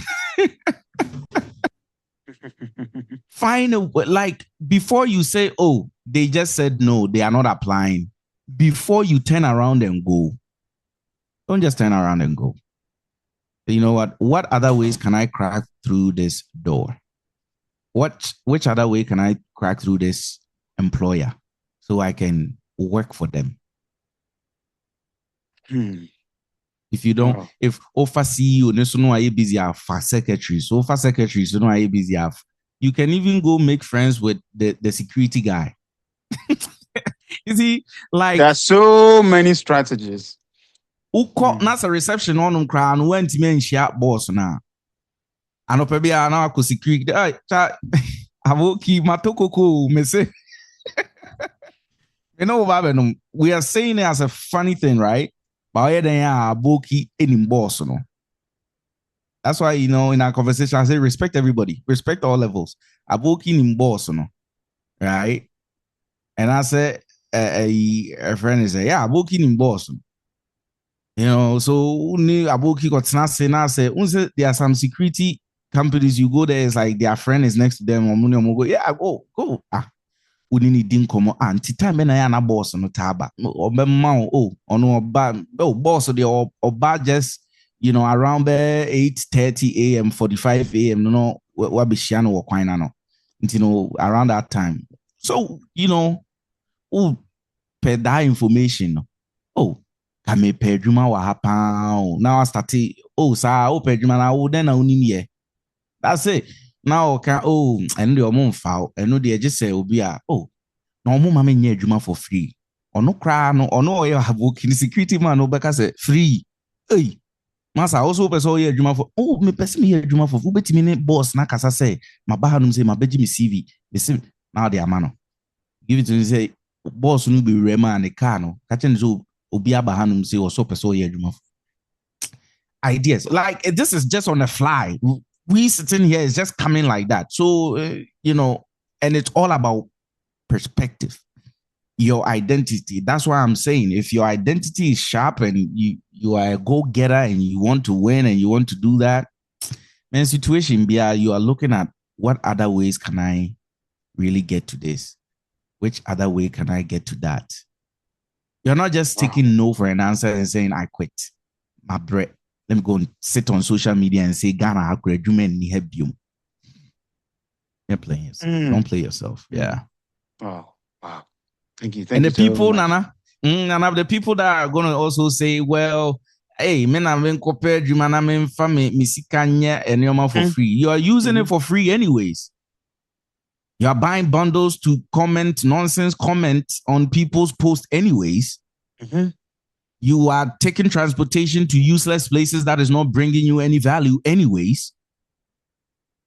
Find a way, like before you say, oh, they just said no, they are not applying. Before you turn around and go, don't just turn around and go. You know what? What other ways can I crack through this door? Which other way can I crack through this employer so I can work for them? If you don't, if offer CEO, no are you busy for secretaries, so for secretaries, no are you busy you can even go make friends with the security guy. You see, like there are so many strategies. That's a reception on crown went to me and boss now. I know maybe I know security. I will keep my toko me say. You know, we are saying it as a funny thing, right? But boss, no. That's why, in our conversation, I say respect everybody, respect all levels. Aboki in boss, no. Right? And I said, a friend is yeah, working in Boston. You know, so aboki got say there are some security companies you go there, it's like their friend is next to them or money go, yeah, go. Unini din komo anti time na ya na boss no taba. Obema ono oba boss the oba just around 8:30 a.m. 45 a.m. no wa be shia no wo kwan na no. Around that time. So, per that information. Oh, kame per adwuma wa ha pa. Now I start sa per adwuma na then na unim ye. That's it. Now can and the omon foul and no they just say obi no omo ma me nye adwuma for free. Ono kra no ono have working security man no beka say free. Hey, masa also person ye adwuma for me person me adwuma for betimi ne boss na kasa say ma ba hanum say ma beji me CV. They say now they are man. Give it to me say boss no be rema and the car no. Catch and so obi aba hanum say also person ye adwuma for. Ideas like this is just on the fly. We sitting here is just coming like that. So and it's all about perspective, your identity. That's why I'm saying if your identity is sharp and you are a go-getter and you want to win and you want to do that, man, situation you are looking at what other ways can I really get to this? Which other way can I get to that? You're not just taking no for an answer and saying I quit. My bread. Let me go and sit on social media and say Ghana I quit. You're playing yourself. Don't play yourself. Yeah. Wow. Thank you. And the people, Nana, the people that are going to also say, well, hey, men have been compared you man, I'm family, misikanya and your for free. You are using it for free anyways. You are buying bundles to nonsense comment on people's posts anyways. You are taking transportation to useless places that is not bringing you any value anyways.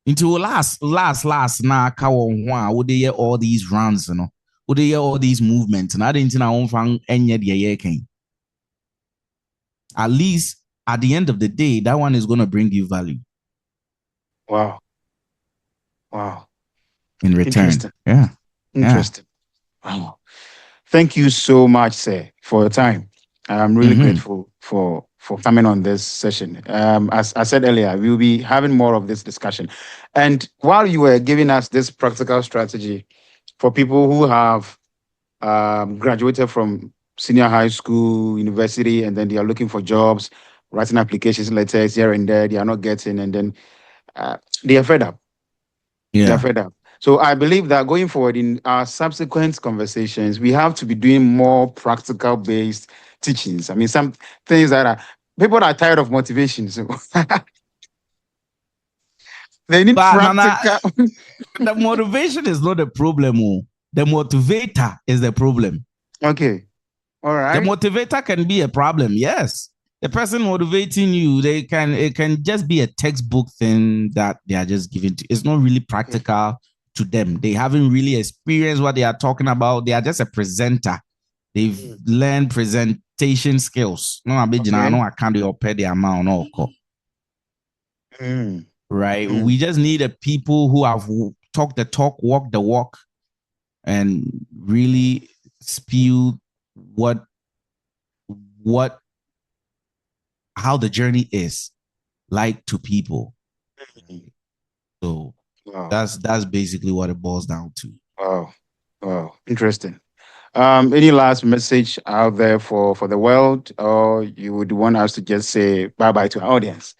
Until last now, would they hear all these runs, would they hear all these movements? And I didn't know at least at the end of the day, that one is going to bring you value. Wow. In return. Interesting. Yeah. Interesting. Yeah. Wow. Thank you so much, sir, for your time. I'm really grateful for coming on this session. As I said earlier, we'll be having more of this discussion. And while you were giving us this practical strategy for people who have graduated from senior high school, university, and then they are looking for jobs, writing applications letters here and there, they are not getting, and then they are fed up. Yeah. They are fed up. So I believe that going forward in our subsequent conversations, we have to be doing more practical-based teachings. I mean, some things that people are tired of motivation. So they need practical. The motivation is not the problem. The motivator is the problem. Okay. All right. The motivator can be a problem. Yes. The person motivating you, it can just be a textbook thing that they are just giving to. It's not really practical to them. They haven't really experienced what they are talking about. They are just a presenter. They've learned presentation skills. No, I can't do pay the amount. Right. We just need a people who have talked the talk, walked the walk, and really spew how the journey is like to people. So that's basically what it boils down to. Wow. Interesting. Any last message out there for the world, or you would want us to just say bye-bye to our audience?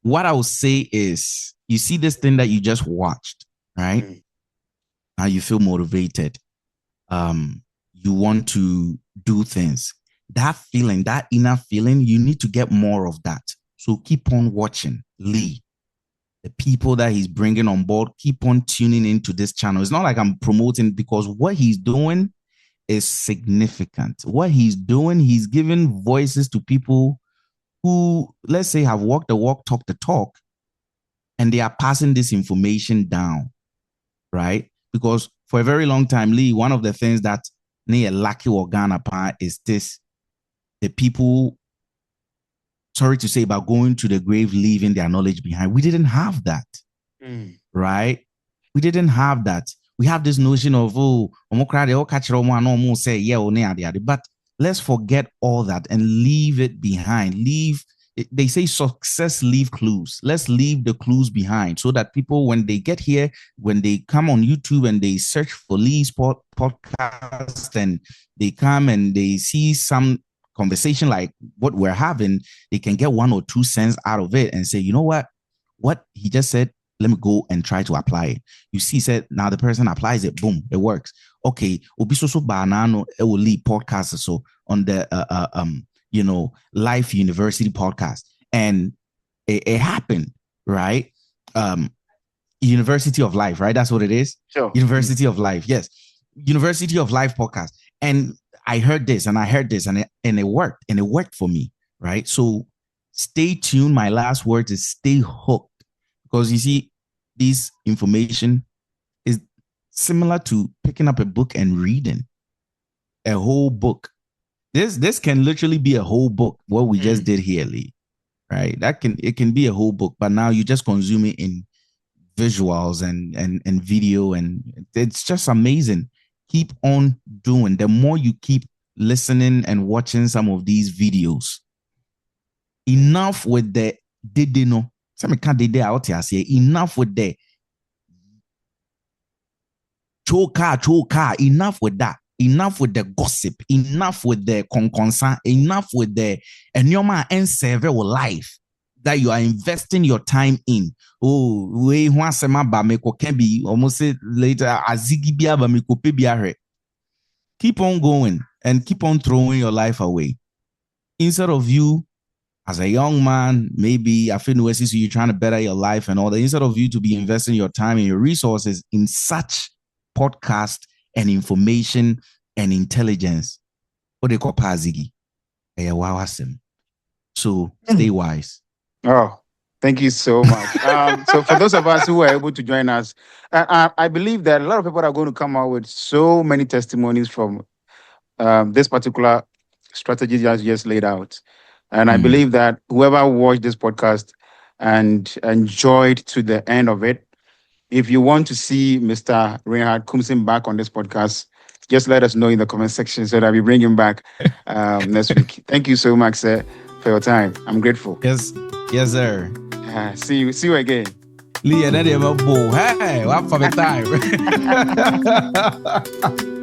What I will say is, you see this thing that you just watched, right? Now you feel motivated. You want to do things. That feeling, that inner feeling, you need to get more of that. So keep on watching Lee. The people that he's bringing on board, keep on tuning into this channel. It's not like I'm promoting, because what he's doing is significant. What he's doing, he's giving voices to people who, let's say, have walked the walk, talked the talk, and they are passing this information down, right? Because for a very long time, Lee, one of the things that near lucky or Ghana is this: the people, sorry to say, about going to the grave, leaving their knowledge behind. We didn't have that, right? We didn't have that. we have this notion of, say, yeah, but let's forget all that and leave it behind. They say success leave clues. Let's leave the clues behind so that people, when they get here, when they come on YouTube and they search for Lee's podcast and they come and they see some conversation like what we're having, they can get 1 or 2 cents out of it and say, you know what he just said, let me go and try to apply it. You see, said now the person applies it, boom, it works. Okay, obisoso banano it will lead podcast so on the Life University podcast, and it happened, right? University of Life, right? That's what it is. Sure. University of Life, yes. University of Life podcast, and I heard this, and it worked, and it worked for me, right? So stay tuned. My last word is stay hooked. Because you see, this information is similar to picking up a book and reading a whole book. This can literally be a whole book, what we just did here, Lee. Right? It can be a whole book, but now you just consume it in visuals and video, and it's just amazing. Keep on doing. The more you keep listening and watching some of these videos, enough with the didino. Enough with the choka, enough with that, enough with the gossip, enough with the conconsa, enough with the enyoma and several life that you are investing your time in. Oh, we want sema ba me ko can be almost say later azigi bia ba me ko pe bia. Keep on going and keep on throwing your life away. Instead of you as a young man, maybe I feel you're trying to better your life and all that. Instead of you to be investing your time and your resources in such podcast and information and intelligence, what they call pazigi. So stay wise. Oh, thank you so much. So for those of us who were able to join us, I believe that a lot of people are going to come out with so many testimonies from this particular strategy that you just laid out. And I believe that whoever watched this podcast and enjoyed to the end of it, if you want to see Mr. Reinhard Koomson back on this podcast, just let us know in the comment section so that we bring him back next week. Thank you so much, sir, for your time. I'm grateful. Yes, sir. See you again. Lee, hey, what for the time?